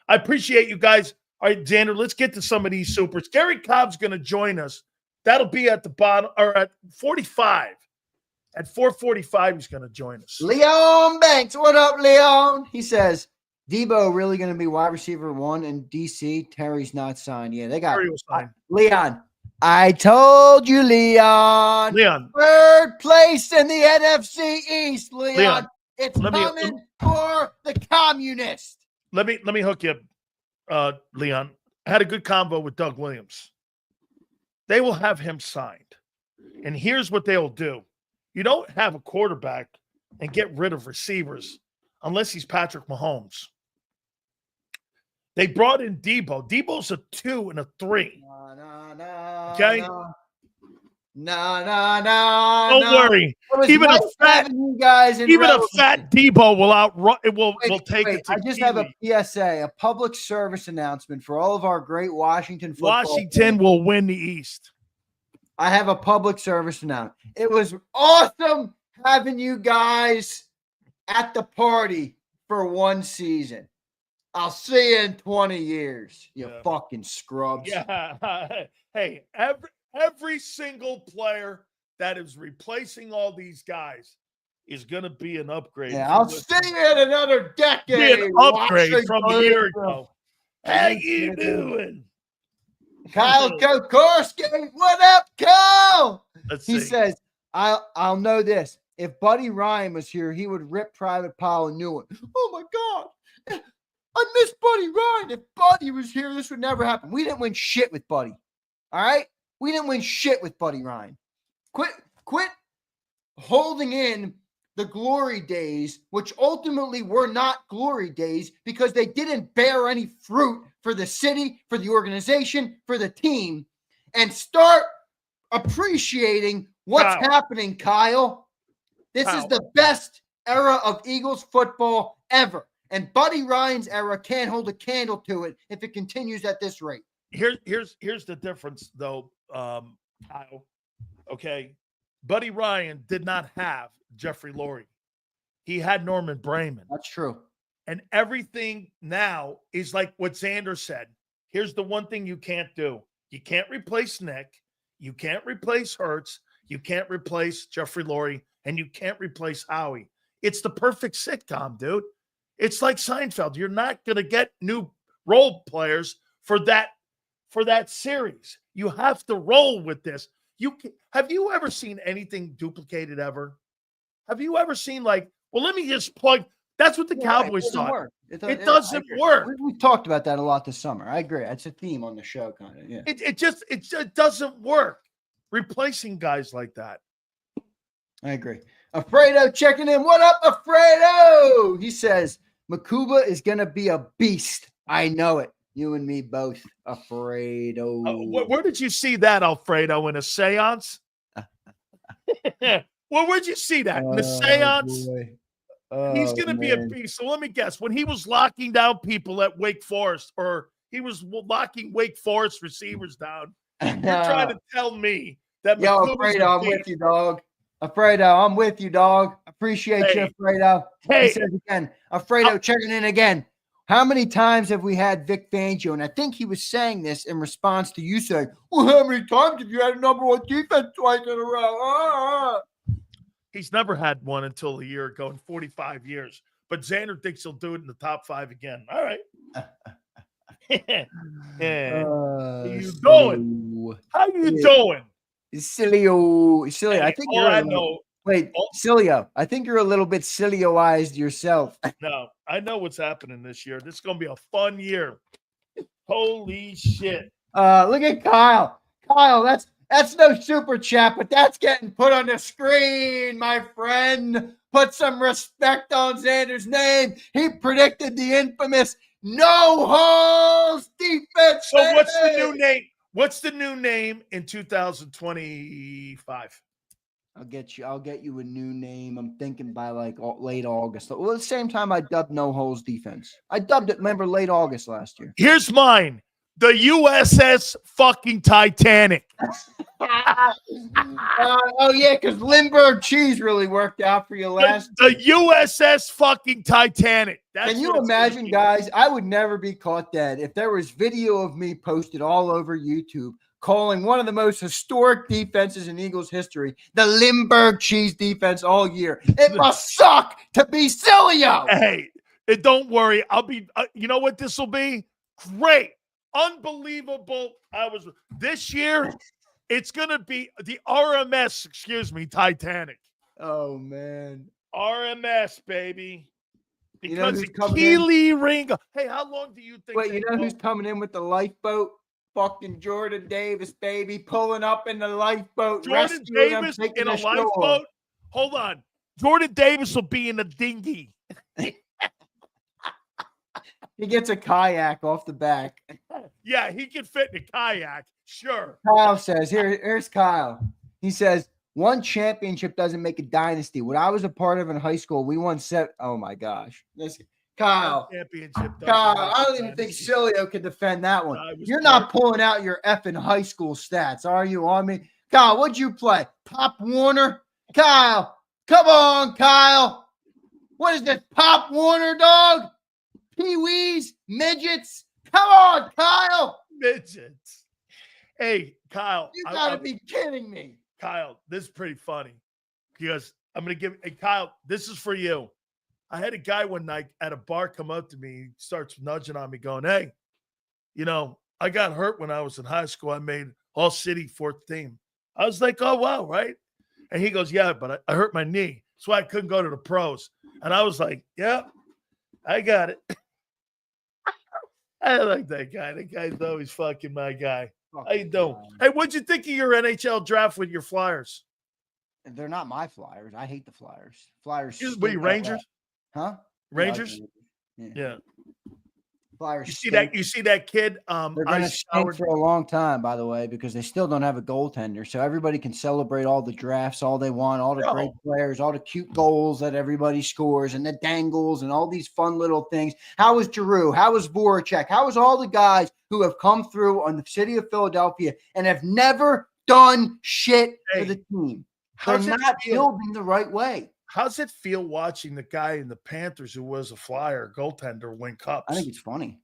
I appreciate you guys. All right, Xander, let's get to some of these supers. Gary Cobb's going to join us. That'll be at the bottom, or at 45. At 4:45, he's going to join us. Leon Banks, what up, Leon? He says, Debo really going to be wide receiver 1 in DC. Terry's not signed. Yeah, they got Terry was signed. Leon. I told you, Leon. Leon. 3rd place in the NFC East, Leon. It's coming for the communists. Let me hook you up, Leon. I had a good convo with Doug Williams. They will have him signed. And here's what they'll do. You don't have a quarterback and get rid of receivers unless he's Patrick Mahomes. They brought in Debo. Debo's a 2 and a 3. Okay? Don't worry. Even a fat Debo will outrun. Will take it. I just have a PSA, a public service announcement for all of our great Washington football Washington will win the East. I have a public service announcement. It was awesome having you guys at the party for 1 season. I'll see you in 20 years, you fucking scrubs. Yeah. Hey, every single player that is replacing all these guys is going to be an upgrade. Yeah, I'll see you in another decade. Be an upgrade from a year ago. How you doing? Kyle Kokorski, what up, Kyle? He says, I'll know this. If Buddy Ryan was here, he would rip Private Powell a new one. Oh, my God. I miss Buddy Ryan. If Buddy was here, this would never happen. We didn't win shit with Buddy. All right? We didn't win shit with Buddy Ryan. Quit holding in the glory days, which ultimately were not glory days because they didn't bear any fruit for the city, for the organization, for the team, and start appreciating what's happening, Kyle. This is the best era of Eagles football ever. And Buddy Ryan's era can't hold a candle to it if it continues at this rate. Here's the difference, though, Kyle. Okay. Buddy Ryan did not have Jeffrey Lurie. He had Norman Brayman. That's true. And everything now is like what Xander said. Here's the one thing you can't do. You can't replace Nick. You can't replace Hurts. You can't replace Jeffrey Lurie. And you can't replace Howie. It's the perfect sitcom, dude. It's like Seinfeld. You're not going to get new role players for that series. You have to roll with this. Have you ever seen anything duplicated ever? Have you ever seen let me just plug. That's what the Cowboys thought. It doesn't work. We talked about that a lot this summer. I agree. It's a theme on the show, kind of. Yeah. It doesn't work. Replacing guys like that. I agree. Alfredo checking in. What up, Alfredo? He says, Makuba is going to be a beast. I know it. You and me both, Alfredo. Where did you see that, Alfredo? In a seance? Well, where'd you see that? In a seance? He's going to be a beast. So let me guess. When he was locking down people at Wake Forest, or he was locking Wake Forest receivers down, you're trying to tell me that Alfredo, I'm with you, dog. Alfredo, I'm with you, dog. Appreciate you, Alfredo. He says again, Alfredo checking in again. How many times have we had Vic Fangio? And I think he was saying this in response to you saying, well, how many times have you had a number 1 defense twice in a row? He's never had one until a year ago in 45 years. But Xander thinks he'll do it in the top 5 again. All right. Yeah. How you doing? Sileo. How you doing? Sileo. I Hey, think all you're I a little, know, wait, all, Sileo. I think you're a little bit Sileo-ized yourself. no, I know what's happening this year. This is gonna be a fun year. Holy shit. Look at Kyle. Kyle, that's no super chat, but that's getting put on the screen, my friend. Put some respect on Xander's name. He predicted the infamous no holes defense. So what's the new name? What's the new name in 2025? I'll get you a new name. I'm thinking by like late August. Well, at the same time, I dubbed no holes defense. I dubbed it, remember, late August last year. Here's mine. The USS fucking Titanic. Oh yeah, because Limburg cheese really worked out for you last. The USS fucking Titanic. Can you imagine, guys? I would never be caught dead if there was video of me posted all over YouTube calling one of the most historic defenses in Eagles history the Limburg cheese defense all year. It must suck to be Sileo. Hey, don't worry. I'll be. You know what this will be? Great. Unbelievable. This year, it's going to be the RMS, Titanic. Oh, man. RMS, baby. Because Keely Keely Ringo. Hey, how long do you think? Wait, you know who's coming in with the lifeboat? Fucking Jordan Davis, baby, pulling up in the lifeboat. Jordan Davis in a lifeboat? Hold on. Jordan Davis will be in a dinghy. He gets a kayak off the back. Yeah, he can fit in a kayak. Sure. Kyle says, here's Kyle. He says, one championship doesn't make a dynasty. What I was a part of in high school, we won seven. Oh, my gosh. Kyle, I don't even think Sileo could defend that one. You're not pulling out your effing high school stats, are you on me? Kyle, what'd you play? Pop Warner? Kyle, come on, Kyle. What is this, Pop Warner, dog? Pee-wees? Midgets? Come on, Kyle. Midgets. Hey, Kyle. You got to be kidding me. Kyle, this is pretty funny because I'm going to give – hey, Kyle, this is for you. I had a guy one night at a bar come up to me. He starts nudging on me going, hey, you know, I got hurt when I was in high school. I made all-city fourth team. I was like, oh, wow, right? And he goes, yeah, but I hurt my knee. That's why I couldn't go to the pros. And I was like, yeah, I got it. I like that guy. That guy's always fucking my guy. How you doing? Hey, what'd you think of your NHL draft with your Flyers? They're not my Flyers. I hate the Flyers. Flyers. Were you Rangers? Huh? Rangers? Yeah. Flyers. You see that kid? They're going to stink for a long time, by the way, because they still don't have a goaltender. So everybody can celebrate all the drafts, all they want, all the great players, all the cute goals that everybody scores, and the dangles, and all these fun little things. How was Giroux? How was Voracek? How was all the guys who have come through on the city of Philadelphia and have never done shit for the team? They're not building the right way. How's it feel watching the guy in the Panthers who was a Flyer goaltender win cups? I think it's funny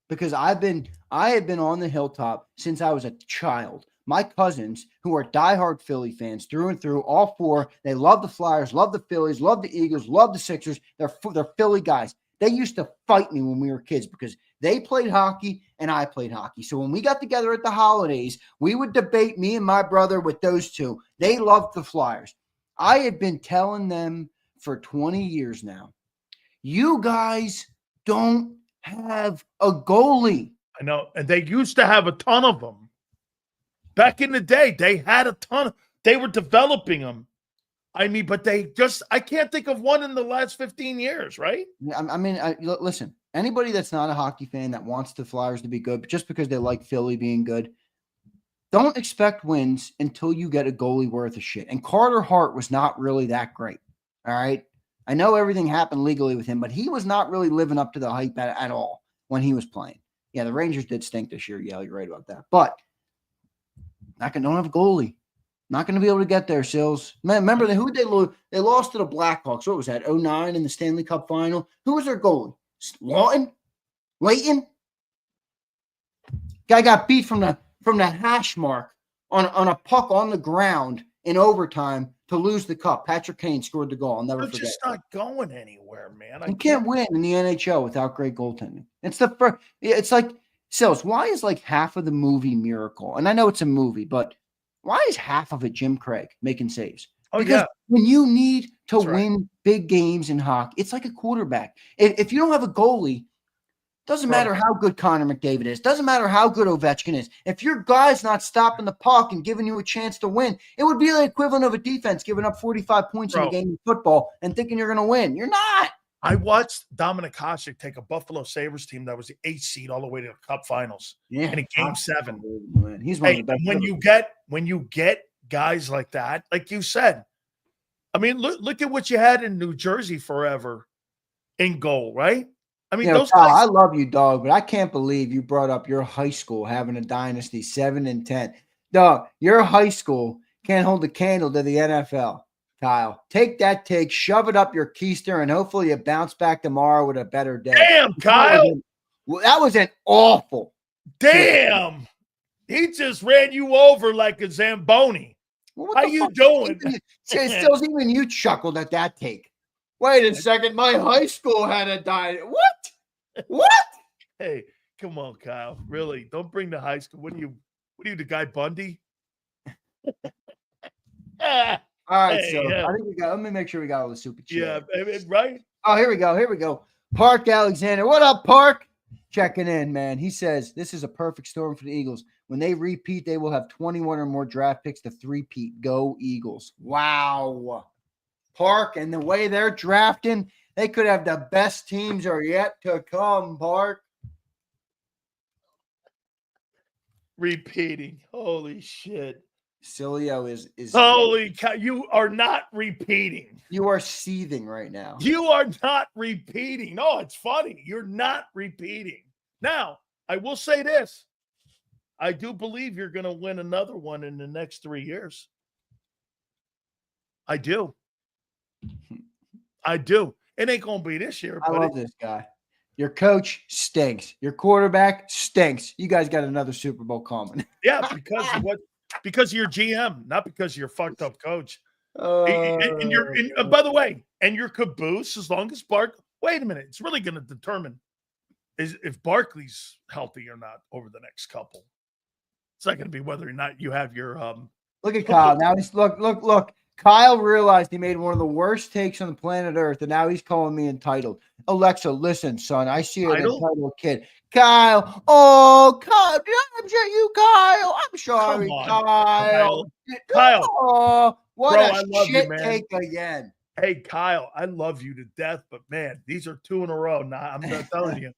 because I have been on the hilltop since I was a child. My cousins, who are diehard Philly fans through and through, all four, they love the Flyers, love the Phillies, love the Eagles, love the Sixers. They're Philly guys. They used to fight me when we were kids because they played hockey and I played hockey. So when we got together at the holidays, we would debate, me and my brother, with those two. They loved the Flyers. I had been telling them for 20 years now, you guys don't have a goalie. I know. And they used to have a ton of them. Back in the day, they had a ton. They were developing them. I mean, but I can't think of one in the last 15 years, right? I mean, listen, anybody that's not a hockey fan that wants the Flyers to be good, but just because they like Philly being good, don't expect wins until you get a goalie worth of shit. And Carter Hart was not really that great. All right. I know everything happened legally with him, but he was not really living up to the hype at all when he was playing. Yeah, the Rangers did stink this year. Yeah, you're right about that. But don't have a goalie. Not going to be able to get there, Sills. Man, remember who they lose? They lost to the Blackhawks. What was that? 2009 in the Stanley Cup final. Who was their goalie? Layton? Guy got beat from the hash mark on a puck on the ground in overtime to lose the cup. Patrick Kane scored the goal. I'll never forget. They're just not going anywhere, man. You can't win in the NHL without great goaltending. It's like Sills, why is like half of the movie Miracle? And I know it's a movie, but why is half of it Jim Craig making saves? Oh, Because yeah. when you need to That's right. win big games in hockey, it's like a quarterback. If you don't have a goalie, doesn't Bro. matter how good Connor McDavid is. Doesn't matter how good Ovechkin is. If your guy's not stopping the puck and giving you a chance to win, it would be the equivalent of a defense giving up 45 points in a Bro. game of football and thinking you're going to win. You're not. I watched Dominik Hasek take a Buffalo Sabres team that was the 8th seed all the way to the Cup Finals in a Game 7. Man. He's one of the best. When you get guys like that, like you said, I mean, look at what you had in New Jersey forever in goal, right? I mean, those guys. I love you, dog, but I can't believe you brought up your high school having a dynasty 7-10. Dog, your high school can't hold a candle to the NFL. Kyle, take that take, shove it up your keister, and hopefully you bounce back tomorrow with a better day. Damn, Kyle. That was an awful. Damn. He just ran you over like a Zamboni. Well, how you doing? Still, even you chuckled at that take. Wait a second. My high school had a diet. What? Hey, come on, Kyle. Really? Don't bring the high school. What are you, the guy Bundy? All right, so I think let me make sure we got all the super chat. Yeah, right? Oh, here we go. Park Alexander. What up, Park? Checking in, man. He says, this is a perfect storm for the Eagles. When they repeat, they will have 21 or more draft picks to three-peat. Go Eagles. Wow. Park, and the way they're drafting, they could have the best teams are yet to come, Park. Repeating. Holy shit. Sileo is holy cow. You are not repeating. You are seething right now. You are not repeating. No, it's funny. You're not repeating. Now, I will say this. I do believe you're going to win another one in the next 3 years. I do. It ain't going to be this year. I love this guy. Your coach stinks. Your quarterback stinks. You guys got another Super Bowl coming. Yeah, because of what? Because of your GM, not because of your fucked up coach. And by the way, and your caboose, as long as wait a minute, it's really going to determine if Barkley's healthy or not over the next couple. It's not going to be whether or not you have your Look at Kyle. Now he's look. Kyle realized he made one of the worst takes on the planet Earth, and now he's calling me entitled. Alexa, listen, son. I see an entitled kid. Kyle. Oh, Kyle. Did I upset you, Kyle? I'm sorry, Kyle. Oh, what bro, a I love shit you, man. take again. Hey, Kyle, I love you to death, but man, these are 2 in a row. Nah, I'm not telling you.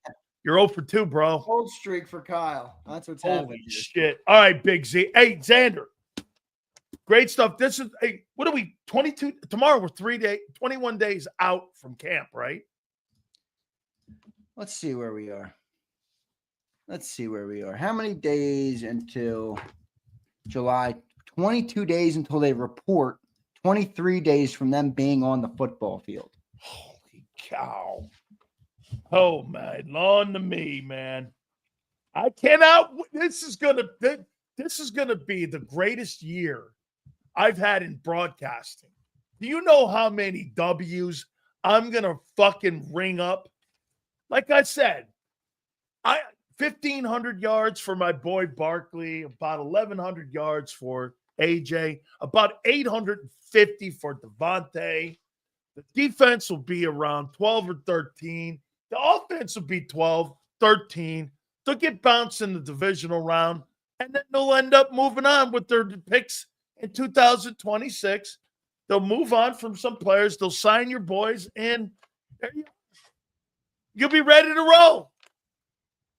You're 0 for 2, bro. Cold streak for Kyle. That's what's happening. Holy shit. All right, Big Z. Hey, Xander. Great stuff. This is what are we? 22 tomorrow. We're 21 days out from camp, right? Let's see where we are. How many days until July? 22 days until they report. 23 days from them being on the football field. Holy cow. Oh, man. On to me, man. I cannot. This is gonna be the greatest year I've had in broadcasting. Do you know how many W's I'm going to fucking ring up? Like I said, 1,500 yards for my boy Barkley, about 1,100 yards for AJ, about 850 for Devontae. The defense will be around 12 or 13. The offense will be 12, 13. They'll get bounced in the divisional round, and then they'll end up moving on with their picks in 2026. They'll move on from some players. They'll sign your boys, and you'll be ready to roll.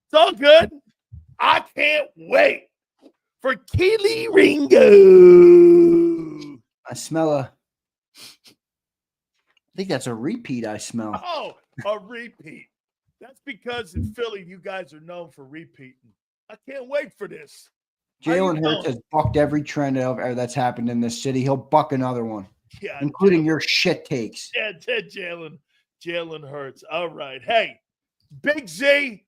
It's all good. I can't wait for Keely Ringo. I smell I think that's a repeat I smell. Oh, a repeat. That's because in Philly, you guys are known for repeating. I can't wait for this. Jalen Hurts has bucked every trend that's happened in this city. He'll buck another one, including your shit takes. Yeah, Jalen Hurts. All right. Hey, Big Z,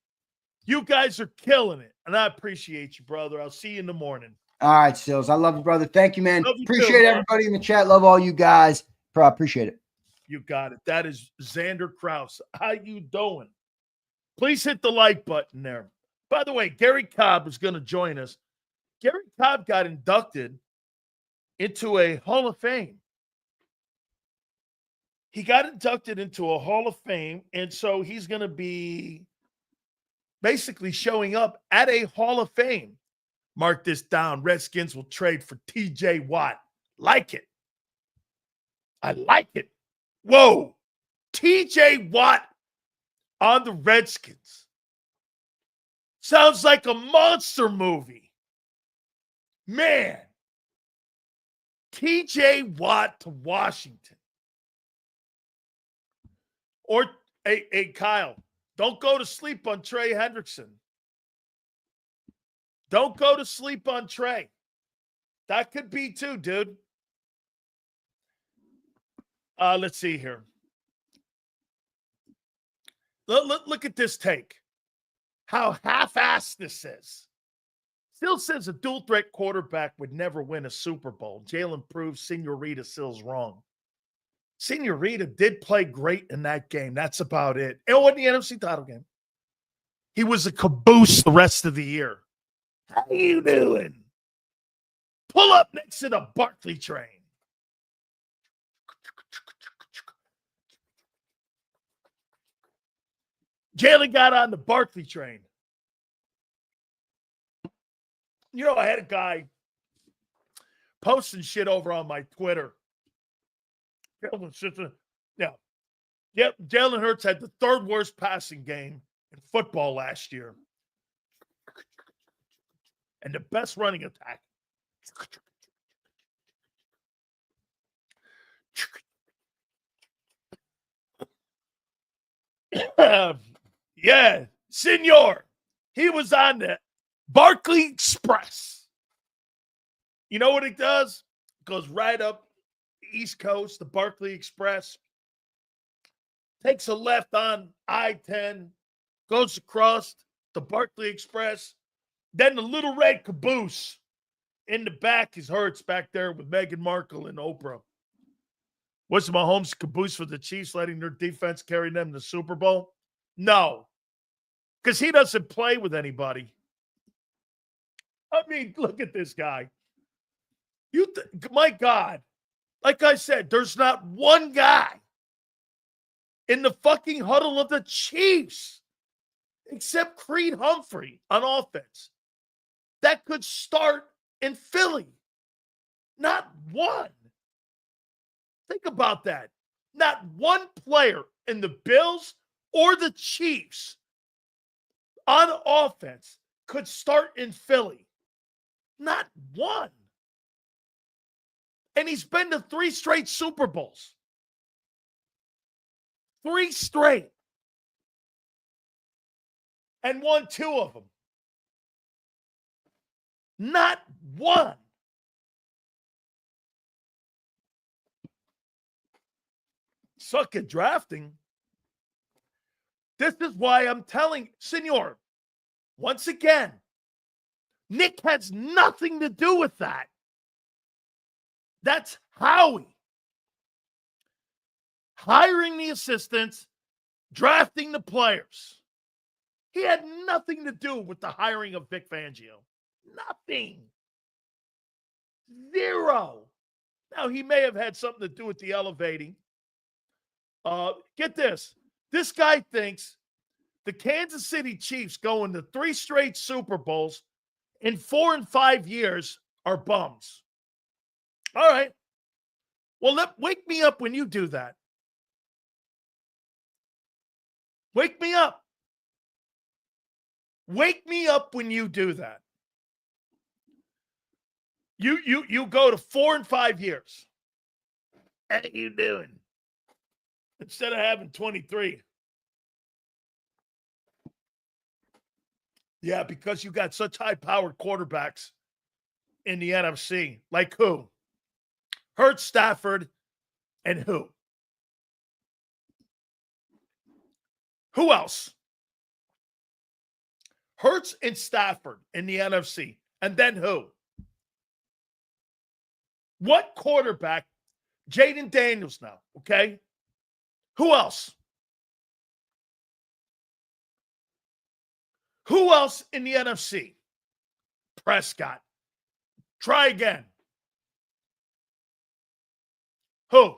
you guys are killing it, and I appreciate you, brother. I'll see you in the morning. All right, Sills. I love you, brother. Thank you, man. Love you Appreciate too, everybody in the chat. Love all you guys. Appreciate it. You got it. That is Xander Krause. How you doing? Please hit the like button there. By the way, Gary Cobb is going to join us. Gary Cobb got inducted into a Hall of Fame. He got inducted into a Hall of Fame, and so he's going to be basically showing up at a Hall of Fame. Mark this down. Redskins will trade for T.J. Watt. Like it. I like it. Whoa. T.J. Watt on the Redskins. Sounds like a monster movie. Man. T.J. Watt to Washington. Or, hey, Kyle, don't go to sleep on Trey Hendrickson. Don't go to sleep on Trey. That could be too, dude. Let's see here. Look at this take. How half-assed this is. Still says a dual-threat quarterback would never win a Super Bowl. Jalen proves Senorita Sills wrong. Senorita did play great in that game. That's about it. It wasn't the NFC title game. He was a caboose the rest of the year. How you doing? Pull up next to the Barkley train. Jalen got on the Barkley train. You know, I had a guy posting shit over on my Twitter. Jalen Hurts had the third worst passing game in football last year. And the best running attack. Yeah, Senor. He was on the Barkley Express. You know what it does? It goes right up the East Coast, the Barkley Express. Takes a left on I-10, goes across the Barkley Express. Then the little red caboose in the back is Hurts back there with Meghan Markle and Oprah. Was Mahomes' caboose for the Chiefs letting their defense carry them to the Super Bowl? No, because he doesn't play with anybody. I mean, look at this guy. My God, like I said, there's not one guy in the fucking huddle of the Chiefs except Creed Humphrey on offense that could start in Philly. Not one. Think about that. Not one player in the Bills or the Chiefs on offense could start in Philly. Not one. And he's been to 3 straight Super Bowls. 3 straight. And won 2 of them. Not one. Suck at drafting. This is why I'm telling Senor, once again, Nick has nothing to do with that. That's Howie. Hiring the assistants, drafting the players. He had nothing to do with the hiring of Vic Fangio. Nothing. 0. Now, he may have had something to do with the elevating. Get this. This guy thinks the Kansas City Chiefs going to 3 straight Super Bowls in 4 and 5 years are bums. All right. Well, wake me up when you do that. Wake me up. Wake me up when you do that. You go to 4 and 5 years. How you doing? Instead of having 23. Yeah, because you got such high-powered quarterbacks in the NFC. Like who? Hurts, Stafford, and who? Who else? Hurts and Stafford in the NFC. And then who? What quarterback? Jaden Daniels now, okay? Who else? Who else in the NFC? Prescott. Try again. Who?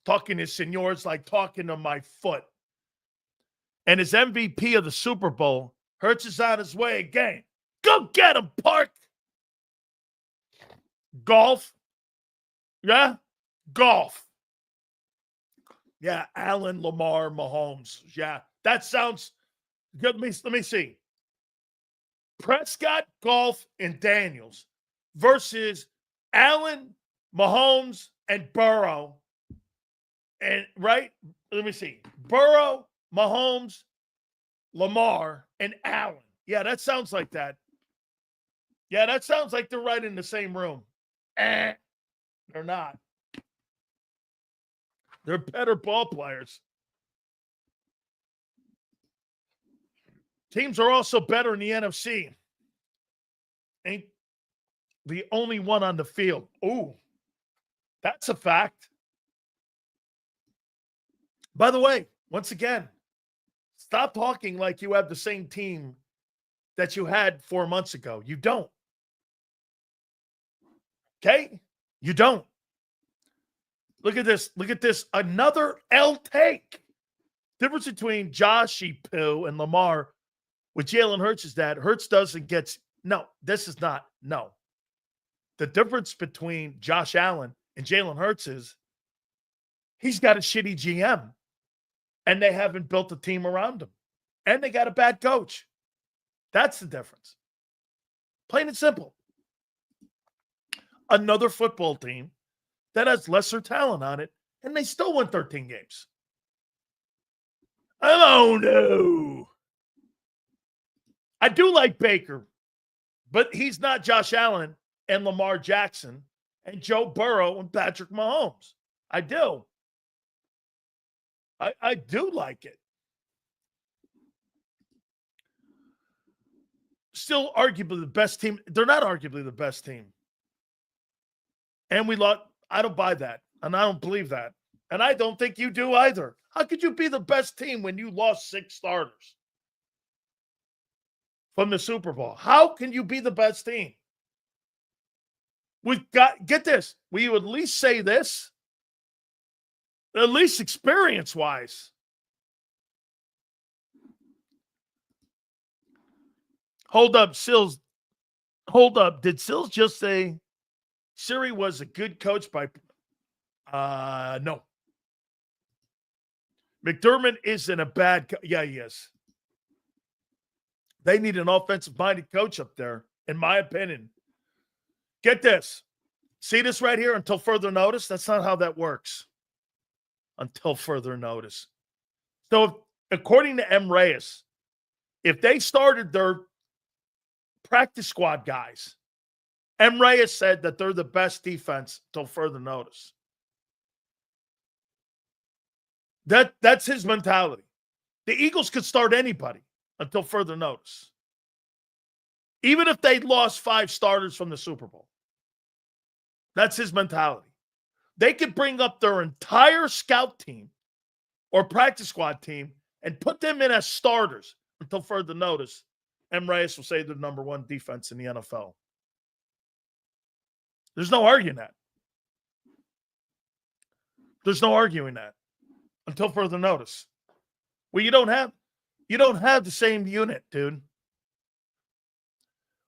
Talking to senors like talking to my foot. And his MVP of the Super Bowl, Hurts is on his way again. Go get him, Park. Golf. Yeah? Golf. Yeah, Allen, Lamar, Mahomes. Yeah, that sounds good. Let me see. Prescott, Golf, and Daniels versus Allen, Mahomes, and Burrow. And right? Let me see. Burrow, Mahomes, Lamar, and Allen. Yeah, that sounds like that. Yeah, that sounds like they're right in the same room. They're not. They're better ball players. Teams are also better in the NFC. Ain't the only one on the field. Ooh, that's a fact. By the way, once again, stop talking like you have the same team that you had 4 months ago. You don't. Okay? You don't. Look at this. Look at this. Another L take. Difference between Joshy Poo and Lamar with Jalen Hurts is that Hurts doesn't get. No, this is not. No. The difference between Josh Allen and Jalen Hurts is he's got a shitty GM and they haven't built a team around him. And they got a bad coach. That's the difference. Plain and simple. Another football team that has lesser talent on it, and they still won 13 games. Oh, no. I do like Baker, but he's not Josh Allen and Lamar Jackson and Joe Burrow and Patrick Mahomes. I do. I do like it. Still arguably the best team. They're not arguably the best team. And we lost. I don't buy that. And I don't believe that. And I don't think you do either. How could you be the best team when you lost 6 starters from the Super Bowl? How can you be the best team? We've got, get this. Will you at least say this? At least experience-wise. Hold up, Sills. Hold up. Did Sills just say Siri was a good coach by no. McDermott isn't a bad yeah, he is. They need an offensive-minded coach up there, in my opinion. Get this. See this right here? Until further notice? That's not how that works. Until further notice. So, according to M. Reyes, if they started their practice squad guys, M. Reyes said that they're the best defense till further notice. That's his mentality. The Eagles could start anybody until further notice. Even if they lost 5 starters from the Super Bowl. That's his mentality. They could bring up their entire scout team or practice squad team and put them in as starters until further notice. M. Reyes will say they're number 1 defense in the NFL. There's no arguing that. There's no arguing that until further notice. Well, you don't have the same unit, dude.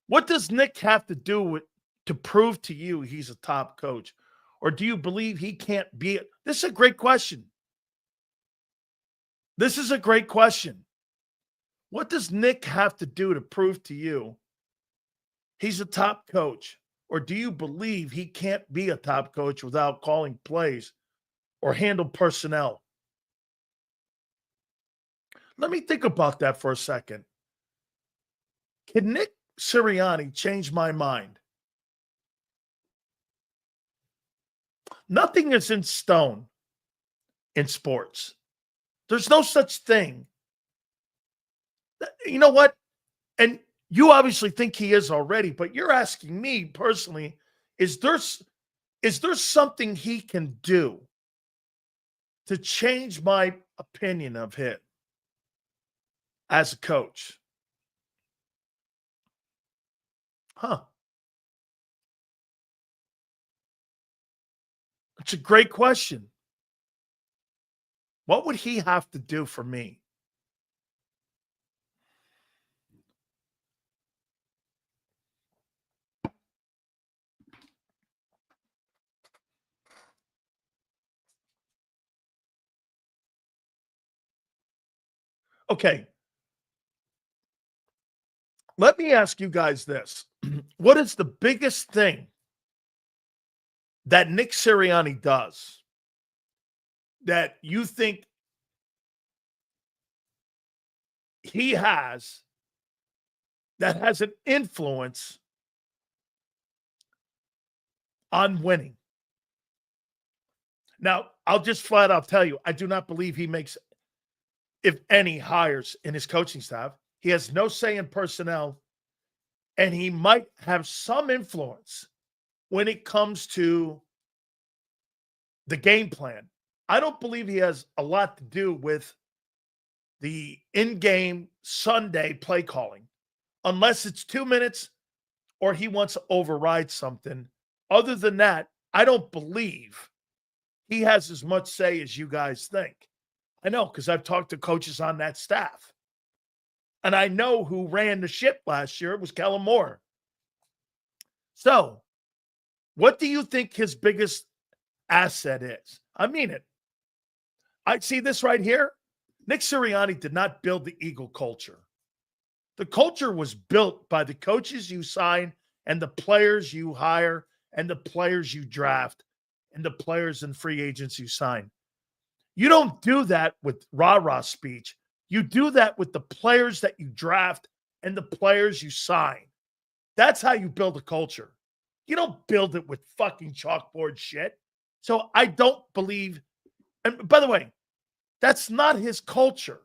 What does Nick have to do to prove to you he's a top coach? Or do you believe he can't be it? This is a great question. This is a great question. What does Nick have to do to prove to you he's a top coach? Or do you believe he can't be a top coach without calling plays or handle personnel? Let me think about that for a second. Can Nick Sirianni change my mind? Nothing is in stone in sports. There's no such thing. You know what? And you obviously think he is already, but you're asking me personally, is there something he can do to change my opinion of him? as a coach? It's a great question. What would he have to do for me? Okay. Let me ask you guys this. What is the biggest thing that Nick Sirianni does that you think he has that has an influence on winning? Now, I'll just flat out tell you, I do not believe he makes, if any, hires in his coaching staff. He has no say in personnel, and he might have some influence when it comes to the game plan. I don't believe he has a lot to do with the in-game Sunday play calling, unless it's 2 minutes or he wants to override something. Other than that, I don't believe he has as much say as you guys think. I know, because I've talked to coaches on that staff. And I know who ran the ship last year. It was Kellen Moore. So, what do you think his biggest asset is? I mean it. I see this right here. Nick Sirianni did not build the Eagle culture. The culture was built by the coaches you sign and the players you hire and the players you draft and the players and free agents you sign. You don't do that with rah-rah speech. You do that with the players that you draft and the players you sign. That's how you build a culture. You don't build it with fucking chalkboard shit. So I don't believe, and by the way, that's not his culture.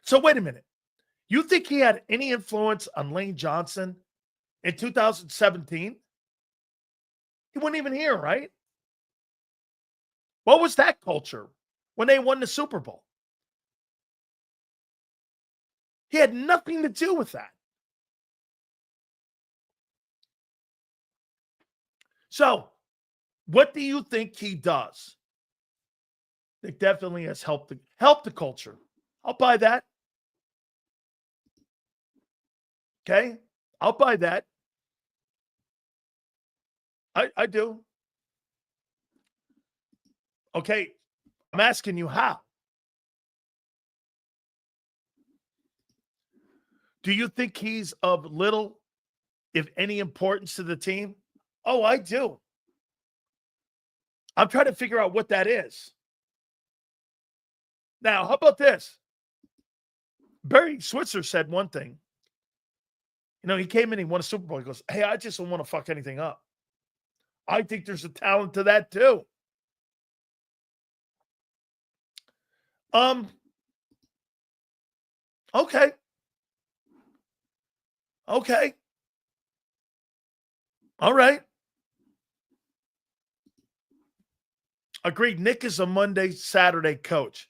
So wait a minute. You think he had any influence on Lane Johnson in 2017? He wasn't even here, right? What was that culture when they won the Super Bowl? He had nothing to do with that. So, what do you think he does? It definitely has helped the culture. I'll buy that. Okay? I'll buy that. I do. Okay, I'm asking you how. Do you think he's of little, if any, importance to the team? Oh, I do. I'm trying to figure out what that is. Now, how about this? Barry Switzer said one thing. You know, he came in, he won a Super Bowl. He goes, hey, I just don't want to fuck anything up. I think there's a talent to that too. Okay. Okay. All right. Agreed. Nick is a Monday, Saturday coach.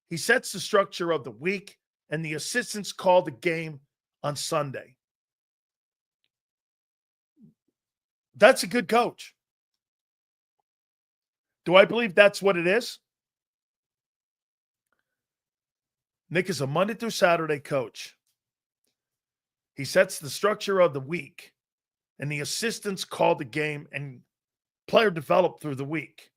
He sets the structure of the week, and the assistants call the game on Sunday. That's a good coach. Do I believe that's what it is? Nick is a Monday through Saturday coach. He sets the structure of the week, and the assistants call the game and player develop through the week.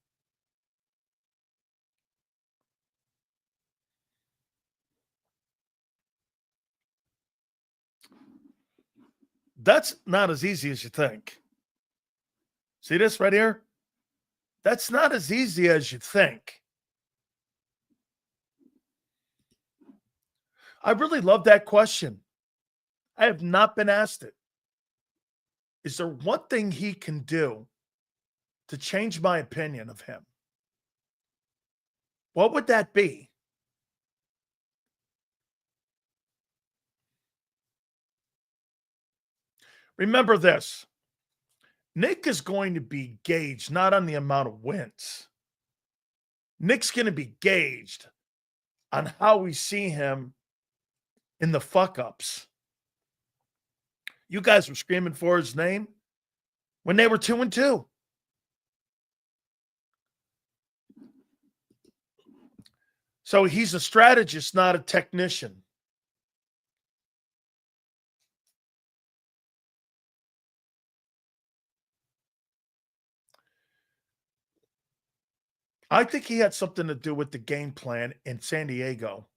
That's not as easy as you think. See this right here? That's not as easy as you think. I really love that question. I have not been asked it. Is there one thing he can do to change my opinion of him? What would that be? Remember this. Nick is going to be gauged not on the amount of wins. Nick's going to be gauged on how we see him in the fuck-ups. You guys were screaming for his name when they were 2-2. So he's a strategist, not a technician. I think he had something to do with the game plan in San Diego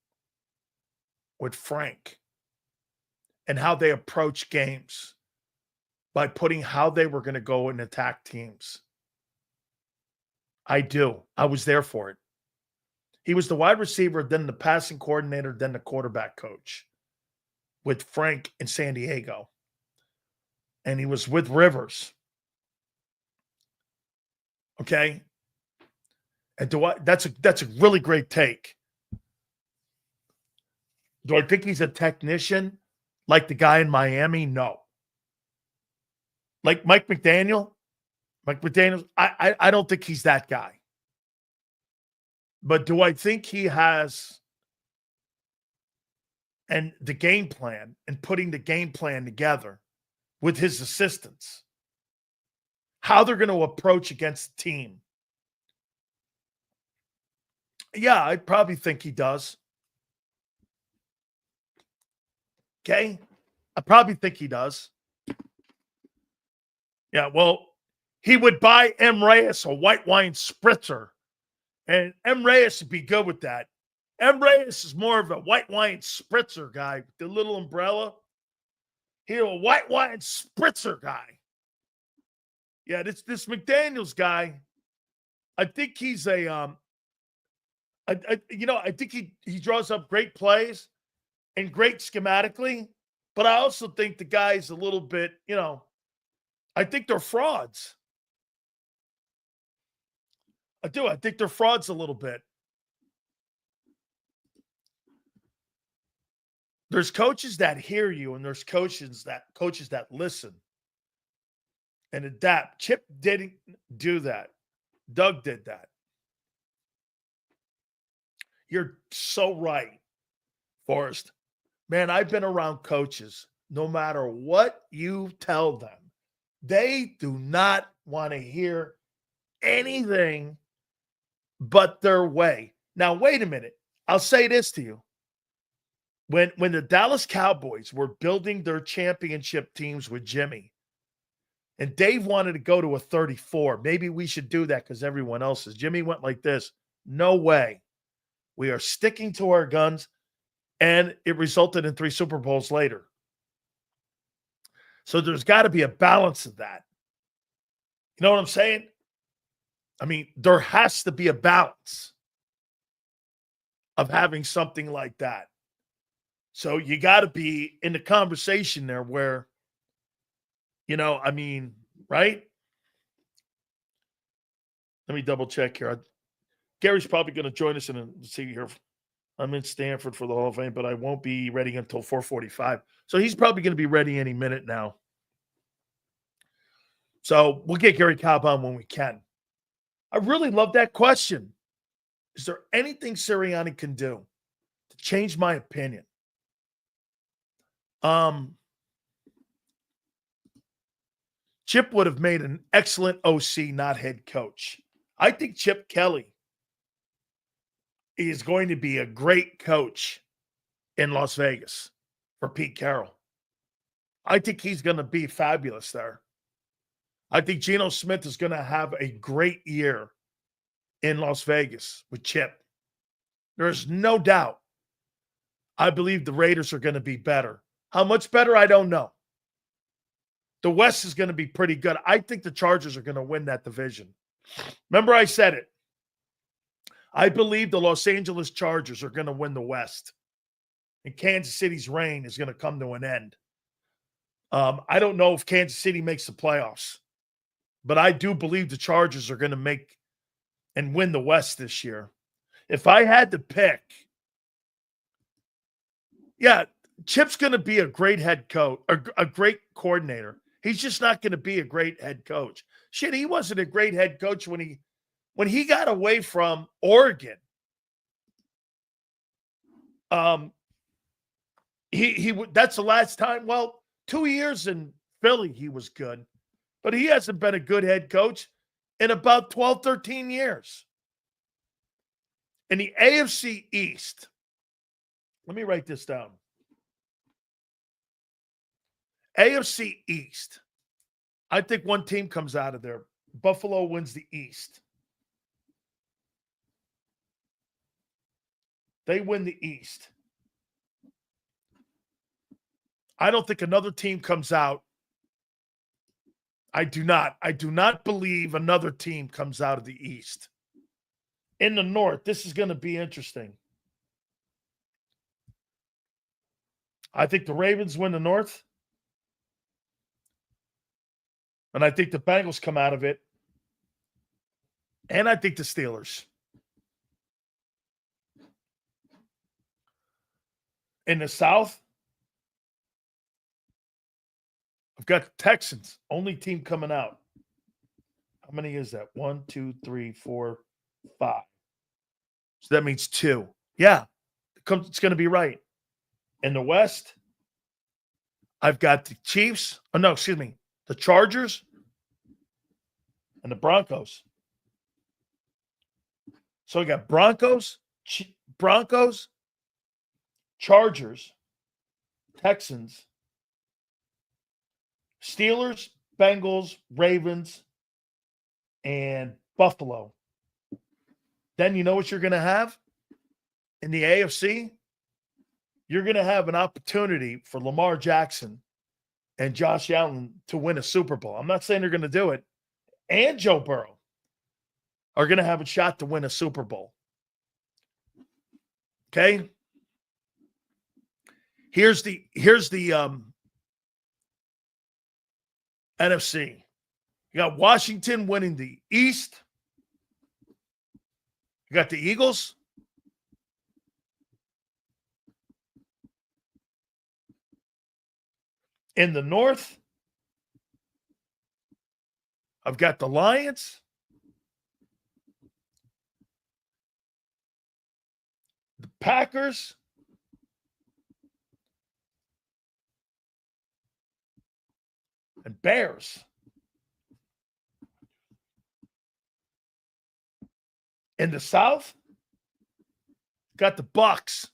with Frank and how they approach games by putting how they were going to go and attack teams. I do. I was there for it. He was the wide receiver, then the passing coordinator, then the quarterback coach with Frank in San Diego. And he was with Rivers. Okay? And that's a really great take. Do I think he's a technician like the guy in Miami? No. Like Mike McDaniel? I don't think he's that guy. But do I think he has and the game plan and putting the game plan together with his assistants, how they're going to approach against the team? Yeah, I probably think he does. Okay? I probably think he does. Yeah, well, he would buy M. Reyes a white wine spritzer, and M. Reyes would be good with that. M. Reyes is more of a white wine spritzer guy with the little umbrella. He's a white wine spritzer guy. Yeah, this McDaniels guy, I think he's a I think he draws up great plays and great schematically, but I also think the guy's a little bit, I think they're frauds. I do. I think they're frauds a little bit. There's coaches that hear you, and there's coaches that listen and adapt. Chip didn't do that. Doug did that. You're so right, Forrest. Man, I've been around coaches. No matter what you tell them, they do not want to hear anything but their way. Now, wait a minute. I'll say this to you. When the Dallas Cowboys were building their championship teams with Jimmy, and Dave wanted to go to a 34, maybe we should do that because everyone else is. Jimmy went like this. No way. We are sticking to our guns, and it resulted in 3 Super Bowls later. So there's got to be a balance of that. You know what I'm saying? I mean, there has to be a balance of having something like that. So you got to be in the conversation there where, right? Let me double check here. Gary's probably going to join us see here. I'm in Stanford for the Hall of Fame, but I won't be ready until 4:45. So he's probably going to be ready any minute now. So we'll get Gary Cobb on when we can. I really love that question. Is there anything Sirianni can do to change my opinion? Chip would have made an excellent OC, not head coach. I think Chip Kelly is going to be a great coach in Las Vegas for Pete Carroll. I think he's going to be fabulous there. I think Geno Smith is going to have a great year in Las Vegas with Chip. There's no doubt. I believe the Raiders are going to be better. How much better, I don't know. The West is going to be pretty good. I think the Chargers are going to win that division. Remember I said it. I believe the Los Angeles Chargers are going to win the West. And Kansas City's reign is going to come to an end. I don't know if Kansas City makes the playoffs. But I do believe the Chargers are going to make and win the West this year. If I had to pick, Chip's going to be a great head coach, a great coordinator. He's just not going to be a great head coach. Shit, he wasn't a great head coach when he got away from Oregon. That's the last time. Well, 2 years in Philly, he was good, but he hasn't been a good head coach in about 12, 13 years. In the AFC East, let me write this down. AFC East, I think one team comes out of there. Buffalo wins the East. They win the East. I don't think another team comes out. I do not believe another team comes out of the East. In the North, this is going to be interesting. I think the Ravens win the North. And I think the Bengals come out of it. And I think the Steelers. In the South, I've got the Texans, only team coming out. How many is that? 1, 2, 3, 4, 5. So that means 2. Yeah, it's going to be right. In the West, I've got the Chiefs. Oh, no, excuse me. The Chargers and the Broncos. So we got Broncos, Chargers, Texans, Steelers, Bengals, Ravens, and Buffalo. Then you know what you're going to have in the AFC? You're going to have an opportunity for Lamar Jackson and Josh Allen to win a Super Bowl. I'm not saying they're going to do it. And Joe Burrow are going to have a shot to win a Super Bowl. Okay? Here's the NFC. You got Washington winning the East. You got the Eagles. In the North, I've got the Lions. The Packers. And Bears. In the South, got the Bucks.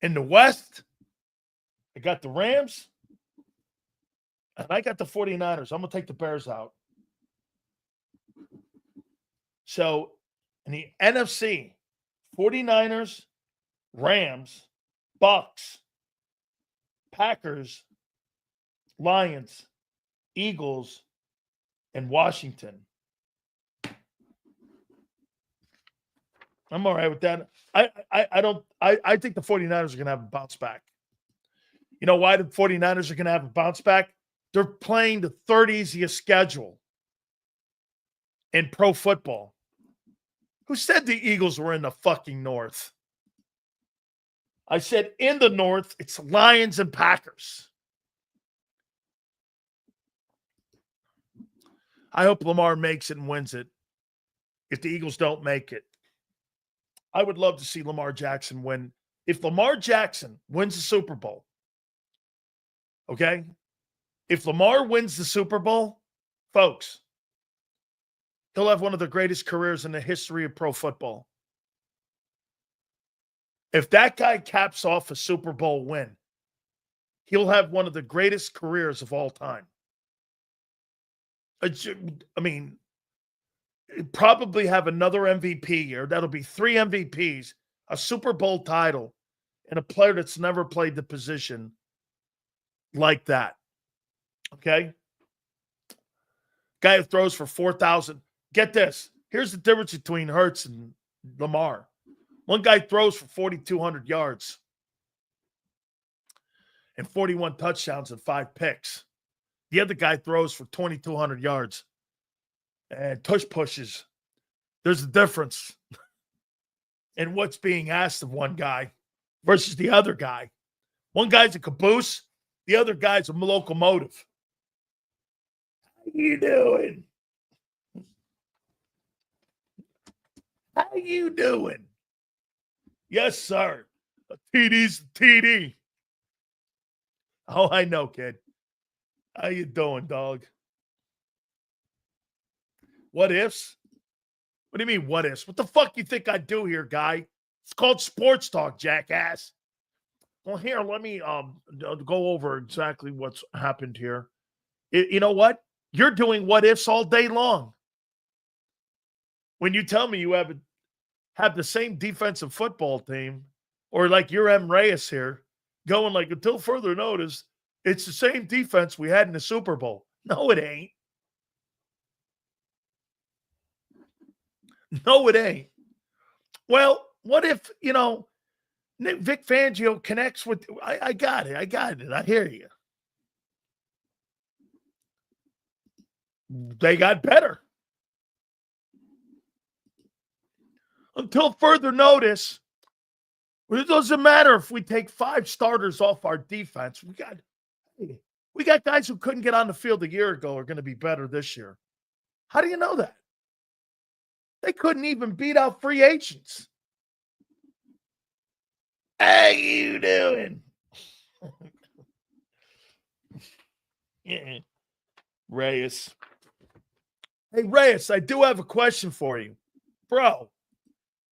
In the West, I got the Rams. And I got the 49ers. I'm going to take the Bears out. So in the NFC, 49ers, Rams, Bucks, Packers, Lions, Eagles, and Washington. I'm all right with that. I think the 49ers are going to have a bounce back. You know why the 49ers are going to have a bounce back? They're playing the third easiest schedule in pro football. Who said the Eagles were in the fucking North? I said in the North, it's Lions and Packers. I hope Lamar makes it and wins it. If the Eagles don't make it, I would love to see Lamar Jackson win. If Lamar Jackson wins the Super Bowl, okay? If Lamar wins the Super Bowl, folks, he'll have one of the greatest careers in the history of pro football. If that guy caps off a Super Bowl win, he'll have one of the greatest careers of all time. I mean, probably have another MVP year. That'll be 3 MVPs, a Super Bowl title, and a player that's never played the position like that. Okay? Guy who throws for 4,000. Get this. Here's the difference between Hurts and Lamar. One guy throws for 4,200 yards and 41 touchdowns and 5 picks. The other guy throws for 2,200 yards and tush pushes. There's a difference in what's being asked of one guy versus the other guy. One guy's a caboose. The other guy's a locomotive. How you doing? How you doing? Yes, sir. A TD's a TD. Oh, I know, kid. How you doing, dog? What ifs? What do you mean, what ifs? What the fuck you think I do here, guy? It's called sports talk, jackass. Well, here, let me go over exactly what's happened here. You know what? You're doing what ifs all day long. When you tell me you have the same defensive football team, or like your M. Reyes here, going like until further notice, it's the same defense we had in the Super Bowl. No, it ain't. No, it ain't. Well, what if, Vic Fangio connects with I got it. I hear you. They got better. Until further notice, it doesn't matter if we take 5 starters off our defense. We got guys who couldn't get on the field a year ago are going to be better this year. How do you know that? They couldn't even beat out free agents. How you doing? Yeah. Reyes. Hey, Reyes, I do have a question for you. Bro,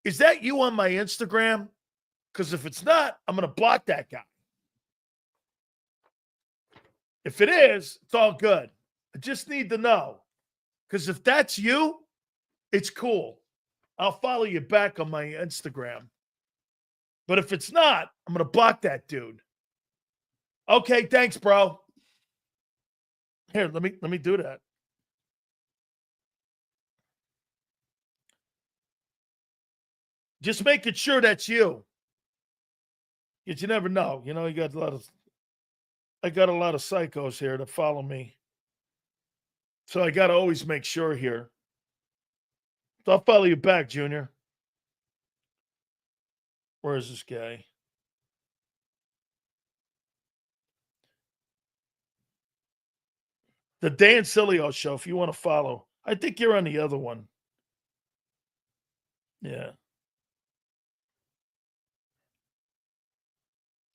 is that you on my Instagram? Because if it's not, I'm going to block that guy. If it is, it's all good. I just need to know. Because if that's you, it's cool. I'll follow you back on my Instagram. But if it's not, I'm going to block that dude. Okay, thanks, bro. Here, let me do that. Just making sure that's you. Because you never know. You got I got a lot of psychos here that follow me. So I got to always make sure here. So I'll follow you back, Junior. Where is this guy? The Dan Sileo show, if you want to follow. I think you're on the other one. Yeah.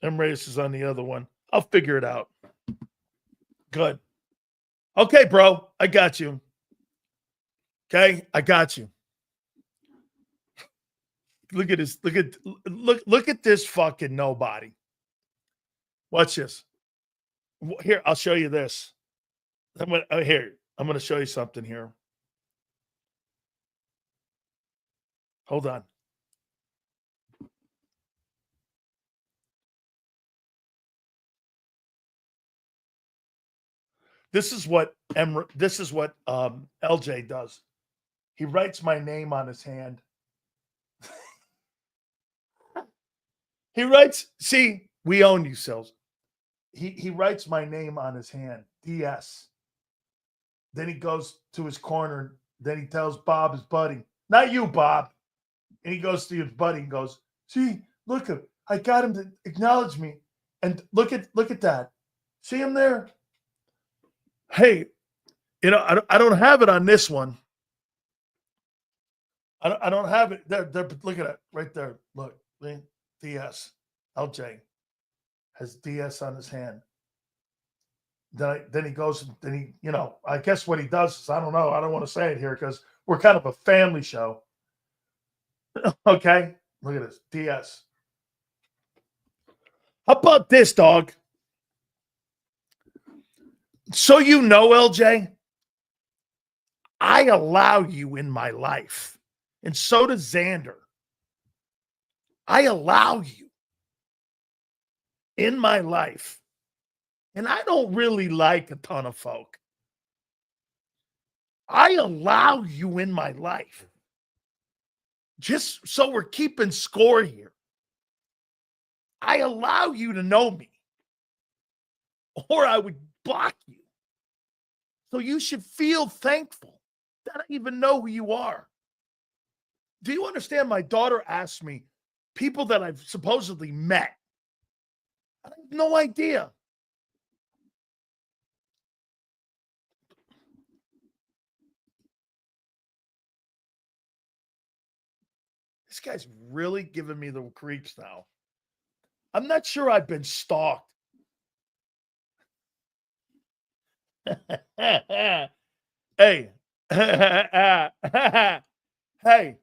M. Reyes is on the other one. I'll figure it out. Good. Okay, bro. I got you. Okay? I got you. Look at this. Look at this fucking nobody. Watch this. Here, I'll show you this. I'm gonna show you something here. Hold on. This is what LJ does. He writes my name on his hand. He writes, see, we own you, Sills. He writes my name on his hand, DS. Then he goes to his corner. Then he tells Bob, his buddy, not you, Bob. And he goes to his buddy and goes, see, look, I got him to acknowledge me. And look at that. See him there? Hey, I don't have it on this one. I don't have it there. Look at it right there. Look, DS, LJ has DS on his hand. Then he goes, I guess what he does is, I don't know. I don't want to say it here because we're kind of a family show. Okay, look at this, DS. How about this, dog? So LJ, I allow you in my life, and so does Xander. I allow you in my life, and I don't really like a ton of folk. I allow you in my life, just so we're keeping score here. I allow you to know me, or I would block you. So you should feel thankful that I even know who you are. Do you understand? My daughter asked me, people that I've supposedly met. I have no idea. This guy's really giving me the creeps now. I'm not sure I've been stalked. Hey. Hey.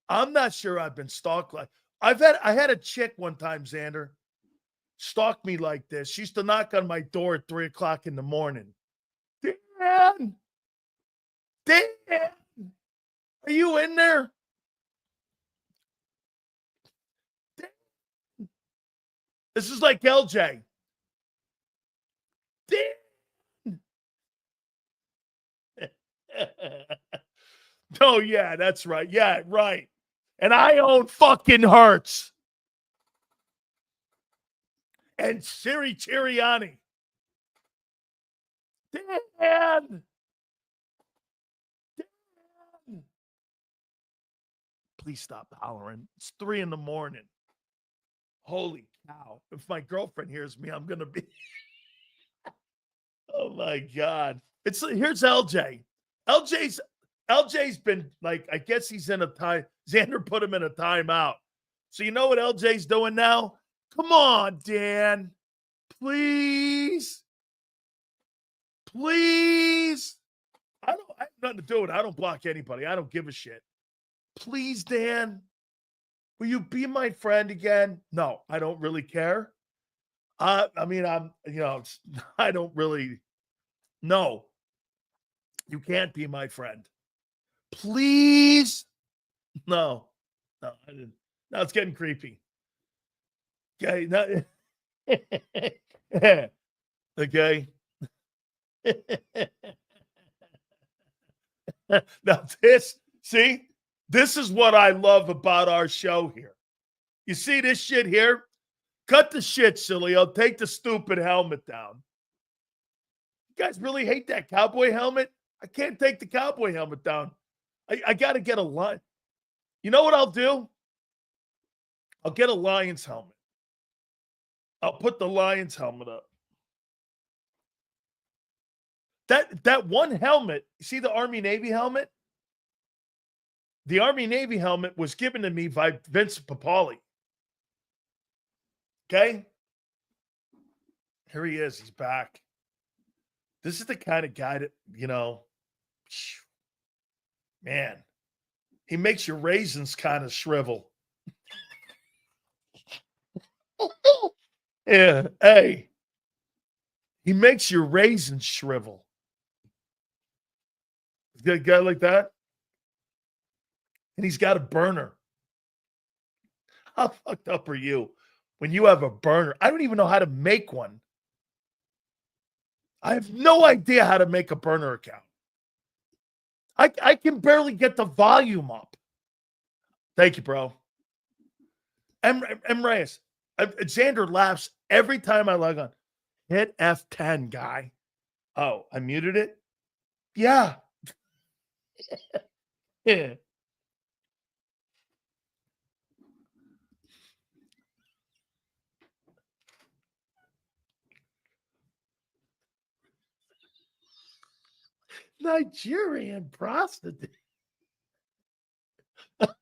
I'm not sure I've been stalked like I had a chick one time, Xander, stalk me like this. She used to knock on my door at 3:00 in the morning. Dan, are you in there? Dan. This is like LJ. Dan. Oh, yeah, that's right. Yeah, right. And I own fucking Hertz. And Siri Chiriani. Dan. Please stop hollering. It's 3 a.m. Holy cow. If my girlfriend hears me, I'm going to be. Oh, my God. Here's LJ. LJ's been like, I guess he's in a time. Xander put him in a timeout. So you know what LJ's doing now? Come on, Dan. Please. Please. I have nothing to do with it. I don't block anybody. I don't give a shit. Please, Dan. Will you be my friend again? No, I don't really care. I don't really. No. You can't be my friend. Please. No, I didn't. Now it's getting creepy. Okay. No. Okay. Now this is what I love about our show here. You see this shit here? Cut the shit, Sileo. Take the stupid helmet down. You guys really hate that cowboy helmet? I can't take the cowboy helmet down. I got to get a line. You know what I'll do? I'll get a Lions helmet. I'll put the Lions helmet up. That one helmet, you see the Army-Navy helmet? The Army-Navy helmet was given to me by Vince Papali. Okay? Here he is. He's back. This is the kind of guy that, man, he makes your raisins kind of shrivel. Yeah, hey, he makes your raisins shrivel. You got a guy like that? And he's got a burner. How fucked up are you when you have a burner? I don't even know how to make one. I have no idea how to make a burner account. I can barely get the volume up. Thank you, bro. M. Reyes. Xander laughs every time I log on. Hit F10, guy. Oh, I muted it? Yeah. Yeah. Nigerian prostitute. Look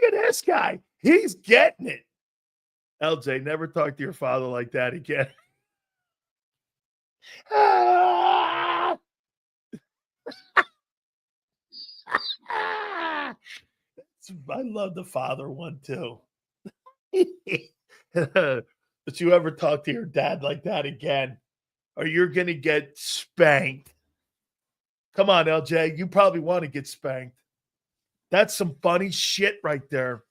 at this guy. He's getting it. LJ, never talk to your father like that again. I love the father one too. But you ever talk to your dad like that again, or you're going to get spanked. Come on, LJ. You probably want to get spanked. That's some funny shit right there.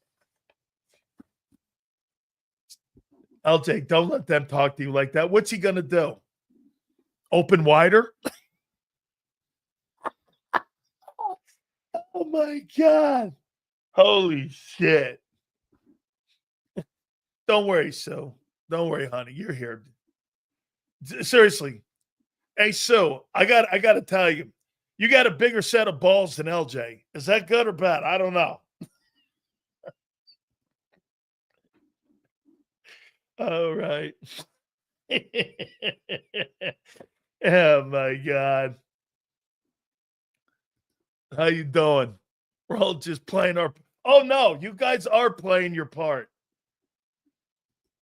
LJ, don't let them talk to you like that. What's he going to do? Open wider? Oh, my God. Holy shit. Don't worry, Sue. Don't worry, honey. You're here. Seriously. Hey, Sue, I got to tell you, you got a bigger set of balls than LJ. Is that good or bad? I don't know. All right. Oh, my God. How you doing? We're all just playing our. Oh no, you guys are playing your part,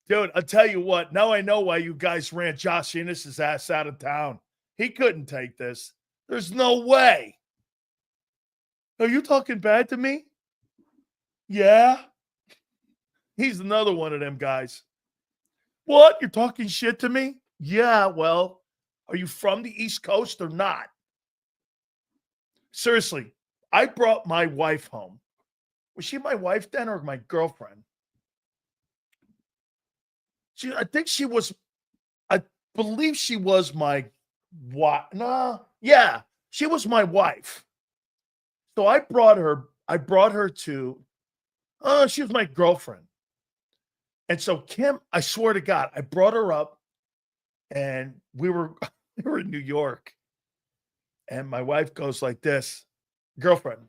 dude. I'll tell you what. Now I know why you guys ran Josh Ennis's ass out of town. He couldn't take this. There's no way. Are you talking bad to me? Yeah. He's another one of them guys. What? You're talking shit to me? Yeah, well, are you from the East Coast or not? Seriously, I brought my wife home. Was she my wife then or my girlfriend? I think she was, I believe she was my wife. No, yeah, she was my wife. So I brought her to, she was my girlfriend. And so Kim, I swear to God, I brought her up and we were in New York. And my wife goes like this, girlfriend,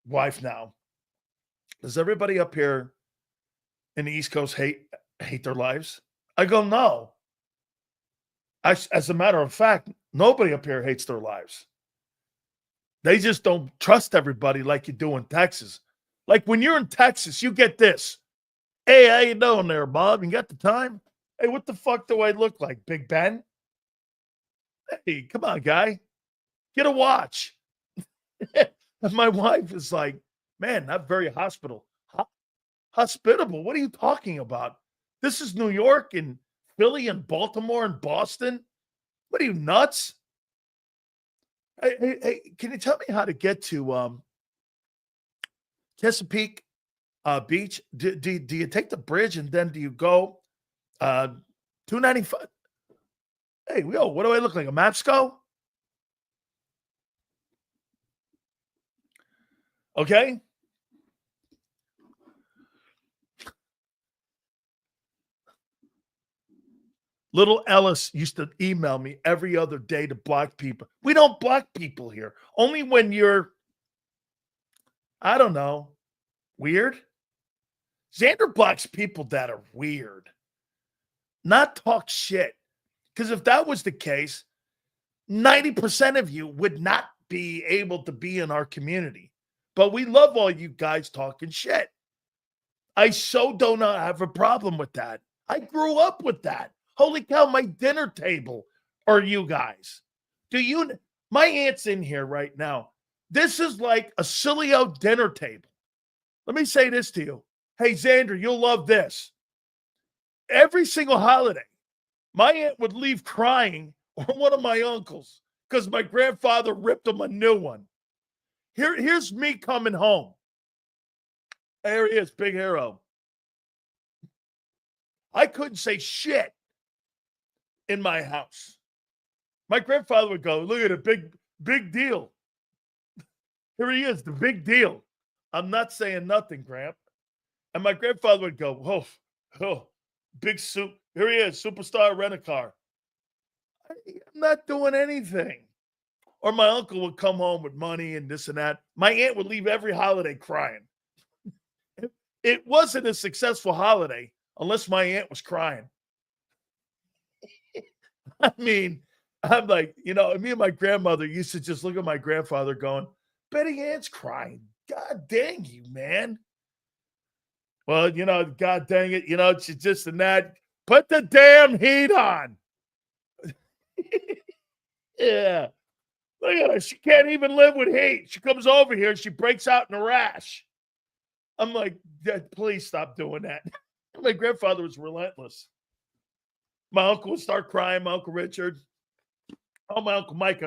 wife now. Does everybody up here in the East Coast hate their lives? I go, no. As a matter of fact, nobody up here hates their lives. They just don't trust everybody like you do in Texas. Like when you're in Texas, you get this. Hey, how you doing there, Bob? You got the time? Hey, what the fuck do I look like, Big Ben? Hey, come on, guy. Get a watch. And my wife is like, man, not very hospitable. What are you talking about? This is New York and Philly and Baltimore and Boston. What are you, nuts? Hey, can you tell me how to get to Chesapeake Beach? Do you take the bridge and then do you go 295? Hey, what do I look like? A Mapsco? Okay. Little Ellis used to email me every other day to block people. We don't block people here. Only when you're, I don't know, weird. Xander blocks people that are weird. Not talk shit. Because if that was the case, 90% of you would not be able to be in our community. But we love all you guys talking shit. I so do not have a problem with that. I grew up with that. Holy cow, my dinner table are you guys. My aunt's in here right now. This is like a Sileo dinner table. Let me say this to you. Hey, Xander, you'll love this. Every single holiday, my aunt would leave crying or one of my uncles because my grandfather ripped him a new one. Here's me coming home. There he is, Big Hero. I couldn't say shit in my house. My grandfather would go, look at it, big deal. Here he is, the big deal. I'm not saying nothing, Gramp. And my grandfather would go, oh, big soup. Here he is, superstar rent-a-car. I'm not doing anything. Or my uncle would come home with money and this and that. My aunt would leave every holiday crying. It wasn't a successful holiday unless my aunt was crying. I mean, I'm like, me and my grandmother used to just look at my grandfather going, Betty Ann's crying. God dang you, man. Well, God dang it, it's just and that. Put the damn heat on. Yeah. Look at her. She can't even live with heat. She comes over here and she breaks out in a rash. I'm like, please stop doing that. My grandfather was relentless. My uncle would start crying, my Uncle Richard. Oh, my Uncle Mike,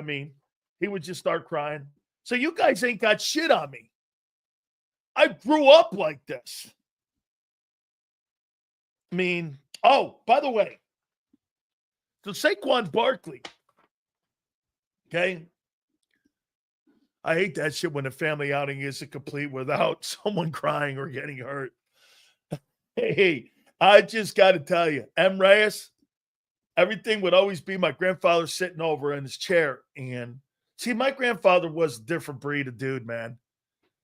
he would just start crying. So you guys ain't got shit on me. I grew up like this. By the way, so Saquon Barkley, okay? I hate that shit when a family outing isn't complete without someone crying or getting hurt. Hey, I just got to tell you, M. Reyes, everything would always be my grandfather sitting over in his chair. And see, my grandfather was a different breed of dude, man.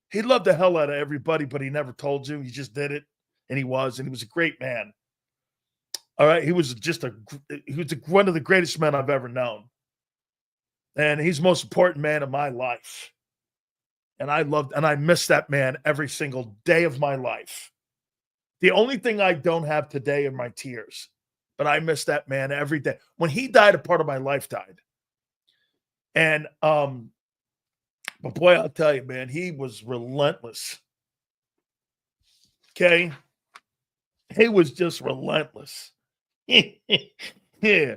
He loved the hell out of everybody, but he never told you. He just did it. And he was a great man. All right. He was one of the greatest men I've ever known. And he's the most important man in my life. And I miss that man every single day of my life. The only thing I don't have today are my tears, but I miss that man every day. When he died, a part of my life died. And, but boy, I'll tell you, man, he was relentless. Okay. He was just relentless. Yeah.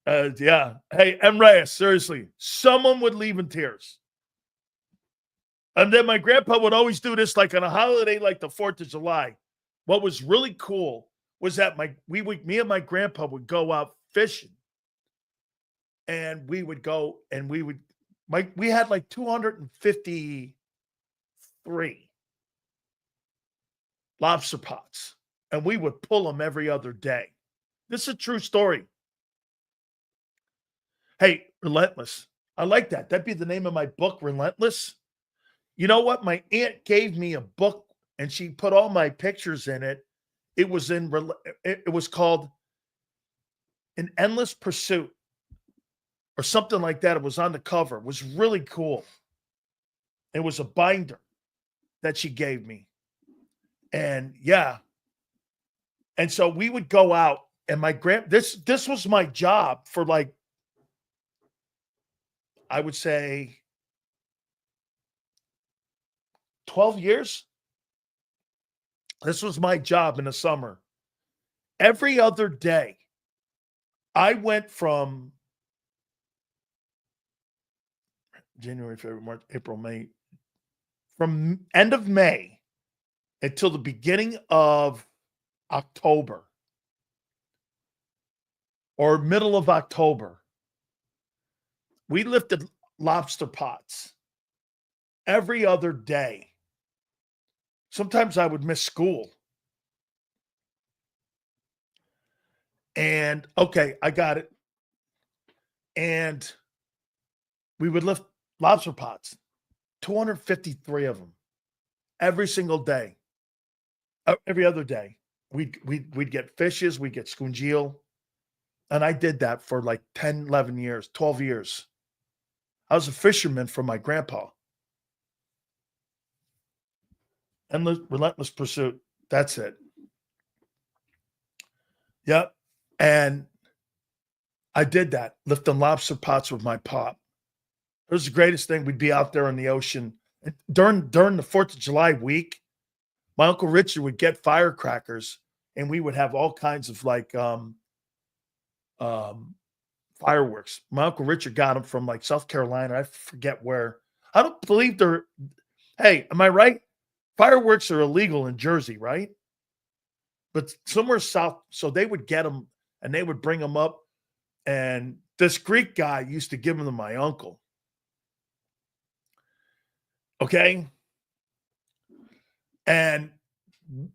Yeah. Hey, Reyes, seriously, someone would leave in tears. And then my grandpa would always do this, like on a holiday like the 4th of July. What was really cool was that me and my grandpa would go out fishing. And we would go and we had like 253 lobster pots. And we would pull them every other day. This is a true story. Hey, Relentless. I like that. That'd be the name of my book, Relentless. You know what? My aunt gave me a book and she put all my pictures in it. It was called An Endless Pursuit or something like that. It was on the cover. It was really cool. It was a binder that she gave me. And yeah. And so we would go out and this was my job for like, I would say 12 years. This was my job in the summer. Every other day, I went from January, February, March, April, May, from end of May until the beginning of October or middle of October. We lifted lobster pots every other day. Sometimes I would miss school. And okay, I got it. And we would lift lobster pots, 253 of them every single day. Every other day. We'd get fishes, we'd get scungeel. And I did that for like 10, 11 years, 12 years. I was a fisherman for my grandpa. Endless, relentless pursuit. That's it. Yep. And I did that, lifting lobster pots with my pop. It was the greatest thing. We'd be out there in the ocean. During the 4th of July week, my Uncle Richard would get firecrackers and we would have all kinds of like fireworks. My Uncle Richard got them from like South Carolina. I forget where. I don't believe they're, hey, am I right? Fireworks are illegal in Jersey, right? But somewhere south, so they would get them and they would bring them up. And this Greek guy used to give them to my uncle. Okay. And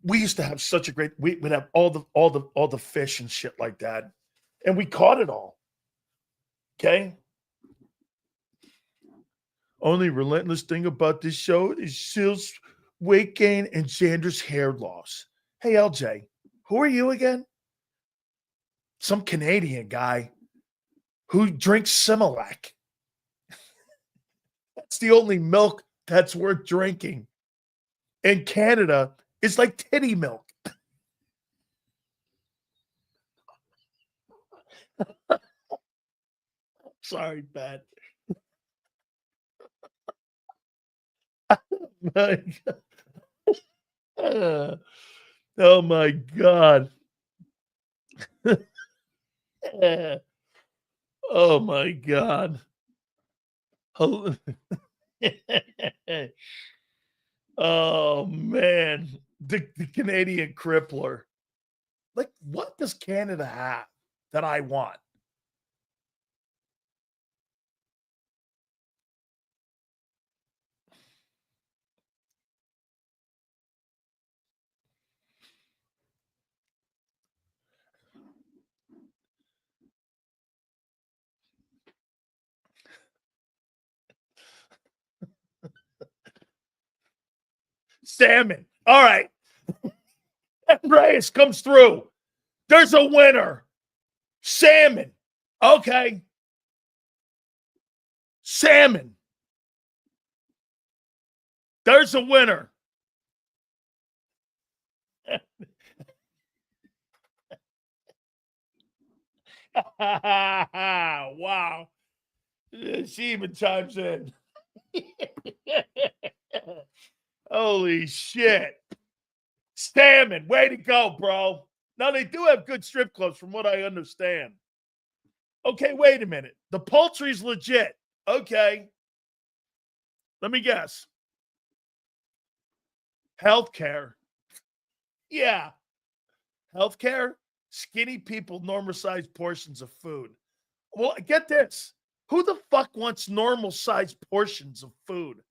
we used to have such a great, we'd have all the fish and shit like that. And we caught it all. Okay. Only relentless thing about this show is Sil's weight gain and Xander's hair loss. Hey, LJ, who are you again? Some Canadian guy who drinks Similac. That's the only milk that's worth drinking. In Canada, it's like titty milk. Sorry, Pat. Oh my God. Oh my God. Oh man. The Canadian crippler. Like, what does Canada have that I want? Salmon. All right. Andreas comes through. There's a winner. Salmon. Okay. Salmon. There's a winner. Wow. She even chimes in. Holy shit. Stammen, way to go, bro. Now, they do have good strip clubs from what I understand. Okay, wait a minute. The poultry's legit. Okay. Let me guess. Healthcare. Yeah. Healthcare, skinny people, normal-sized portions of food. Well, get this. Who the fuck wants normal-sized portions of food?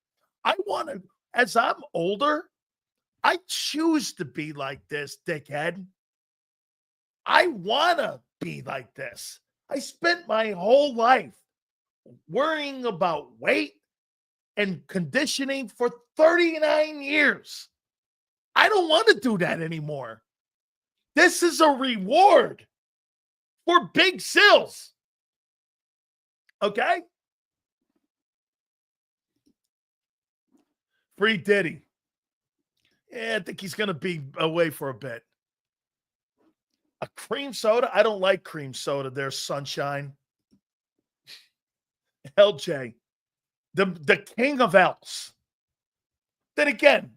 I want to, as I'm older, I choose to be like this, dickhead. I want to be like this. I spent my whole life worrying about weight and conditioning for 39 years. I don't want to do that anymore. This is a reward for Big Sills. Okay? Free Diddy. Yeah, I think he's going to be away for a bit. A cream soda? I don't like cream soda. There's sunshine. LJ, the king of L's. Then again,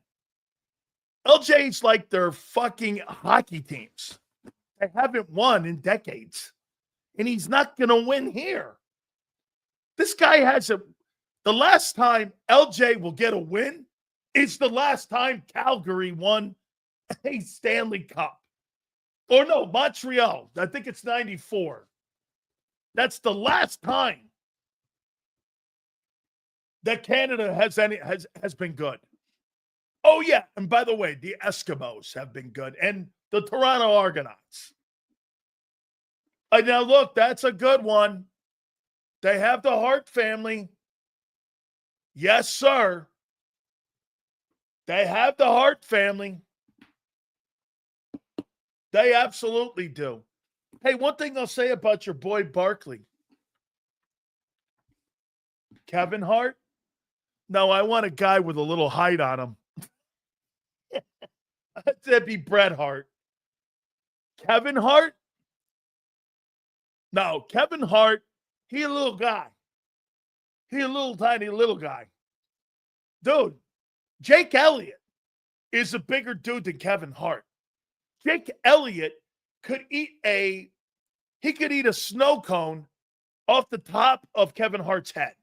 LJ's like their fucking hockey teams. They haven't won in decades. And he's not going to win here. This guy has the last time LJ will get a win is the last time Calgary won a Stanley Cup. Or no, Montreal. I think it's 94. That's the last time that Canada has been good. Oh, yeah. And by the way, the Eskimos have been good. And the Toronto Argonauts. Now, look, that's a good one. They have the Hart family. Yes, sir. They have the Hart family. They absolutely do. Hey, one thing I'll say about your boy Barkley. Kevin Hart? No, I want a guy with a little height on him. That'd be Bret Hart. Kevin Hart? No, Kevin Hart, he a little guy. He a little tiny little guy. Dude, Jake Elliott is a bigger dude than Kevin Hart. Jake Elliott could eat a snow cone off the top of Kevin Hart's head.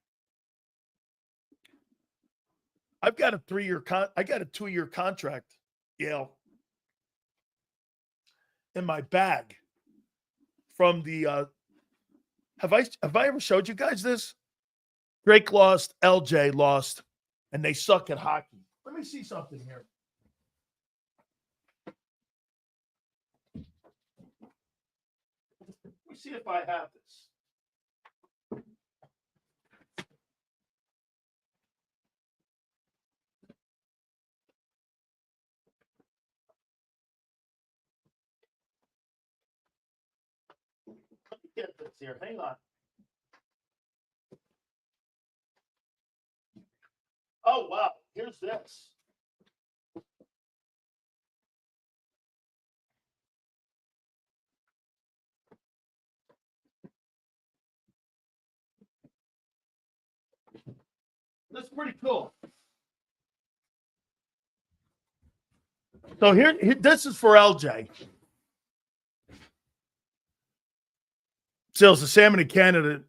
I've got a 2-year contract, Yale, in my bag from the have I ever showed you guys this? Drake lost, LJ lost, and they suck at hockey. Let me see something here. Let me see if I have this. Let me get this here. Hang on. Oh, wow. Here's this. That's pretty cool. So here this is for LJ. Sales the salmon in Canada.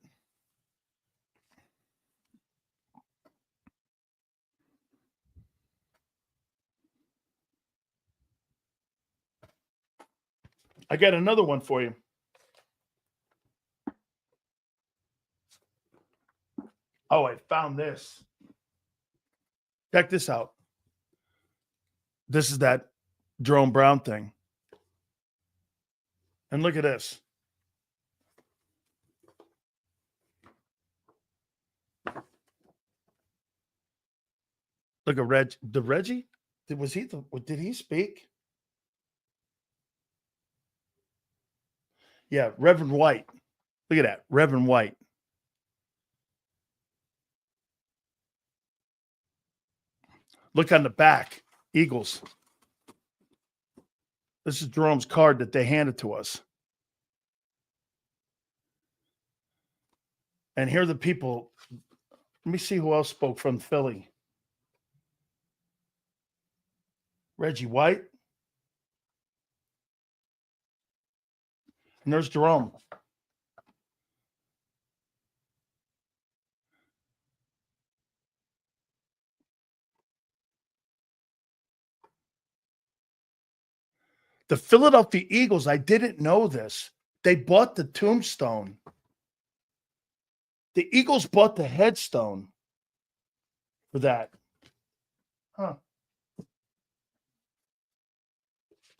I got another one for you. Oh, I found this. Check this out. This is that Jerome Brown thing. And look at this. Look at Reggie. Did he speak? Yeah, Reverend White. Look at that, Reverend White. Look on the back, Eagles. This is Jerome's card that they handed to us. And here are the people. Let me see who else spoke from Philly. Reggie White. And there's Jerome. The Philadelphia Eagles, I didn't know this. They bought the tombstone. The Eagles bought the headstone for that. Huh.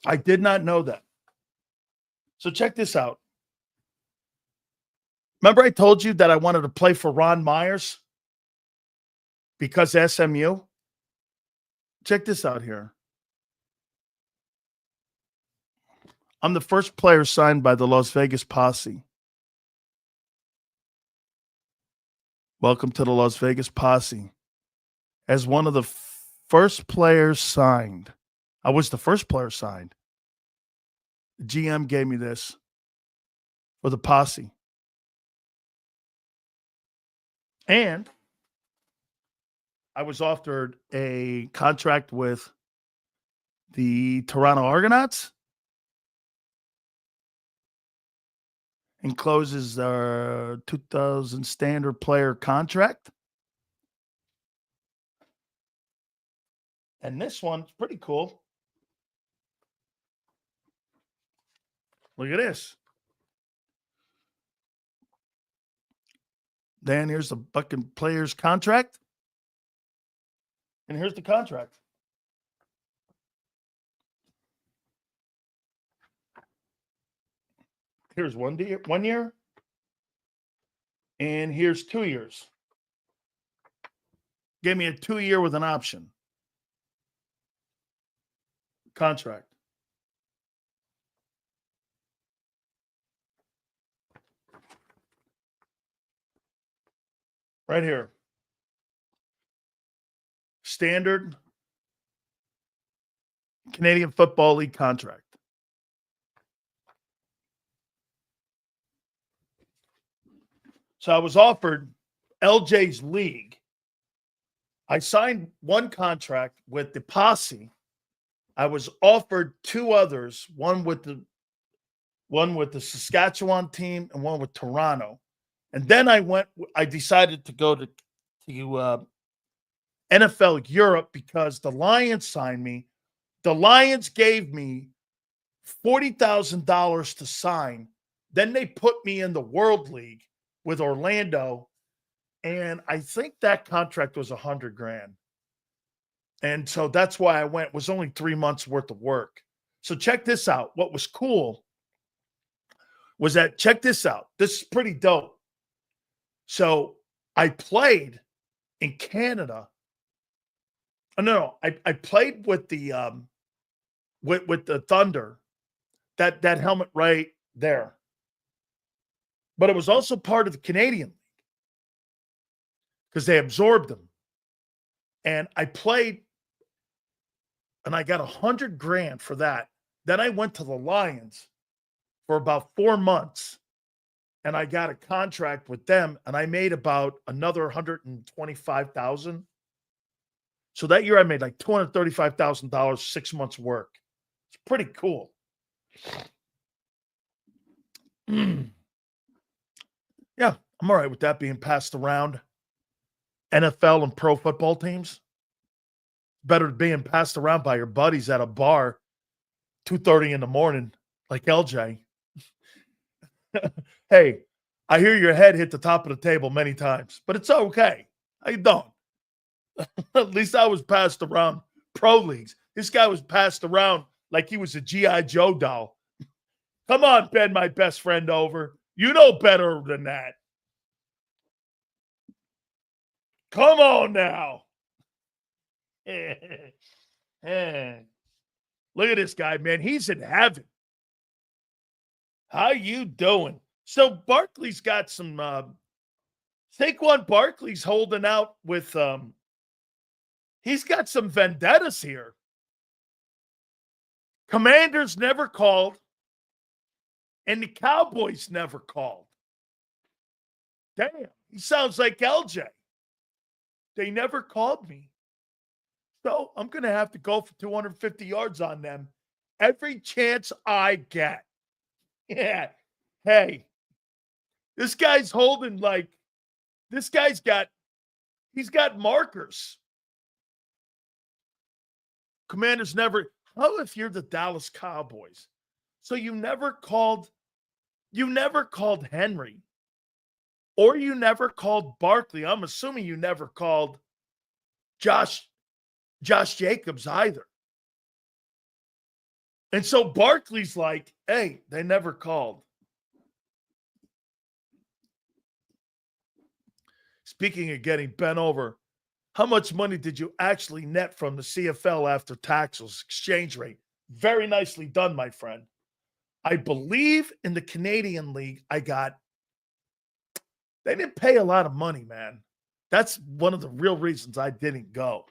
I did not know that. So check this out. Remember I told you that I wanted to play for Ron Myers because SMU? Check this out here. I'm the first player signed by the Las Vegas Posse. Welcome to the Las Vegas Posse. As one of the first players signed. I was the first player signed. The GM gave me this for the Posse. And I was offered a contract with the Toronto Argonauts. Encloses our 2000 standard player contract. And this one's pretty cool. Look at this. Dan, here's the fucking player's contract. And here's the contract. Here's 1 year. And here's 2 years. Gave me a 2-year with an option. Contract. Right here. Standard Canadian Football League contract. So I was offered LJ's league. I signed one contract with the Posse. I was offered 2 others, one with the Saskatchewan team and one with Toronto. And then I decided to go to NFL Europe because the Lions signed me. The Lions gave me $40,000 to sign. Then they put me in the World League with Orlando, and I think that contract was $100,000. And so that's why I went. It was only 3 months worth of work. So check this out. What was cool was that, check this out. This is pretty dope. So I played in Canada. I played with the with the Thunder, that helmet right there. But it was also part of the Canadian League because they absorbed them. And I played, and I got $100,000 for that. Then I went to the Lions for about 4 months, and I got a contract with them, and I made about another $125,000. So that year I made like $235,000, 6 months work. It's pretty cool. Yeah, I'm all right with that being passed around. NFL and pro football teams. Better than being passed around by your buddies at a bar 2:30 in the morning, like LJ. Hey, I hear your head hit the top of the table many times, but it's okay. How you doing? At least I was passed around pro leagues. This guy was passed around like he was a G.I. Joe doll. Come on, Ben, my best friend over. You know better than that. Come on now. Look at this guy, man. He's in heaven. How you doing? So Barkley's got some Saquon Barkley's holding out with He's got some vendettas here. Commanders never called, and the Cowboys never called. Damn, he sounds like LJ. They never called me. So I'm going to have to go for 250 yards on them every chance I get. Yeah. Hey, this guy's holding he's got markers. Commanders never, how if you're the Dallas Cowboys? So you never called Henry, or you never called Barkley. I'm assuming you never called Josh Jacobs either. And so Barkley's like, hey, they never called. Speaking of getting bent over, how much money did you actually net from the CFL after taxes exchange rate? Very nicely done, my friend. I believe in the Canadian League, they didn't pay a lot of money, man. That's one of the real reasons I didn't go.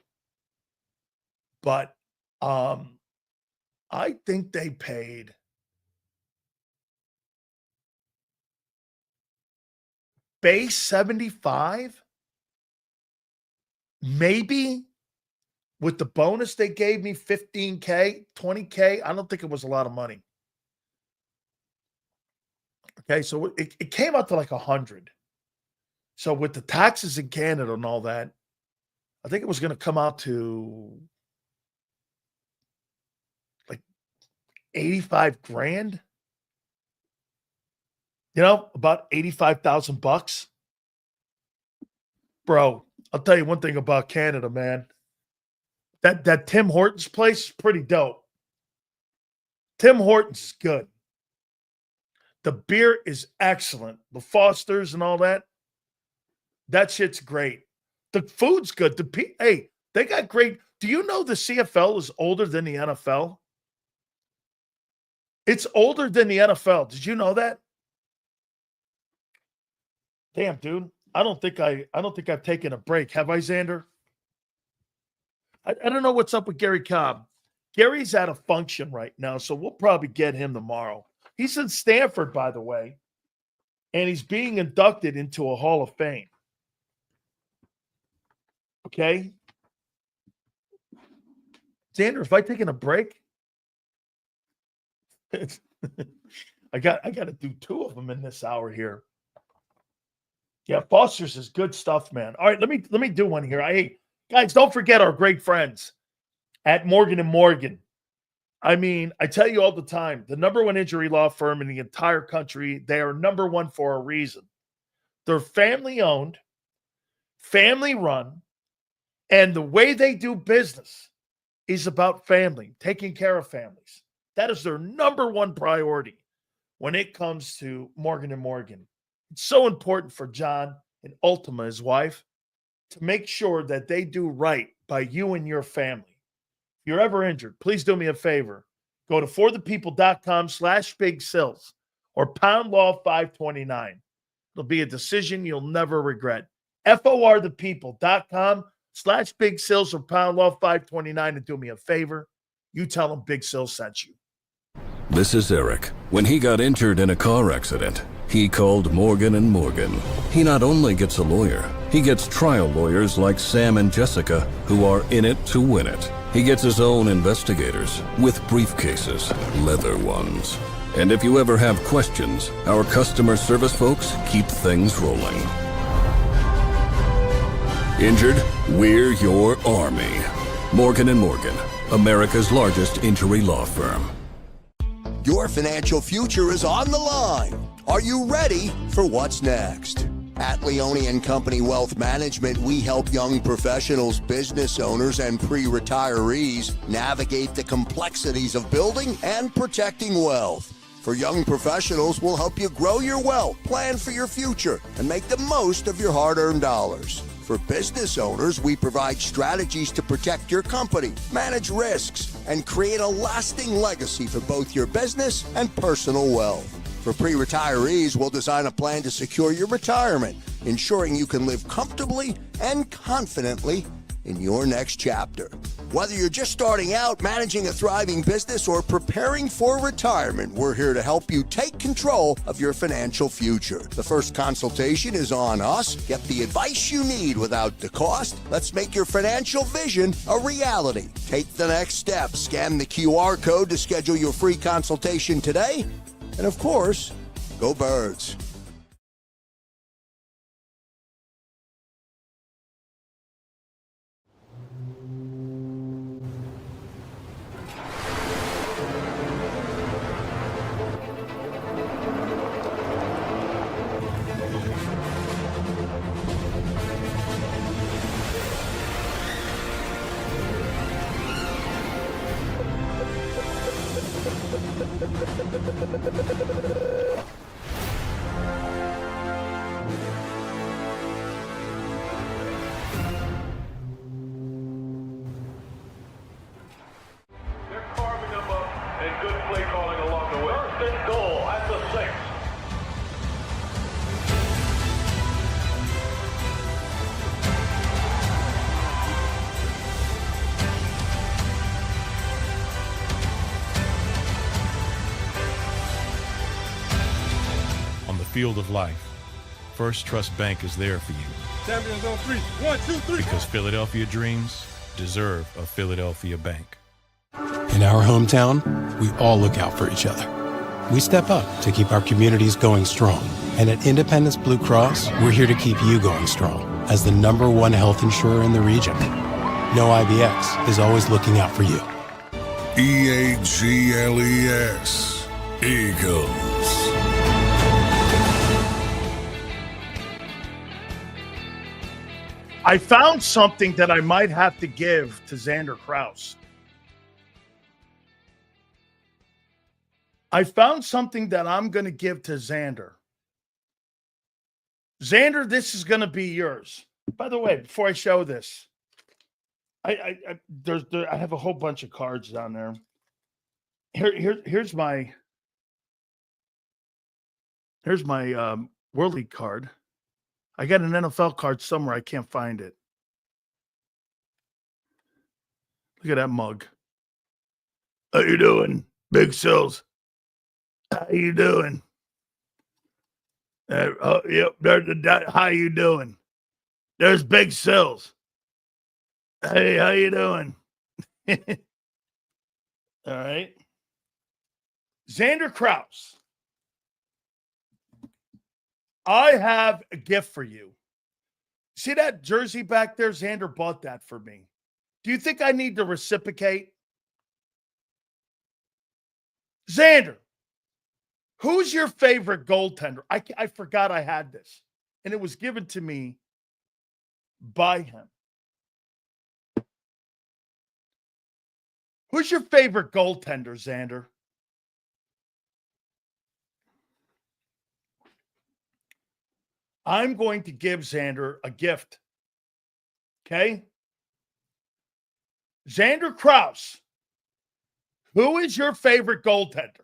But I think they paid base 75, maybe with the bonus they gave me, 15K, 20K. I don't think it was a lot of money. Okay, so it came out to like 100. So with the taxes in Canada and all that, I think it was going to come out to like 85 grand. You know, about $85,000. Bro, I'll tell you one thing about Canada, man. That Tim Hortons place is pretty dope. Tim Hortons is good. The beer is excellent. The Fosters and all that. That shit's great. The food's good. Hey, they got great. Do you know the CFL is older than the NFL? It's older than the NFL. Did you know that? Damn, dude. I don't think I've taken a break. Have I, Xander? I don't know what's up with Gary Cobb. Gary's at a function right now, so we'll probably get him tomorrow. He's in Stanford, by the way, and he's being inducted into a Hall of Fame. Okay? Xander, have I taken a break? I got to do 2 of them in this hour here. Yeah, Foster's is good stuff, man. All right, let me do one here. Hey, guys, don't forget our great friends at Morgan & Morgan. I mean, I tell you all the time, the number one injury law firm in the entire country. They are number one for a reason. They're family-owned, family-run, and the way they do business is about family, taking care of families. That is their number one priority when it comes to Morgan & Morgan. It's so important for John and Ultima, his wife, to make sure that they do right by you and your family. If you're ever injured, please do me a favor. Go to forthepeople.com/Big Sills or pound law 529. It'll be a decision you'll never regret. forthepeople.com/Big Sills or pound law 529 and do me a favor. You tell them Big Sills sent you. This is Eric. When he got injured in a car accident, he called Morgan & Morgan. He not only gets a lawyer, he gets trial lawyers like Sam and Jessica who are in it to win it. He gets his own investigators with briefcases, leather ones. And if you ever have questions, our customer service folks keep things rolling. Injured? We're your army. Morgan & Morgan, America's largest injury law firm. Your financial future is on the line. Are you ready for what's next? At Leone & Company Wealth Management, we help young professionals, business owners, and pre-retirees navigate the complexities of building and protecting wealth. For young professionals, we'll help you grow your wealth, plan for your future, and make the most of your hard-earned dollars. For business owners, we provide strategies to protect your company, manage risks, and create a lasting legacy for both your business and personal wealth. For pre-retirees, we'll design a plan to secure your retirement, ensuring you can live comfortably and confidently in your next chapter. Whether you're just starting out, managing a thriving business, or preparing for retirement, we're here to help you take control of your financial future. The first consultation is on us. Get the advice you need without the cost. Let's make your financial vision a reality. Take the next step. Scan the QR code to schedule your free consultation today. And of course, go Birds. Field of life, First Trust Bank is there for you. Champions on 3. 1, 2, 3. Because Philadelphia dreams deserve a Philadelphia bank. In our hometown, we all look out for each other. We step up to keep our communities going strong. And at Independence Blue Cross, we're here to keep you going strong as the #1 health insurer in the region. No IBX is always looking out for you. EAGLES. Eagles. I found something that I might have to give to Xander Kraus. I found something that I'm going to give to Xander. Xander, this is going to be yours. By the way, before I show this, I have a whole bunch of cards down there. Here's my World League card. I got an NFL card somewhere. I can't find it. Look at that mug. How you doing, Big Sills? How you doing? Yep. How you doing? There's Big Sills. Hey, how you doing? All right. Xander Kraus. I have a gift for you. See that jersey back there? Xander bought that for me. Do you think I need to reciprocate? Xander, who's your favorite goaltender? I forgot I had this, and it was given to me by him. Who's your favorite goaltender, Xander? I'm going to give Xander a gift. Okay? Xander Kraus, who is your favorite goaltender?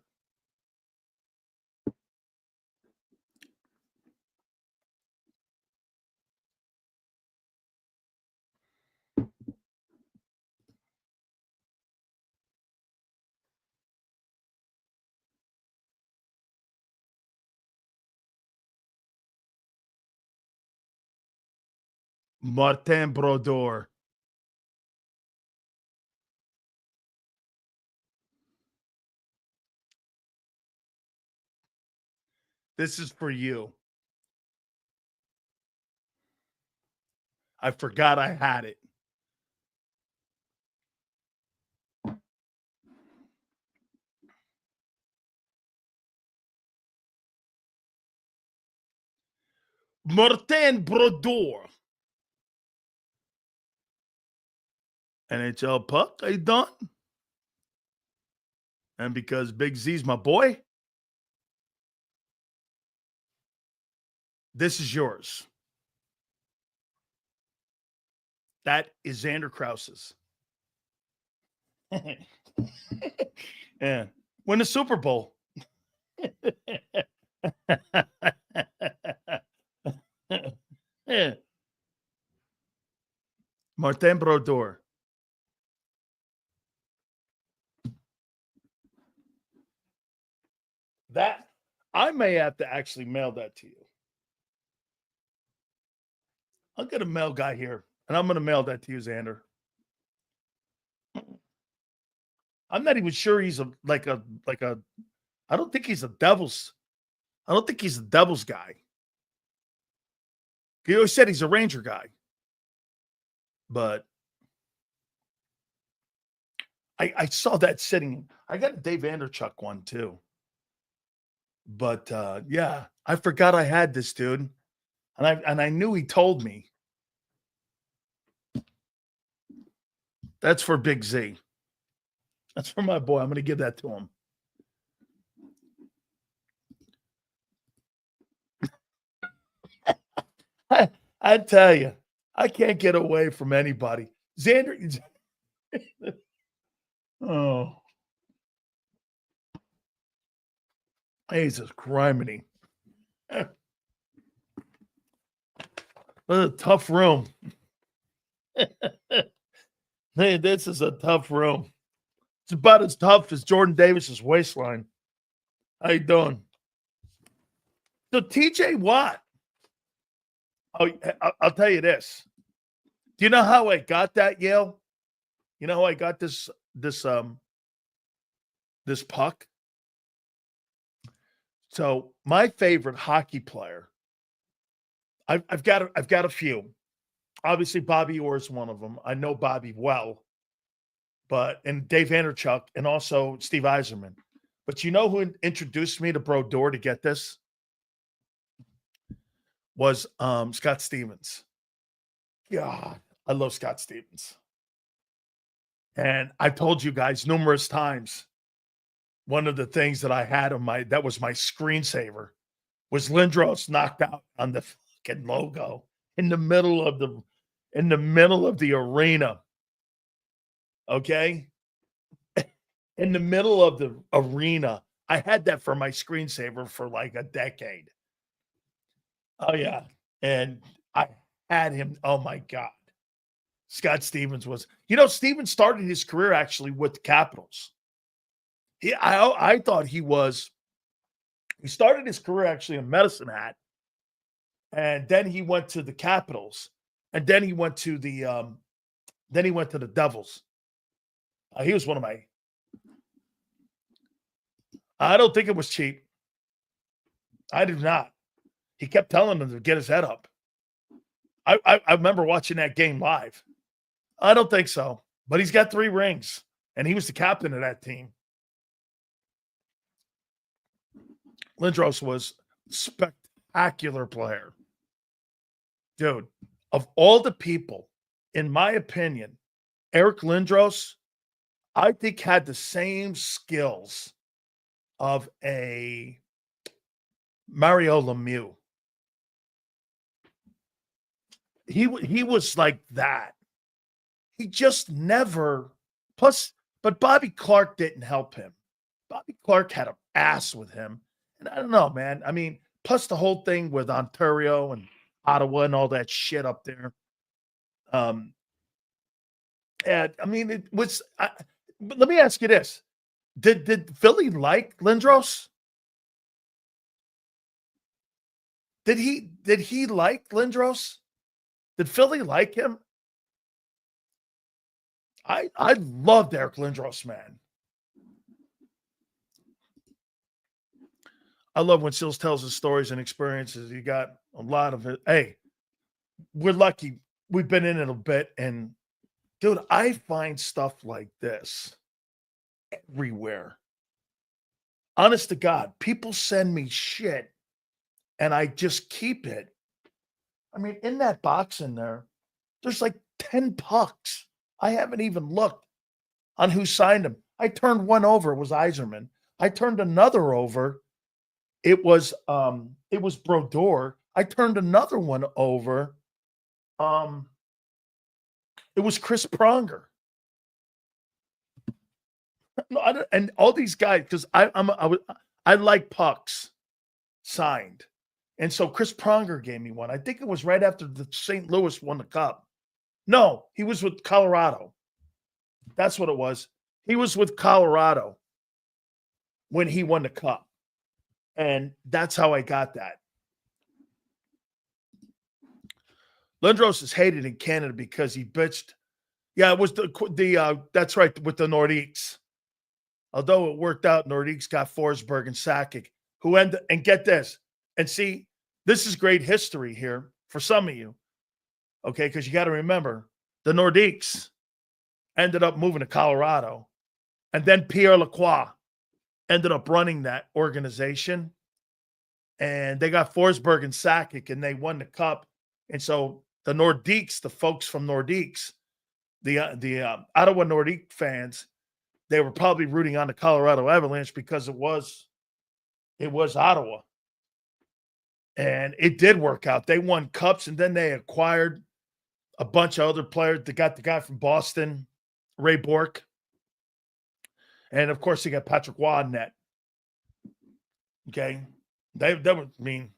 Martin Brodeur. This is for you. I forgot I had it. Martin Brodeur. NHL puck, are you done? And because Big Z's my boy, this is yours. That is Xander Kraus's. Yeah. Win the Super Bowl. Yeah. Martin Brodeur. That I may have to actually mail that to you. I'll get a mail guy here, and I'm going to mail that to you, Xander. I'm not even sure he's I don't think he's a Devils. I don't think he's a Devils guy. He always said he's a Ranger guy. But I saw that sitting. I got a Dave Vanderchuk one too. But yeah, I forgot I had this dude. And I knew he told me. That's for Big Z. That's for my boy. I'm going to give that to him. I tell you, I can't get away from anybody. Xander. Oh. Jesus criminy. What a tough room. Hey, this is a tough room. It's about as tough as Jordan Davis's waistline. How you doing? So TJ Watt. Oh, I'll tell you this. Do you know how I got that, Yale? You know how I got this puck? So my favorite hockey player, I've got a few. Obviously, Bobby Orr is one of them. I know Bobby well, and Dave Vanderchuk, and also Steve Yzerman. But you know who introduced me to Brodeur to get this? Was Scott Stevens. God, I love Scott Stevens. And I've told you guys numerous times, one of the things that I had that was my screensaver was Lindros knocked out on the fucking logo in the middle of the arena. Okay? In the middle of the arena. I had that for my screensaver for like a decade. Oh, yeah. And I had him. Oh, my God. Scott Stevens was, Stevens started his career actually with the Capitals. I thought he started his career actually in Medicine Hat. And then he went to the Capitals. And then he went to the Devils. He was one of my, I don't think it was cheap. I do not. He kept telling him to get his head up. I remember watching that game live. I don't think so. But he's got 3 rings. And he was the captain of that team. Lindros was a spectacular player. Dude, of all the people, in my opinion, Eric Lindros, I think had the same skills of a Mario Lemieux. He was like that. He just never. But Bobby Clark didn't help him. Bobby Clark had an ass with him. And I don't know, man. I mean, plus the whole thing with Ontario and Ottawa and all that shit up there. And I mean, it was. But let me ask you this: Did Philly like Lindros? Did he like Lindros? Did Philly like him? I loved Eric Lindros, man. I love when Sills tells his stories and experiences. He got a lot of it. Hey, we're lucky. We've been in it a bit. And, dude, I find stuff like this everywhere. Honest to God, people send me shit, and I just keep it. I mean, in that box in there, there's like 10 pucks. I haven't even looked on who signed them. I turned one over. It was Yzerman. I turned another over. It was Brodeur. I turned another one over. It was Chris Pronger. No, and all these guys, because I like pucks signed. And so Chris Pronger gave me one. I think it was right after the St. Louis won the cup. No, he was with Colorado. That's what it was. He was with Colorado when he won the cup. And that's how I got that. Lindros is hated in Canada because he bitched. Yeah, it was that's right, with the Nordiques. Although it worked out, Nordiques got Forsberg and Sakic, who and get this. And see, this is great history here for some of you. Okay, because you got to remember, the Nordiques ended up moving to Colorado. And then Pierre Lacroix ended up running that organization. And they got Forsberg and Sakic, and they won the cup. And so the Nordiques, the folks from Nordiques, the Ottawa Nordique fans, they were probably rooting on the Colorado Avalanche because it was Ottawa. And it did work out. They won cups, and then they acquired a bunch of other players. They got the guy from Boston, Ray Bourque. And, of course, they got Patrick Waugh in net. Okay? That would mean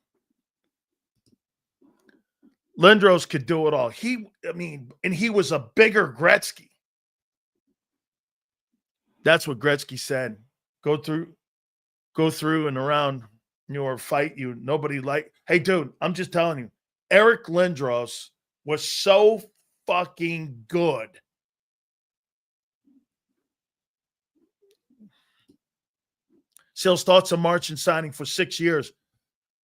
Lindros could do it all. And he was a bigger Gretzky. That's what Gretzky said. Go through and around or fight you. Nobody hey, dude, I'm just telling you, Eric Lindros was so fucking good. Sales thoughts on March and signing for 6 years.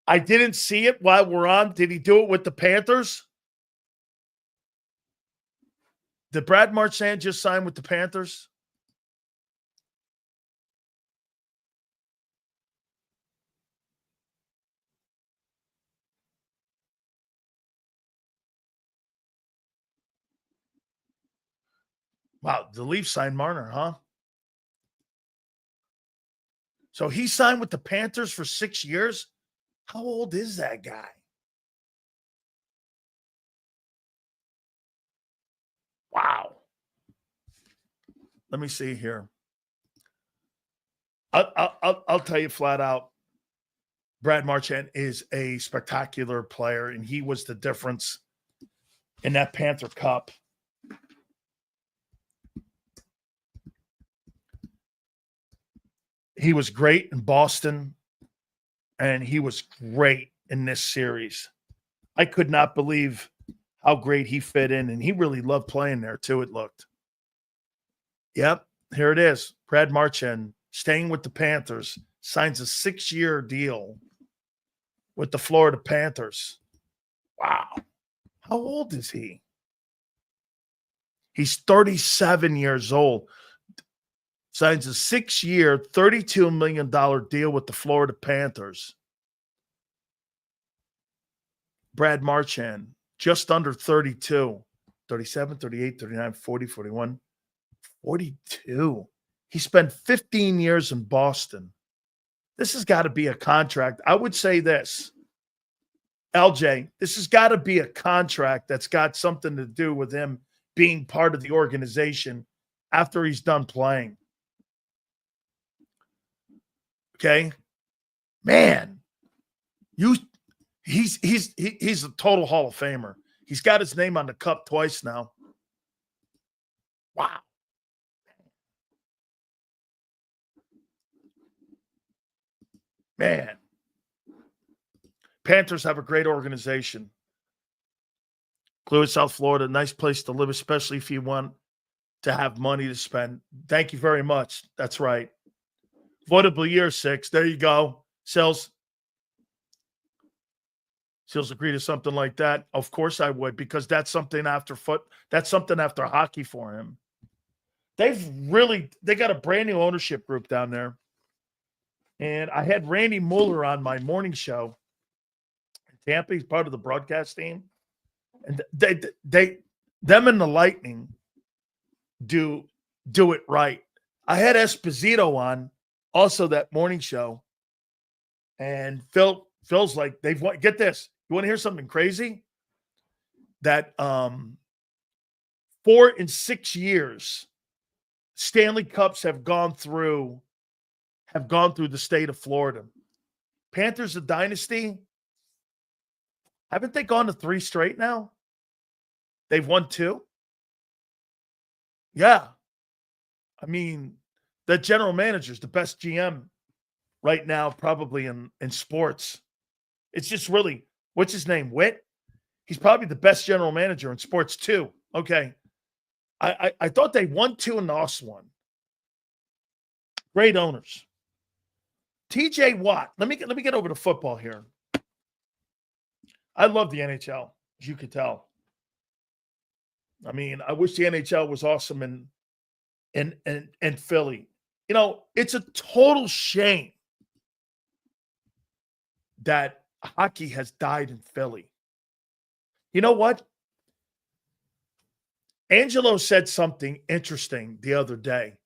I didn't see it while we're on. Did he do it with the Panthers? Did Brad Marchand just sign with the Panthers? Wow, the Leafs signed Marner, huh? So he signed with the Panthers for 6 years? How old is that guy? Wow. Let me see here. I'll tell you flat out, Brad Marchand is a spectacular player, and he was the difference in that Panther Cup. He was great in Boston, and he was great in this series. I could not believe how great he fit in, and he really loved playing there too, it looked. Yep, here it is. Brad Marchand, staying with the Panthers, signs a 6-year deal with the Florida Panthers. Wow. How old is he? He's 37 years old. Signs a 6-year, $32 million deal with the Florida Panthers. Brad Marchand, just under 32. 37, 38, 39, 40, 41, 42. He spent 15 years in Boston. This has got to be a contract. I would say this, LJ, this has got to be a contract that's got something to do with him being part of the organization after he's done playing. Okay, man, he's a total Hall of Famer. He's got his name on the cup twice now. Wow. Man. Panthers have a great organization. Clearwood, South Florida, nice place to live, especially if you want to have money to spend. Thank you very much. That's right. Voidable year 6. There you go. Sales agree to something like that. Of course I would, because that's something after hockey for him. They got a brand new ownership group down there. And I had Randy Mueller on my morning show in Tampa. He's part of the broadcast team. And them and the Lightning do it right. I had Esposito on also that morning show, and Phil's like, get this. You want to hear something crazy? That 4 and 6 years, Stanley Cups have gone through the state of Florida. Panthers, a dynasty. Haven't they gone to 3 straight now? They've won 2. Yeah. I mean, the general manager is the best GM right now, probably in sports. It's just really, what's his name? Witt? He's probably the best general manager in sports too. Okay. I thought they won 2 and lost 1. Great owners. TJ Watt. Let me get over to football here. I love the NHL, as you could tell. I mean, I wish the NHL was awesome in Philly. You know, it's a total shame that hockey has died in Philly. You know what? Angelo said something interesting the other day.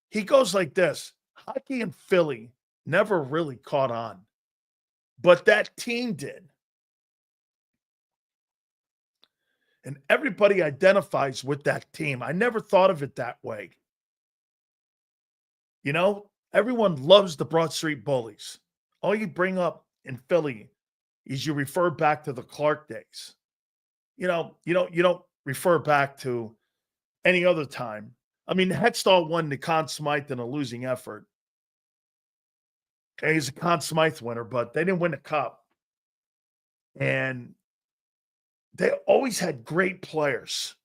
He goes like this: hockey in Philly never really caught on, but that team did. And everybody identifies with that team. I never thought of it that way. You know, everyone loves the Broad Street Bullies. All you bring up in Philly is you refer back to the Clark days. You know, you don't refer back to any other time. I mean, Hextall won the Conn Smythe in a losing effort. Okay, he's a Conn Smythe winner, but they didn't win the cup. And they always had great players,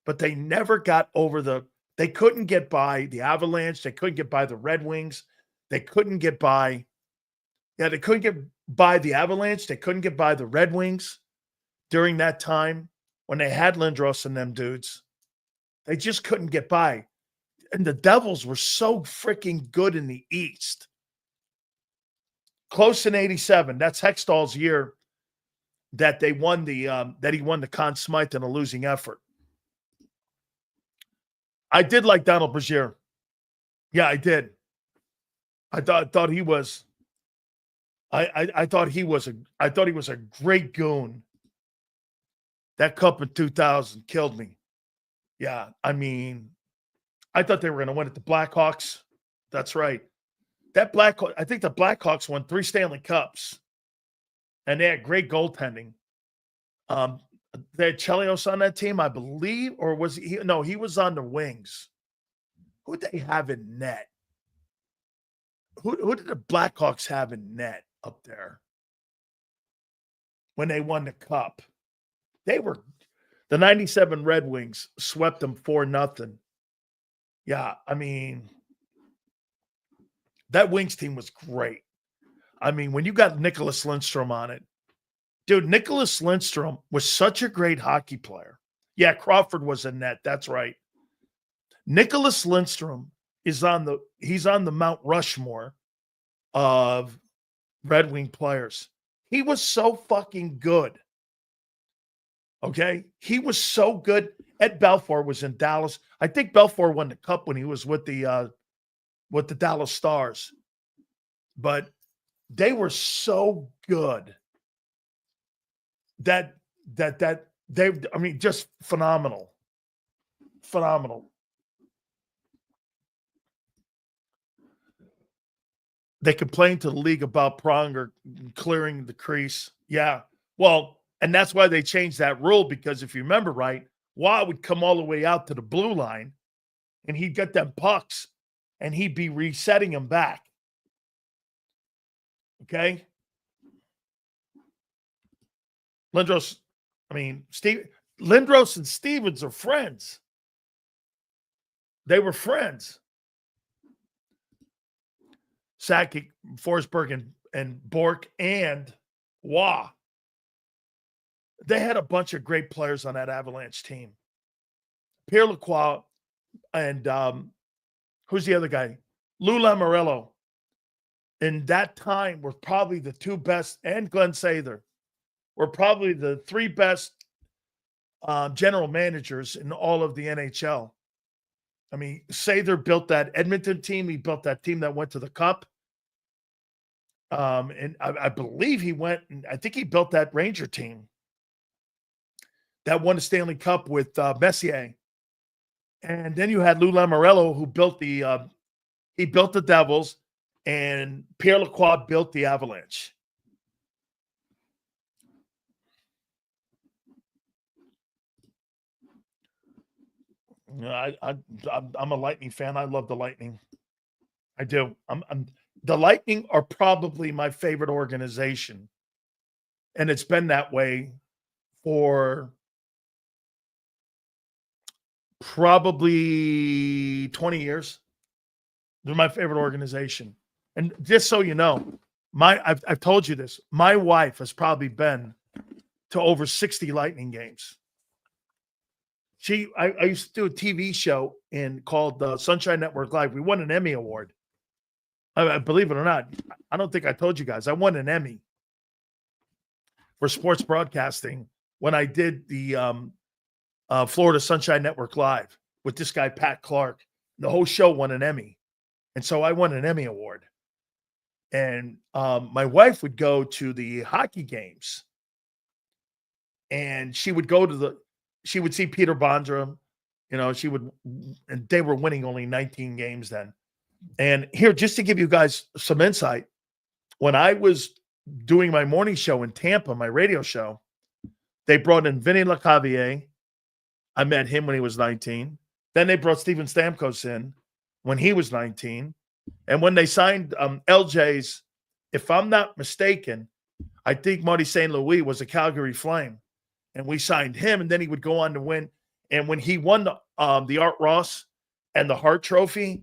but they never got over they couldn't get by the Avalanche. They couldn't get by the Red Wings. They couldn't get by, they couldn't get by the Avalanche. They couldn't get by the Red Wings during that time when they had Lindros and them dudes. They just couldn't get by. And the Devils were so freaking good in the East. Close in 87. That's Hextall's year that they won that he won the Conn Smythe in a losing effort. I did like Donald Brazier. Yeah, I did. I thought he was I thought he was a great goon. That cup in 2000 killed me. Yeah, I mean, I thought they were going to win at the Blackhawks. That's right. I think the Blackhawks won 3 Stanley Cups. And they had great goaltending. They had Chelios on that team, I believe, or was he? No, he was on the wings. Who did they have in net? Who did the Blackhawks have in net up there when they won the cup? The 97 Red Wings swept them 4-0. Yeah, I mean, that Wings team was great. I mean, when you got Nicholas Lindstrom on it, dude, Nicholas Lindstrom was such a great hockey player. Yeah, Crawford was in net. That's right. Nicholas Lindstrom he's on the Mount Rushmore of Red Wing players. He was so fucking good. Okay? He was so good. Ed Belfour was in Dallas. I think Belfour won the cup when he was with the Dallas Stars. But they were so good that they, I mean, just phenomenal. Phenomenal. They complained to the league about Pronger clearing the crease. Yeah. Well, and that's why they changed that rule, because if you remember right, Waugh would come all the way out to the blue line and he'd get them pucks and he'd be resetting them back. Okay? Lindros and Stevens are friends. They were friends. Sakic, Forsberg, and Bork and Waugh. They had a bunch of great players on that Avalanche team. Pierre Lacroix and who's the other guy? Lou Lamoriello. In that time were probably the 2 best, and Glenn Sather were probably the 3 best general managers in all of the NHL. I mean, Sather built that Edmonton team. He built that team that went to the Cup. And I believe I think he built that Ranger team that won the Stanley Cup with Messier. And then you had Lou Lamoriello, who built the Devils, and Pierre Lacroix built the Avalanche. I'm a Lightning fan. I love the Lightning. I do. The Lightning are probably my favorite organization, and it's been that way for probably 20 years. They're my favorite organization. And just so you know, I've told you this. My wife has probably been to over 60 Lightning games. I used to do a TV show called Sunshine Network Live. We won an Emmy Award. I believe it or not, I don't think I told you guys. I won an Emmy for sports broadcasting when I did the Florida Sunshine Network Live with this guy, Pat Clark. The whole show won an Emmy. And so I won an Emmy Award. And my wife would go to the hockey games. And she would she would see Peter Bondra. And they were winning only 19 games then. And here, just to give you guys some insight, when I was doing my morning show in Tampa, my radio show, they brought in Vinny LeCavier. I met him when he was 19. Then they brought Steven Stamkos in when he was 19. And when they signed LJ's, if I'm not mistaken, I think Marty St. Louis was a Calgary Flame. And we signed him, and then he would go on to win. And when he won the Art Ross and the Hart Trophy,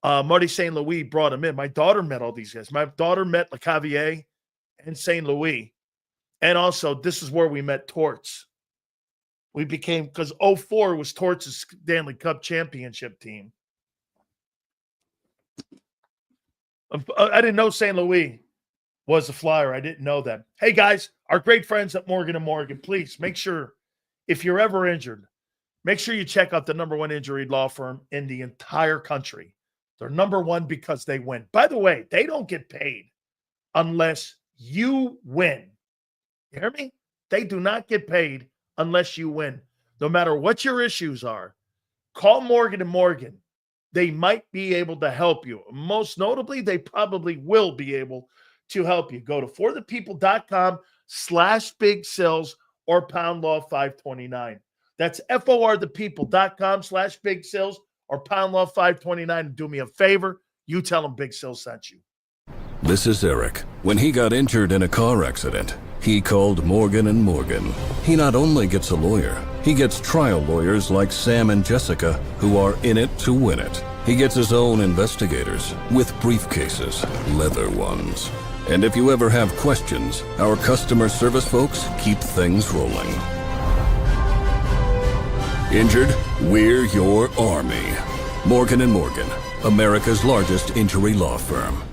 Marty St. Louis brought him in. My daughter met all these guys. My daughter met LeCavier and St. Louis. And also, this is where we met Torts. We became, because 04 was Torts' Stanley Cup championship team. I didn't know St. Louis was a Flyer. I didn't know that. Hey, guys, our great friends at Morgan & Morgan, please make sure, if you're ever injured, make sure you check out the #1 injury law firm in the entire country. They're #1 because they win. By the way, they don't get paid unless you win. You hear me? They do not get paid unless you win. No matter what your issues are, call Morgan & Morgan. They might be able to help you. Most notably, they probably will be able to help you. Go to forthepeople.com/big sales or #law 529. That's forthepeople.com/big sales or #law 529. And do me a favor, you tell them Big Sales sent you. This is Eric. When he got injured in a car accident, he called Morgan & Morgan. He not only gets a lawyer, he gets trial lawyers like Sam and Jessica who are in it to win it. He gets his own investigators with briefcases, leather ones. And if you ever have questions, our customer service folks keep things rolling. Injured? We're your army. Morgan & Morgan, America's largest injury law firm.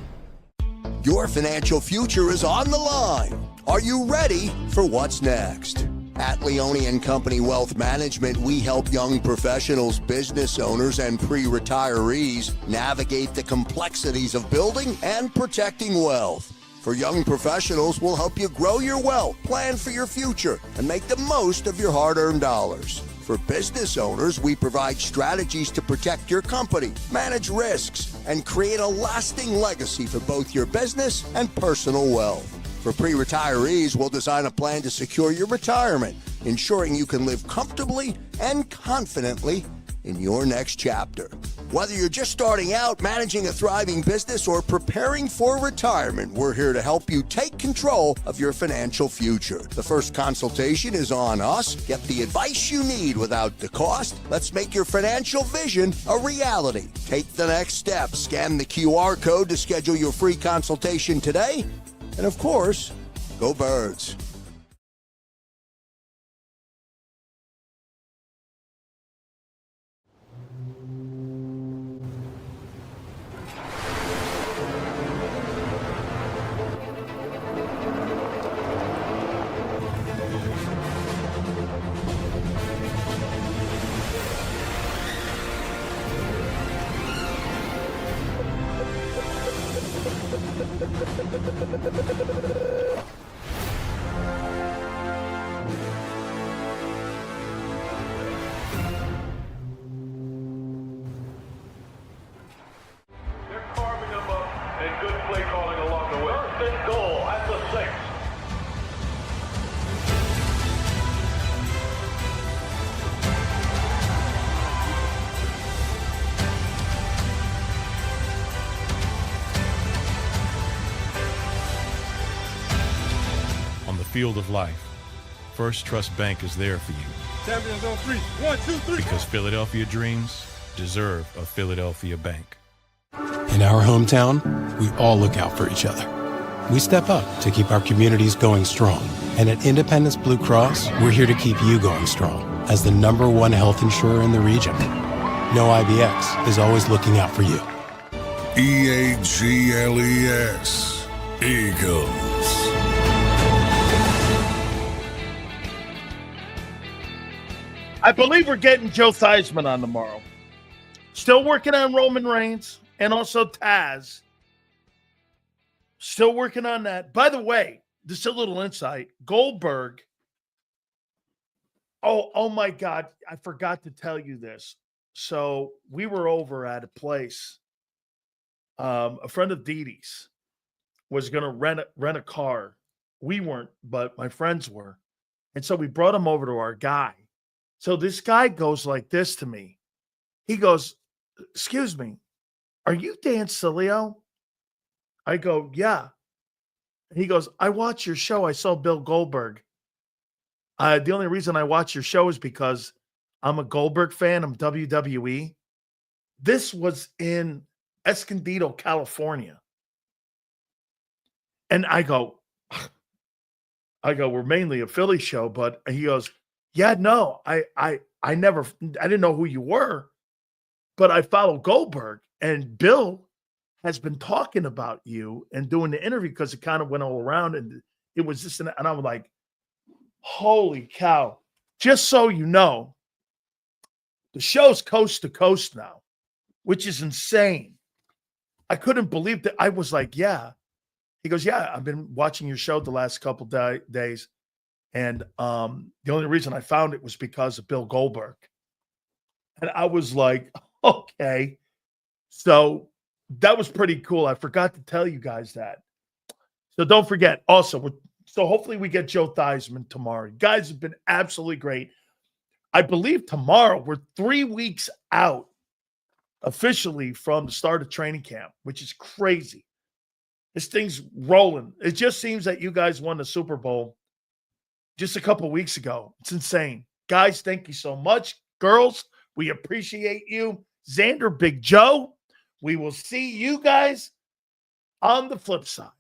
Your financial future is on the line. Are you ready for what's next? At Leone & Company Wealth Management, we help young professionals, business owners, and pre-retirees navigate the complexities of building and protecting wealth. For young professionals, we'll help you grow your wealth, plan for your future, and make the most of your hard-earned dollars. For business owners, we provide strategies to protect your company, manage risks, and create a lasting legacy for both your business and personal wealth. For pre-retirees, we'll design a plan to secure your retirement, ensuring you can live comfortably and confidently in your next chapter. Whether you're just starting out, managing a thriving business, or preparing for retirement, we're here to help you take control of your financial future. The first consultation is on us. Get the advice you need without the cost. Let's make your financial vision a reality. Take the next step. Scan the QR code to schedule your free consultation today. And of course, go Birds. field of life, First Trust Bank is there for you. Champions on 3. 1, 2, 3. Because Philadelphia dreams deserve a Philadelphia bank. In our hometown, we all look out for each other. We step up to keep our communities going strong. And at Independence Blue Cross, we're here to keep you going strong as the #1 health insurer in the region. No IBX is always looking out for you. EAGLES. Eagles. I believe we're getting Joe Theismann on tomorrow. Still working on Roman Reigns and also Taz. Still working on that. By the way, just a little insight. Goldberg. Oh my God. I forgot to tell you this. So we were over at a place. A friend of Dee Dee's was going to rent a car. We weren't, but my friends were. And so we brought him over to our guy. So this guy goes like this to me. He goes, "Excuse me, are you Dan Sileo?" I go, "Yeah." He goes, "I watch your show. I saw Bill Goldberg. The only reason I watch your show is because I'm a Goldberg fan. I'm WWE." This was in Escondido, California. And I go, we're mainly a Philly show, but he goes, "Yeah, no, I didn't know who you were, but I follow Goldberg, and Bill has been talking about you and doing the interview because it kind of went all around, and it was just," and I'm like, holy cow. Just so you know, the show's coast to coast now, which is insane. I couldn't believe that. I was like, "Yeah." He goes, "Yeah, I've been watching your show the last couple days. And the only reason I found it was because of Bill Goldberg." And I was like, okay. So that was pretty cool. I forgot to tell you guys that. So don't forget. Also, so hopefully we get Joe Theismann tomorrow. You guys have been absolutely great. I believe tomorrow we're 3 weeks out officially from the start of training camp, which is crazy. This thing's rolling. It just seems that you guys won the Super Bowl just a couple weeks ago. It's insane. Guys, thank you so much. Girls, we appreciate you. Xander, Big Joe, we will see you guys on the flip side.